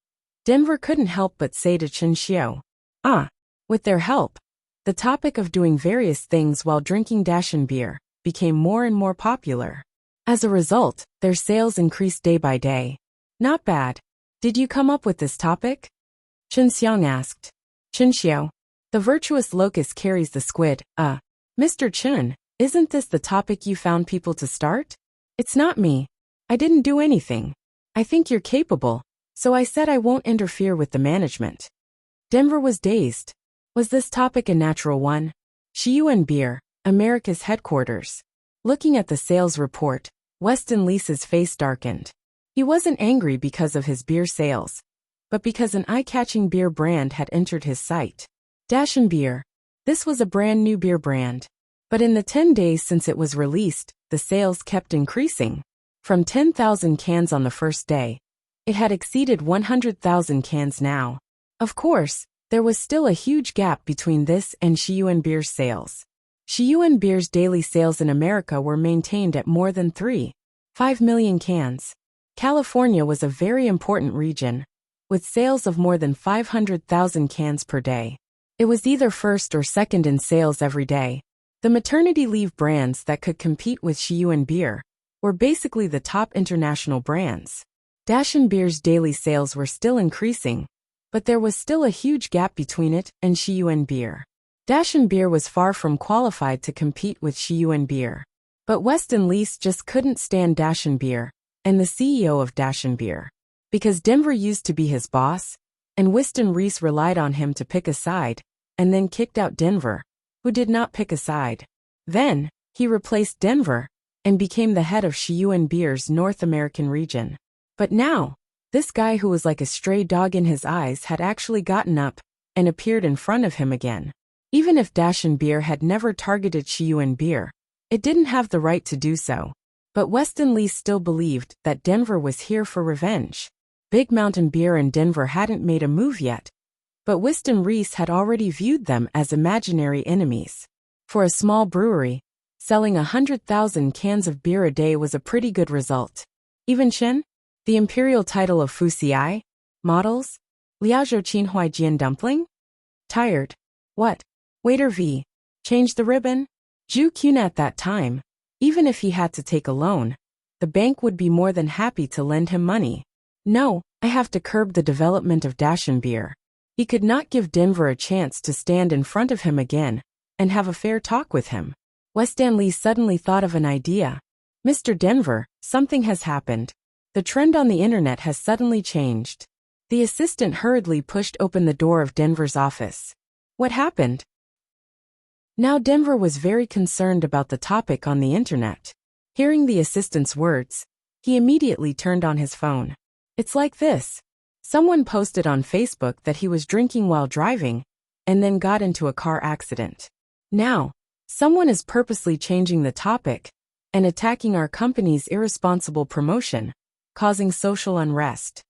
S1: Denver couldn't help but say to Chen Xiao. With their help, the topic of doing various things while drinking Dashin beer became more and more popular. As a result, their sales increased day by day. Not bad. Did you come up with this topic? Chen Xiang asked. Chen Xiao. The virtuous locust carries the squid. Mr. Chen, Isn't this the topic you found people to start? It's not me. I didn't do anything. I think you're capable, so I said I won't interfere with the management. Denver was dazed. Was this topic a natural one? Shiyuan Beer, America's headquarters. Looking at the sales report, Weston Lee's face darkened. He wasn't angry because of his beer sales, but because an eye-catching beer brand had entered his sight. Dashin Beer. This was a brand new beer brand. But in the 10 days since it was released, the sales kept increasing. From 10,000 cans on the first day, it had exceeded 100,000 cans now. Of course, there was still a huge gap between this and Shiyuan Beer's sales. Shiyuan Beer's daily sales in America were maintained at more than 3.5 million cans. California was a very important region, with sales of more than 500,000 cans per day. It was either first or second in sales every day. The maternity leave brands that could compete with Shiyuan Beer were basically the top international brands. Dashin Beer's daily sales were still increasing, but there was still a huge gap between it and Shiyuan Beer. Dashin Beer was far from qualified to compete with Shiyuan Beer. But Weston Lee just couldn't stand Dashin Beer and the CEO of Dashin Beer. Because Denver used to be his boss, and Weston Reese relied on him to pick a side, and then kicked out Denver, who did not pick a side. Then, he replaced Denver and became the head of Shiyuan Beer's North American region. But now, this guy who was like a stray dog in his eyes had actually gotten up and appeared in front of him again. Even if Dashin Beer had never targeted Shiyuan Beer, it didn't have the right to do so. But Weston Lee still believed that Denver was here for revenge. Big Mountain Beer and Denver hadn't made a move yet, but Weston Reese had already viewed them as imaginary enemies. For a small brewery, selling 100,000 cans of beer a day was a pretty good result. Even Chen, the imperial title of Fuxia, models, Liaozhou Qinhuai Jian Dumpling? Tired. What? Waiter V. Change the ribbon? Zhu Qun at that time, even if he had to take a loan, the bank would be more than happy to lend him money. No, I have to curb the development of Dashin Beer. He could not give Denver a chance to stand in front of him again and have a fair talk with him. Weston Lee suddenly thought of an idea. Mr. Denver, something has happened. The trend on the internet has suddenly changed. The assistant hurriedly pushed open the door of Denver's office. What happened? Now Denver was very concerned about the topic on the internet. Hearing the assistant's words, he immediately turned on his phone. It's like this. Someone posted on Facebook that he was drinking while driving, and then got into a car accident. Now, someone is purposely changing the topic and attacking our company's irresponsible promotion, causing social unrest.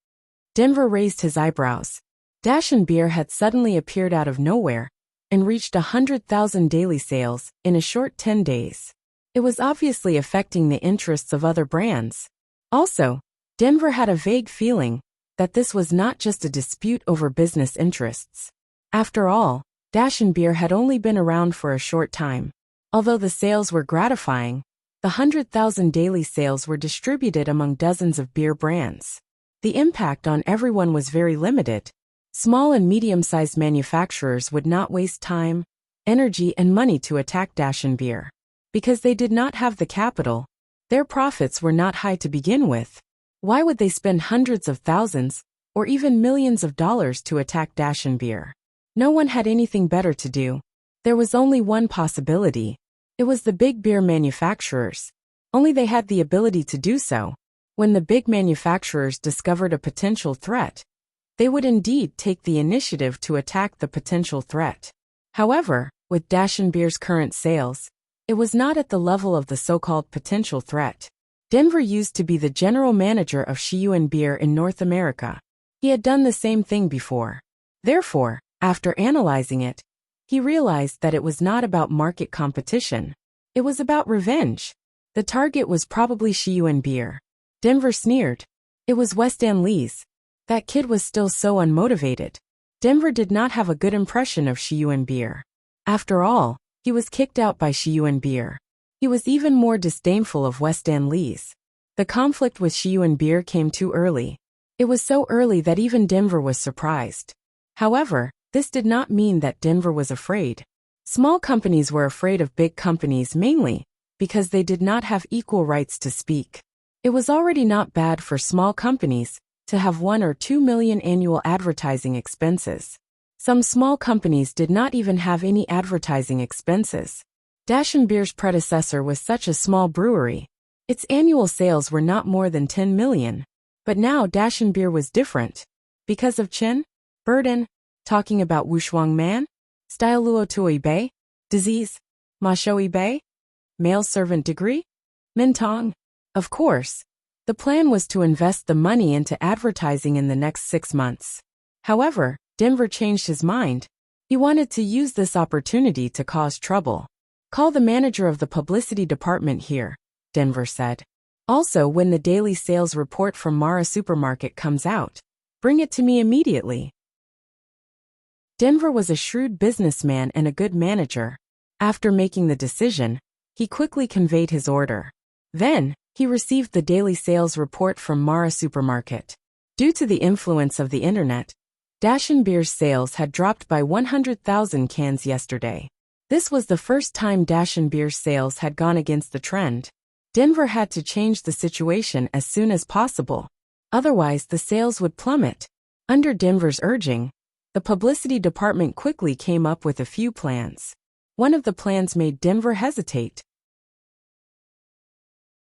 S1: Denver raised his eyebrows. Dashin Beer had suddenly appeared out of nowhere and reached 100,000 daily sales in a short 10 days. It was obviously affecting the interests of other brands. Also, Denver had a vague feeling that this was not just a dispute over business interests. After all, Dashin Beer had only been around for a short time. Although the sales were gratifying, the 100,000 daily sales were distributed among dozens of beer brands. The impact on everyone was very limited. Small and medium-sized manufacturers would not waste time, energy and money to attack Dashin Beer. Because they did not have the capital, their profits were not high to begin with. Why would they spend hundreds of thousands, or even millions of dollars to attack Dashin Beer? No one had anything better to do. There was only one possibility. It was the big beer manufacturers. Only they had the ability to do so. When the big manufacturers discovered a potential threat, they would indeed take the initiative to attack the potential threat. However, with Dashin Beer's current sales, it was not at the level of the so-called potential threat. Denver used to be the general manager of Shiyuan Beer in North America. He had done the same thing before. Therefore, after analyzing it, he realized that it was not about market competition. It was about revenge. The target was probably Shiyuan Beer. Denver sneered. It was Weston Lee's. That kid was still so unmotivated. Denver did not have a good impression of Shiyuan Beer. After all, he was kicked out by Shiyuan Beer. He was even more disdainful of Weston Lee's. The conflict with Shiyuan Beer came too early. It was so early that even Denver was surprised. However, this did not mean that Denver was afraid. Small companies were afraid of big companies mainly because they did not have equal rights to speak. It was already not bad for small companies to have 1 or 2 million annual advertising expenses. Some small companies did not even have any advertising expenses. Beer's predecessor was such a small brewery. Its annual sales were not more than 10 million. But now Beer was different. Because of Chin? Burden? Talking about Wushuang Man? Style Luo Tui Bei? Disease? Ma Shoi Bei? Male servant degree? Mintong? Of course. The plan was to invest the money into advertising in the next 6 months. However, Denver changed his mind. He wanted to use this opportunity to cause trouble. Call the manager of the publicity department here, Denver said. Also, when the daily sales report from Mara Supermarket comes out, bring it to me immediately. Denver was a shrewd businessman and a good manager. After making the decision, he quickly conveyed his order. Then, he received the daily sales report from Mara Supermarket. Due to the influence of the internet, Beer's sales had dropped by 100,000 cans yesterday. This was the first time Beer's sales had gone against the trend. Denver had to change the situation as soon as possible. Otherwise, the sales would plummet. Under Denver's urging, the publicity department quickly came up with a few plans. One of the plans made Denver hesitate.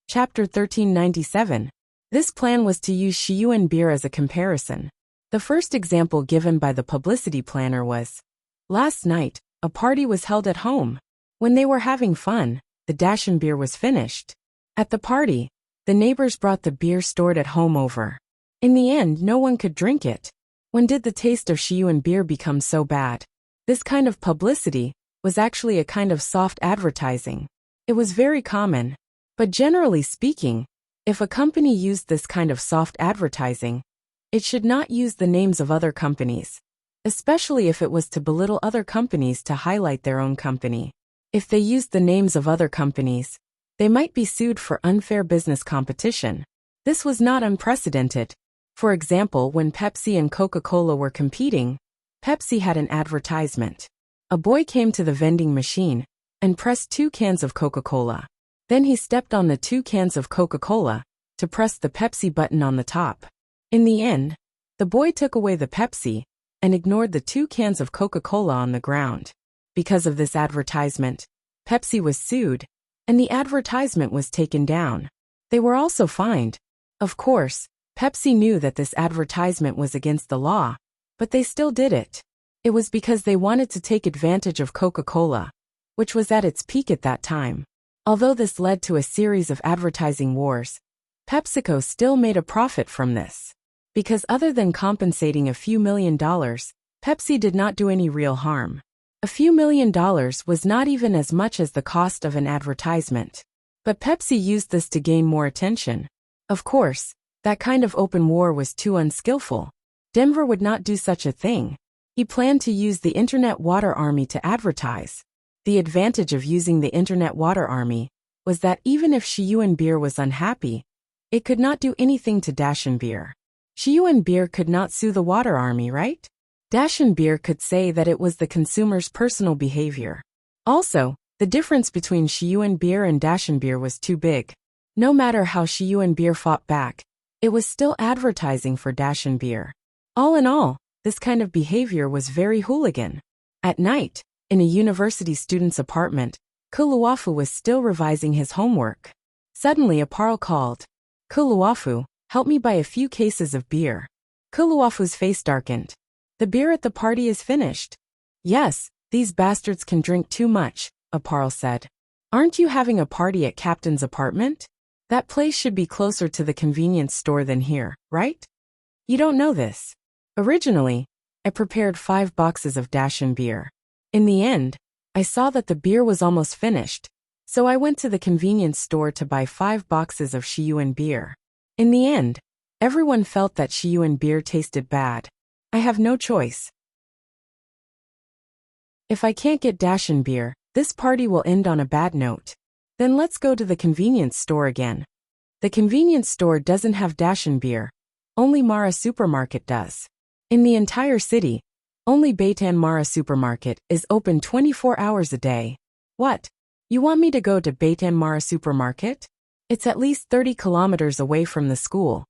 S1: Chapter 1397. This plan was to use Shiyuan beer as a comparison. The first example given by the publicity planner was, last night, a party was held at home. When they were having fun, the beer was finished. At the party, the neighbors brought the beer stored at home over. In the end, no one could drink it. When did the taste of Shiyuan beer become so bad? This kind of publicity was actually a kind of soft advertising. It was very common. But generally speaking, if a company used this kind of soft advertising, it should not use the names of other companies, especially if it was to belittle other companies to highlight their own company. If they used the names of other companies, they might be sued for unfair business competition. This was not unprecedented. For example, when Pepsi and Coca-Cola were competing, Pepsi had an advertisement. A boy came to the vending machine and pressed 2 cans of Coca-Cola. Then he stepped on the 2 cans of Coca-Cola to press the Pepsi button on the top. In the end, the boy took away the Pepsi and ignored the 2 cans of Coca-Cola on the ground. Because of this advertisement, Pepsi was sued, and the advertisement was taken down. They were also fined. Of course, Pepsi knew that this advertisement was against the law, but they still did it. It was because they wanted to take advantage of Coca-Cola, which was at its peak at that time. Although this led to a series of advertising wars, PepsiCo still made a profit from this. Because other than compensating a few $1 million, Pepsi did not do any real harm. A few $1 million was not even as much as the cost of an advertisement. But Pepsi used this to gain more attention. Of course, that kind of open war was too unskillful. Denver would not do such a thing. He planned to use the Internet Water Army to advertise. The advantage of using the Internet Water Army was that even if Shiyuan beer was unhappy, it could not do anything to Beer. Shiyuan beer could not sue the Water Army, right? Beer could say that it was the consumer's personal behavior. Also, the difference between Shiyuan beer and beer was too big. No matter how Shiyuan beer fought back, it was still advertising for beer. All in all, this kind of behavior was very hooligan. At night, in a university student's apartment, Kuluwafu was still revising his homework. Suddenly Aparl called, "Kuluwafu, help me buy a few cases of beer." Kuluwafu's face darkened. "The beer at the party is finished." "Yes, these bastards can drink too much," Aparl said. "Aren't you having a party at Captain's apartment? That place should be closer to the convenience store than here, right? You don't know this. Originally, I prepared 5 boxes of beer. In the end, I saw that the beer was almost finished, so I went to the convenience store to buy 5 boxes of Shiyuan beer. In the end, everyone felt that Shiyuan beer tasted bad. I have no choice. If I can't get beer, this party will end on a bad note. Then let's go to the convenience store again." The convenience store doesn't have beer. Only Mara Supermarket does. In the entire city, Only Beitan Mara Supermarket is open 24 hours a day. What? You want me to go to Beitan Mara Supermarket? It's at least 30 kilometers away from the school.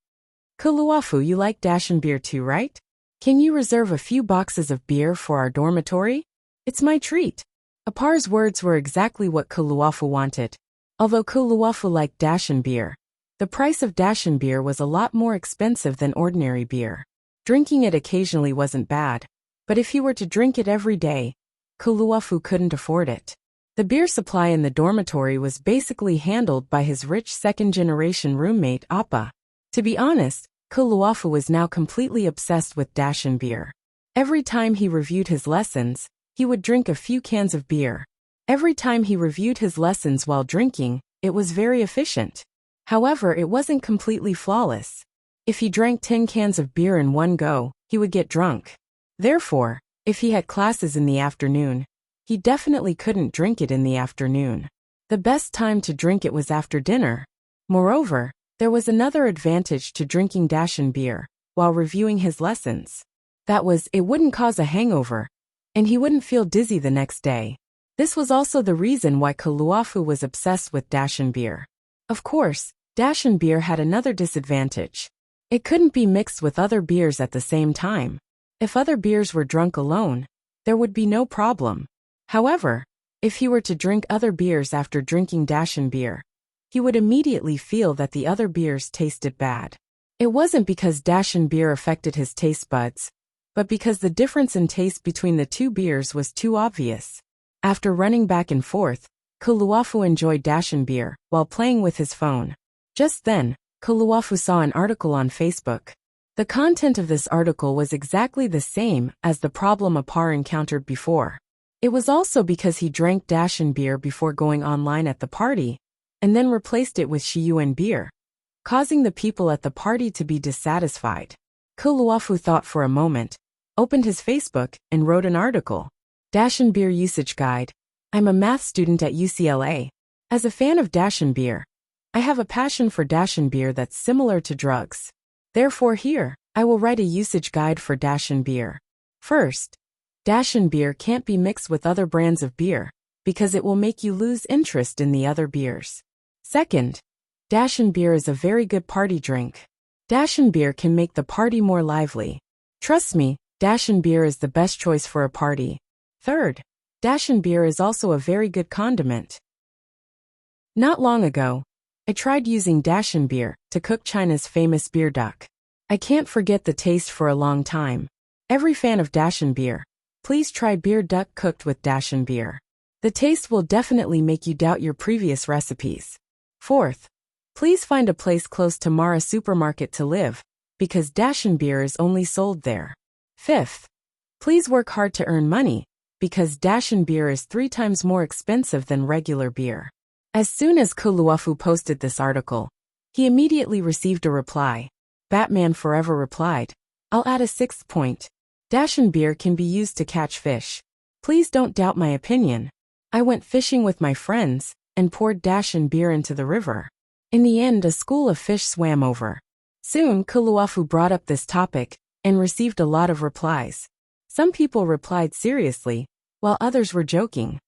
S1: Kuluafu, you like Dashan beer too, right? Can you reserve a few boxes of beer for our dormitory? It's my treat. Apar's words were exactly what Kuluafu wanted. Although Kuluafu liked Dashan beer, the price of Dashan beer was a lot more expensive than ordinary beer. Drinking it occasionally wasn't bad, but if he were to drink it every day, Kuluafu couldn't afford it. The beer supply in the dormitory was basically handled by his rich second-generation roommate Appa. To be honest, Kuluafu was now completely obsessed with Dashan beer. Every time he reviewed his lessons, he would drink a few cans of beer. Every time he reviewed his lessons while drinking, it was very efficient. However, it wasn't completely flawless. If he drank 10 cans of beer in one go, he would get drunk. Therefore, if he had classes in the afternoon, he definitely couldn't drink it in the afternoon. The best time to drink it was after dinner. Moreover, there was another advantage to drinking Dashan beer while reviewing his lessons. That was, it wouldn't cause a hangover, and he wouldn't feel dizzy the next day. This was also the reason why Kuluafu was obsessed with Dashan beer. Of course, Dashan beer had another disadvantage. It couldn't be mixed with other beers at the same time. If other beers were drunk alone, there would be no problem. However, if he were to drink other beers after drinking Dashan beer, he would immediately feel that the other beers tasted bad. It wasn't because Dashan beer affected his taste buds, but because the difference in taste between the two beers was too obvious. After running back and forth, Kuluafu enjoyed Dashan beer while playing with his phone. Just then, Kuluafu saw an article on Facebook. The content of this article was exactly the same as the problem Apar encountered before. It was also because he drank Dashan beer before going online at the party, and then replaced it with Shiyuan beer, causing the people at the party to be dissatisfied. Kuluafu thought for a moment, opened his Facebook, and wrote an article. Dashan beer usage guide. I'm a math student at UCLA. As a fan of Dashan beer, I have a passion for Dashan beer that's similar to drugs. Therefore here, I will write a usage guide for Dashan beer. First, Dashan beer can't be mixed with other brands of beer, because it will make you lose interest in the other beers. Second, Dashan beer is a very good party drink. Dashan beer can make the party more lively. Trust me, Dashan beer is the best choice for a party. Third, Dashan beer is also a very good condiment. Not long ago, I tried using Dashan beer to cook China's famous beer duck. I can't forget the taste for a long time. Every fan of Dashan beer, please try beer duck cooked with Dashan beer. The taste will definitely make you doubt your previous recipes. Fourth, please find a place close to Mara Supermarket to live, because Dashan beer is only sold there. Fifth, please work hard to earn money, because Dashan beer is 3 times more expensive than regular beer. As soon as Kuluafu posted this article, he immediately received a reply. Batman Forever replied, I'll add a 6th point. Dashan beer can be used to catch fish. Please don't doubt my opinion. I went fishing with my friends and poured Dashan beer into the river. In the end, a school of fish swam over. Soon, Kuluafu brought up this topic and received a lot of replies. Some people replied seriously, while others were joking.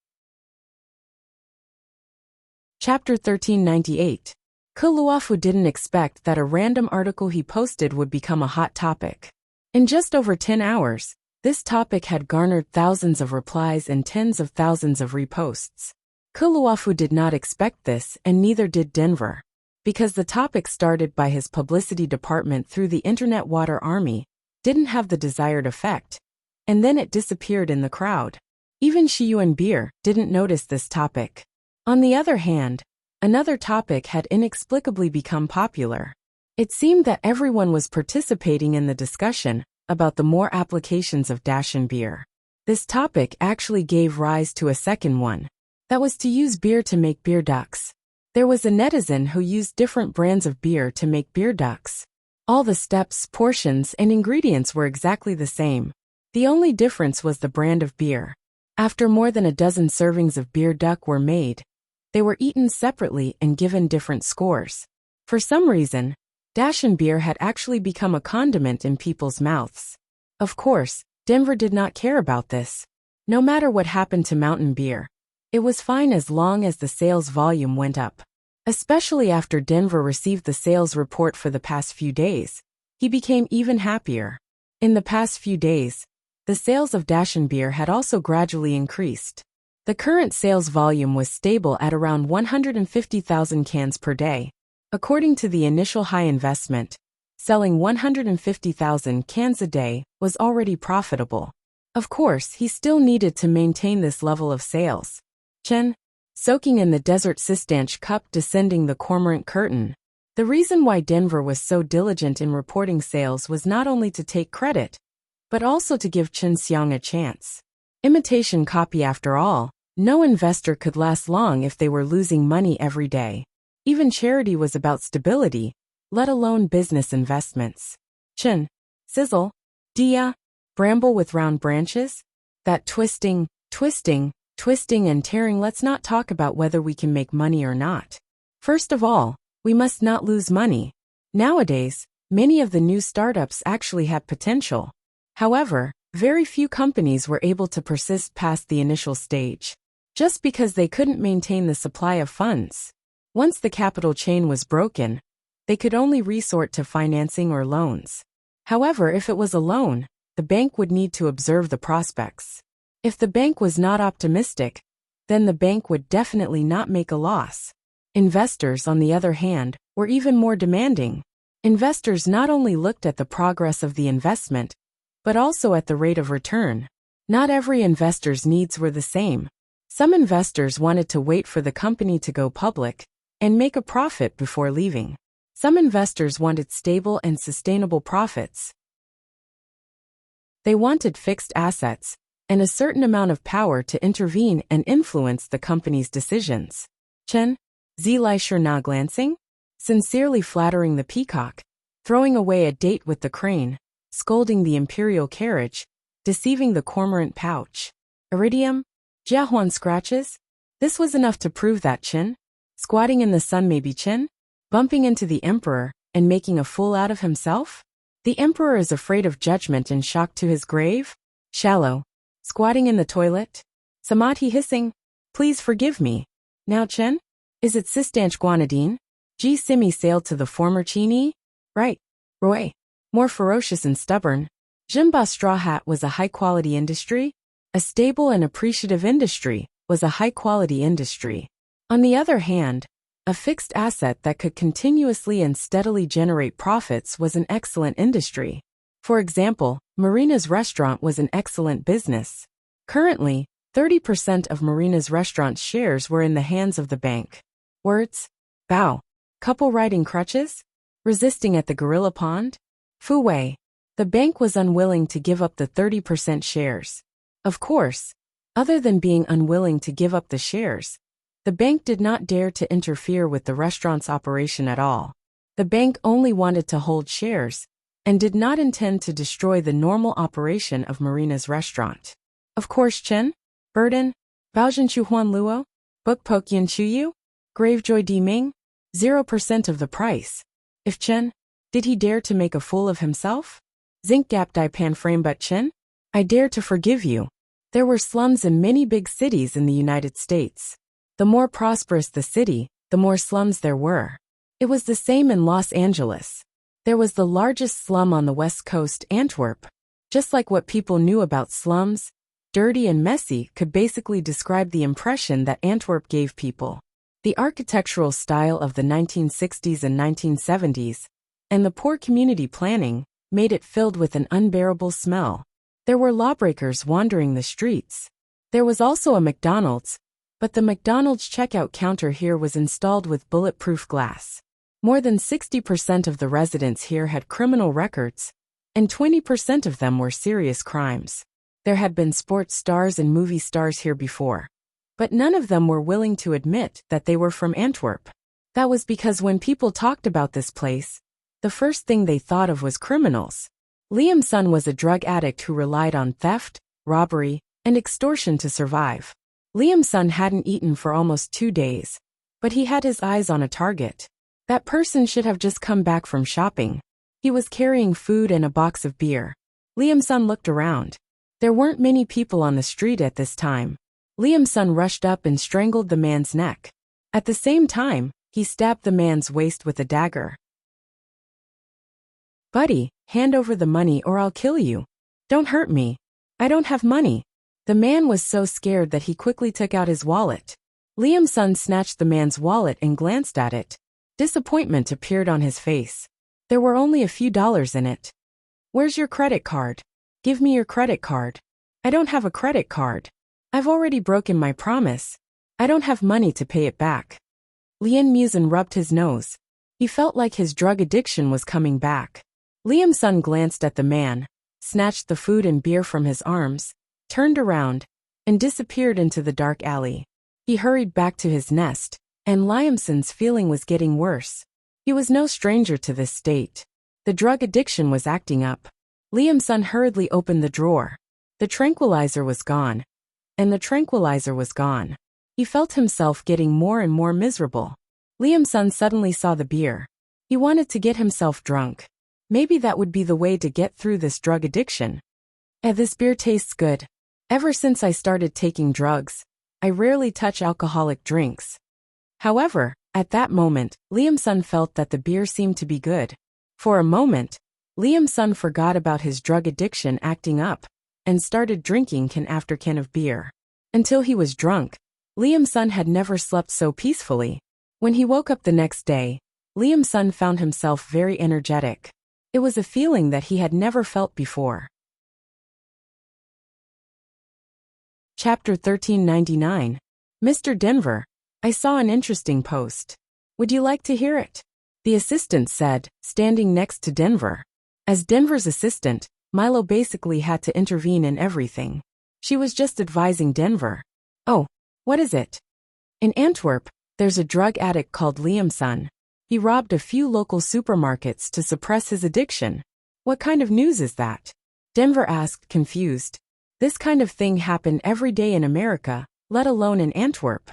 S1: Chapter 1398. Kuluafu didn't expect that a random article he posted would become a hot topic. In just over 10 hours, this topic had garnered thousands of replies and tens of thousands of reposts. Kuluafu did not expect this, and neither did Denver. Because the topic started by his publicity department through the Internet Water Army didn't have the desired effect, and then it disappeared in the crowd. Even Shiyuan beer didn't notice this topic. On the other hand, another topic had inexplicably become popular. It seemed that everyone was participating in the discussion about the more applications of Dashan beer. This topic actually gave rise to a second one. That was to use beer to make beer ducks. There was a netizen who used different brands of beer to make beer ducks. All the steps, portions, and ingredients were exactly the same. The only difference was the brand of beer. After more than a dozen servings of beer duck were made, they were eaten separately and given different scores. For some reason, Dashan beer had actually become a condiment in people's mouths. Of course, Denver did not care about this. No matter what happened to mountain beer, it was fine as long as the sales volume went up. Especially after Denver received the sales report for the past few days, he became even happier. In the past few days, the sales of Dashen beer had also gradually increased. The current sales volume was stable at around 150,000 cans per day. According to the initial high investment, selling 150,000 cans a day was already profitable. Of course, he still needed to maintain this level of sales. Chen, soaking in the desert Sistanch cup descending the cormorant curtain. The reason why Denver was so diligent in reporting sales was not only to take credit, but also to give Chen Xiang a chance. Imitation copy after all, no investor could last long if they were losing money every day. Even charity was about stability, let alone business investments. Chen, sizzle, dia, bramble with round branches? That twisting and tearing. Let's not talk about whether we can make money or not. First of all, we must not lose money. Nowadays, many of the new startups actually had potential. However, very few companies were able to persist past the initial stage, just because they couldn't maintain the supply of funds. Once the capital chain was broken, they could only resort to financing or loans. However, if it was a loan, the bank would need to observe the prospects. If the bank was not optimistic, then the bank would definitely not make a loss. Investors, on the other hand, were even more demanding. Investors not only looked at the progress of the investment, but also at the rate of return. Not every investor's needs were the same. Some investors wanted to wait for the company to go public and make a profit before leaving. Some investors wanted stable and sustainable profits. They wanted fixed assets and a certain amount of power to intervene and influence the company's decisions. Chen, Zleischer na glancing? Sincerely flattering the peacock, throwing away a date with the crane, scolding the imperial carriage, deceiving the cormorant pouch. Iridium? Jiahuan scratches? This was enough to prove that Chen, squatting in the sun maybe Chen, bumping into the emperor and making a fool out of himself? The emperor is afraid of judgment and shocked to his grave? Shallow. Squatting in the toilet? Samadhi hissing, please forgive me. Now Chen? Is it Sistanch Guanadine? Ji Simi sailed to the former Chini? Right. Roy. More ferocious and stubborn. Jimba Straw Hat was a high-quality industry. A stable and appreciative industry was a high-quality industry. On the other hand, a fixed asset that could continuously and steadily generate profits was an excellent industry. For example, Marina's restaurant was an excellent business. Currently, 30% of Marina's restaurant's shares were in the hands of the bank. Words? Bow. Couple riding crutches? Resisting at the gorilla pond? Fu Wei. The bank was unwilling to give up the 30% shares. Of course, other than being unwilling to give up the shares, the bank did not dare to interfere with the restaurant's operation at all. The bank only wanted to hold shares and did not intend to destroy the normal operation of Marina's restaurant. Of course, Chen, Burden, Baozhen Chuhuan Luo, Book Pokyan Chuyu, Gravejoy Di Ming, 0% of the price. If Chen, did he dare to make a fool of himself? Zinc Gap Dai Pan Frame but Chen? I dare to forgive you. There were slums in many big cities in the United States. The more prosperous the city, the more slums there were. It was the same in Los Angeles. There was the largest slum on the West Coast, Antwerp. Just like what people knew about slums, dirty and messy could basically describe the impression that Antwerp gave people. The architectural style of the 1960s and 1970s, and the poor community planning, made it filled with an unbearable smell. There were lawbreakers wandering the streets. There was also a McDonald's, but the McDonald's checkout counter here was installed with bulletproof glass. More than 60% of the residents here had criminal records, and 20% of them were serious crimes. There had been sports stars and movie stars here before, but none of them were willing to admit that they were from Antwerp. That was because when people talked about this place, the first thing they thought of was criminals. Liam's son was a drug addict who relied on theft, robbery, and extortion to survive. Liam's son hadn't eaten for almost 2 days, but he had his eyes on a target. That person should have just come back from shopping. He was carrying food and a box of beer. Liam's son looked around. There weren't many people on the street at this time. Liam's son rushed up and strangled the man's neck. At the same time, he stabbed the man's waist with a dagger. "Buddy, hand over the money or I'll kill you. Don't hurt me. I don't have money." The man was so scared that he quickly took out his wallet. Liam's son snatched the man's wallet and glanced at it. Disappointment appeared on his face. There were only a few dollars in it. "Where's your credit card? Give me your credit card." "I don't have a credit card. I've already broken my promise. I don't have money to pay it back." Liam Musin rubbed his nose. He felt like his drug addiction was coming back. Liam's son glanced at the man, snatched the food and beer from his arms, turned around, and disappeared into the dark alley. He hurried back to his nest, and Liamson's feeling was getting worse. He was no stranger to this state. The drug addiction was acting up. Liam's son hurriedly opened the drawer. The tranquilizer was gone. And the tranquilizer was gone. He felt himself getting more and more miserable. Liam's son suddenly saw the beer. He wanted to get himself drunk. Maybe that would be the way to get through this drug addiction. This beer tastes good. Ever since I started taking drugs, I rarely touch alcoholic drinks." However, at that moment, Liam's son felt that the beer seemed to be good. For a moment, Liam's son forgot about his drug addiction acting up and started drinking can after can of beer. Until he was drunk, Liam's son had never slept so peacefully. When he woke up the next day, Liam's son found himself very energetic. It was a feeling that he had never felt before. Chapter 1399. Mr. Denver, I saw an interesting post. Would you like to hear it? The assistant said, standing next to Denver. As Denver's assistant, Milo basically had to intervene in everything. She was just advising Denver. "Oh, what is it?" "In Antwerp, there's a drug addict called Liam's son. He robbed a few local supermarkets to suppress his addiction." "What kind of news is that?" Denver asked, confused. This kind of thing happened every day in America, let alone in Antwerp.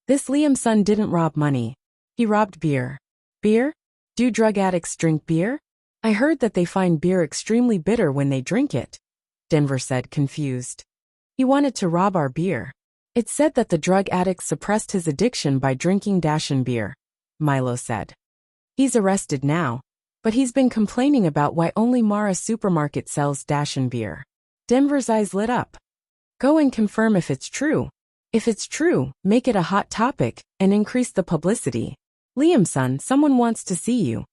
S1: This Liam's son didn't rob money. He robbed beer. "Beer? Do drug addicts drink beer? I heard that they find beer extremely bitter when they drink it," Denver said, confused. "He wanted to rob our beer. It said that the drug addict suppressed his addiction by drinking Dashen beer," Milo said. "He's arrested now, but he's been complaining about why only Mara supermarket sells Dashen beer." Denver's eyes lit up. "Go and confirm if it's true. If it's true, make it a hot topic and increase the publicity. Liam's son, someone wants to see you."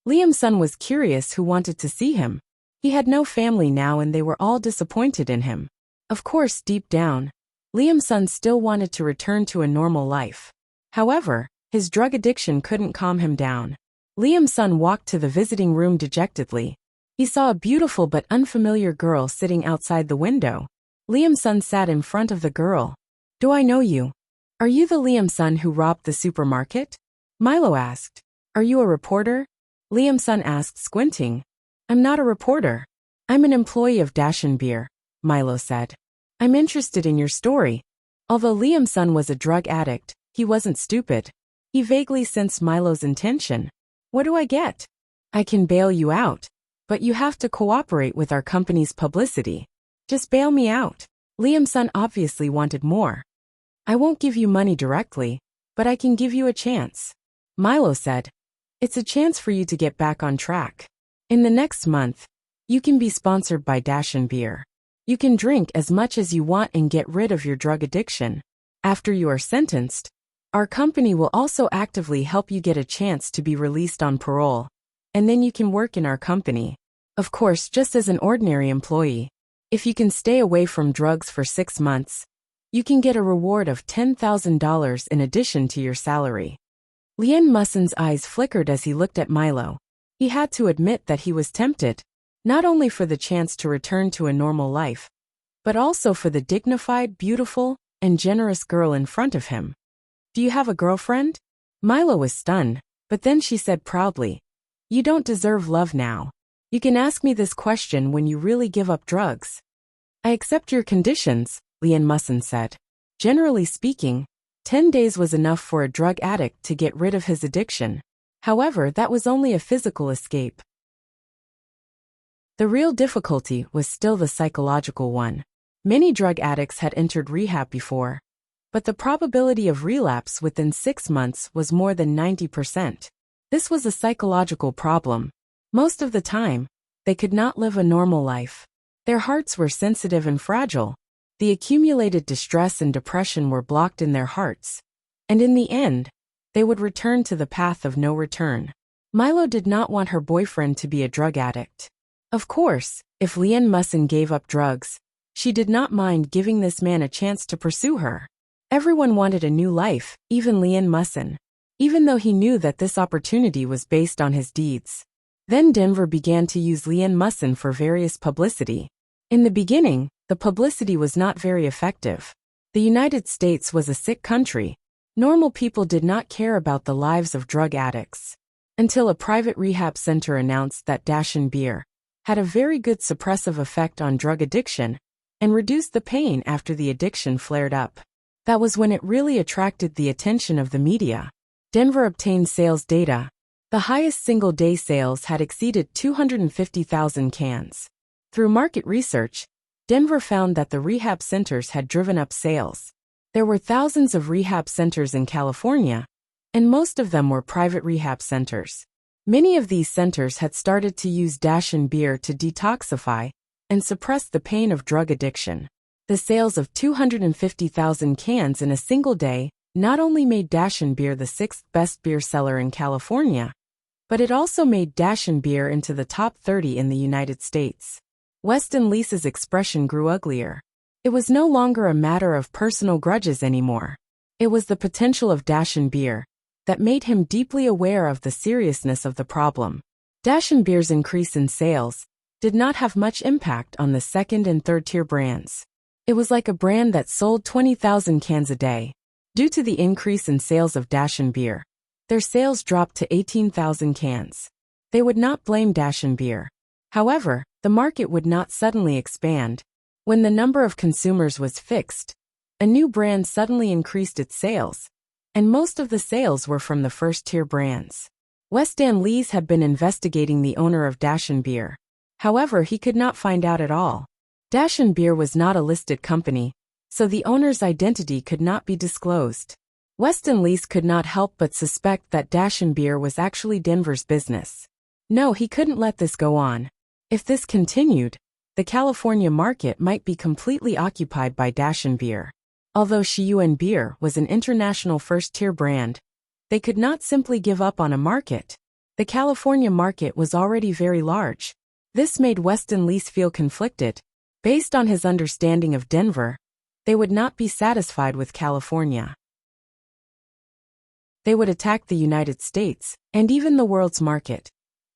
S1: Liam's son was curious who wanted to see him. He had no family now and they were all disappointed in him. Of course, deep down, Liam's son still wanted to return to a normal life. However, his drug addiction couldn't calm him down. Liam's son walked to the visiting room dejectedly. He saw a beautiful but unfamiliar girl sitting outside the window. Liam's son sat in front of the girl. "Do I know you? Are you the Liam's son who robbed the supermarket?" Milo asked. "Are you a reporter?" Liam's son asked, squinting. "I'm not a reporter. I'm an employee of Dashen Beer," Milo said. "I'm interested in your story." Although Liam's son was a drug addict, he wasn't stupid. He vaguely sensed Milo's intention. "What do I get?" "I can bail you out. But you have to cooperate with our company's publicity. Just bail me out." Liam's son obviously wanted more. "I won't give you money directly, but I can give you a chance," Milo said. "It's a chance for you to get back on track. In the next month, you can be sponsored by Dashen Beer. You can drink as much as you want and get rid of your drug addiction. After you are sentenced, our company will also actively help you get a chance to be released on parole. And then you can work in our company. Of course, just as an ordinary employee. If you can stay away from drugs for 6 months, you can get a reward of $10,000 in addition to your salary." Liam Musin's eyes flickered as he looked at Milo. He had to admit that he was tempted, not only for the chance to return to a normal life, but also for the dignified, beautiful, and generous girl in front of him. "Do you have a girlfriend?" Milo was stunned, but then she said proudly, "You don't deserve love now. You can ask me this question when you really give up drugs." "I accept your conditions," Liam Musin said. Generally speaking, 10 days was enough for a drug addict to get rid of his addiction. However, that was only a physical escape. The real difficulty was still the psychological one. Many drug addicts had entered rehab before, but the probability of relapse within 6 months was more than 90%. This was a psychological problem. Most of the time, they could not live a normal life. Their hearts were sensitive and fragile. The accumulated distress and depression were blocked in their hearts, and in the end, they would return to the path of no return. Milo did not want her boyfriend to be a drug addict. Of course, if Lian Musin gave up drugs, she did not mind giving this man a chance to pursue her. Everyone wanted a new life, even Lian Musin, even though he knew that this opportunity was based on his deeds. Then Denver began to use Lian Musin for various publicity. In the beginning, the publicity was not very effective. The United States was a sick country. Normal people did not care about the lives of drug addicts. Until a private rehab center announced that Dashin beer had a very good suppressive effect on drug addiction and reduced the pain after the addiction flared up. That was when it really attracted the attention of the media. Denver obtained sales data. The highest single-day sales had exceeded 250,000 cans. Through market research, Denver found that the rehab centers had driven up sales. There were thousands of rehab centers in California, and most of them were private rehab centers. Many of these centers had started to use Dashin beer to detoxify and suppress the pain of drug addiction. The sales of 250,000 cans in a single day not only made Dashin beer the 6th best beer seller in California, but it also made Dashin beer into the top 30 in the United States. Weston Lee's expression grew uglier. It was no longer a matter of personal grudges anymore. It was the potential of Dashin beer that made him deeply aware of the seriousness of the problem. Dashin beer's increase in sales did not have much impact on the second and third tier brands. It was like a brand that sold 20,000 cans a day. Due to the increase in sales of Dashin beer, their sales dropped to 18,000 cans. They would not blame Dashin beer. However, the market would not suddenly expand. When the number of consumers was fixed, a new brand suddenly increased its sales, and most of the sales were from the first-tier brands. Weston Lee's had been investigating the owner of Dashin beer. However, he could not find out at all. Dashin beer was not a listed company, so the owner's identity could not be disclosed. Weston Lee's could not help but suspect that Dashin beer was actually Denver's business. No, he couldn't let this go on. If this continued, the California market might be completely occupied by Dashin beer. Although Shiyuan beer was an international first-tier brand, they could not simply give up on a market. The California market was already very large. This made Weston Lee's feel conflicted. Based on his understanding of Denver, they would not be satisfied with California. They would attack the United States, and even the world's market.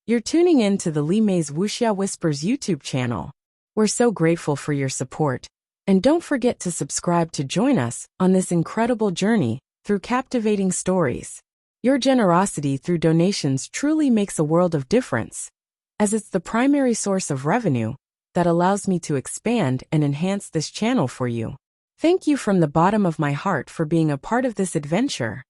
S1: You're tuning in to the Li Mei's Wuxia Whispers YouTube channel. We're so grateful for your support. And don't forget to subscribe to join us on this incredible journey through captivating stories. Your generosity through donations truly makes a world of difference, as it's the primary source of revenue that allows me to expand and enhance this channel for you. Thank you from the bottom of my heart for being a part of this adventure.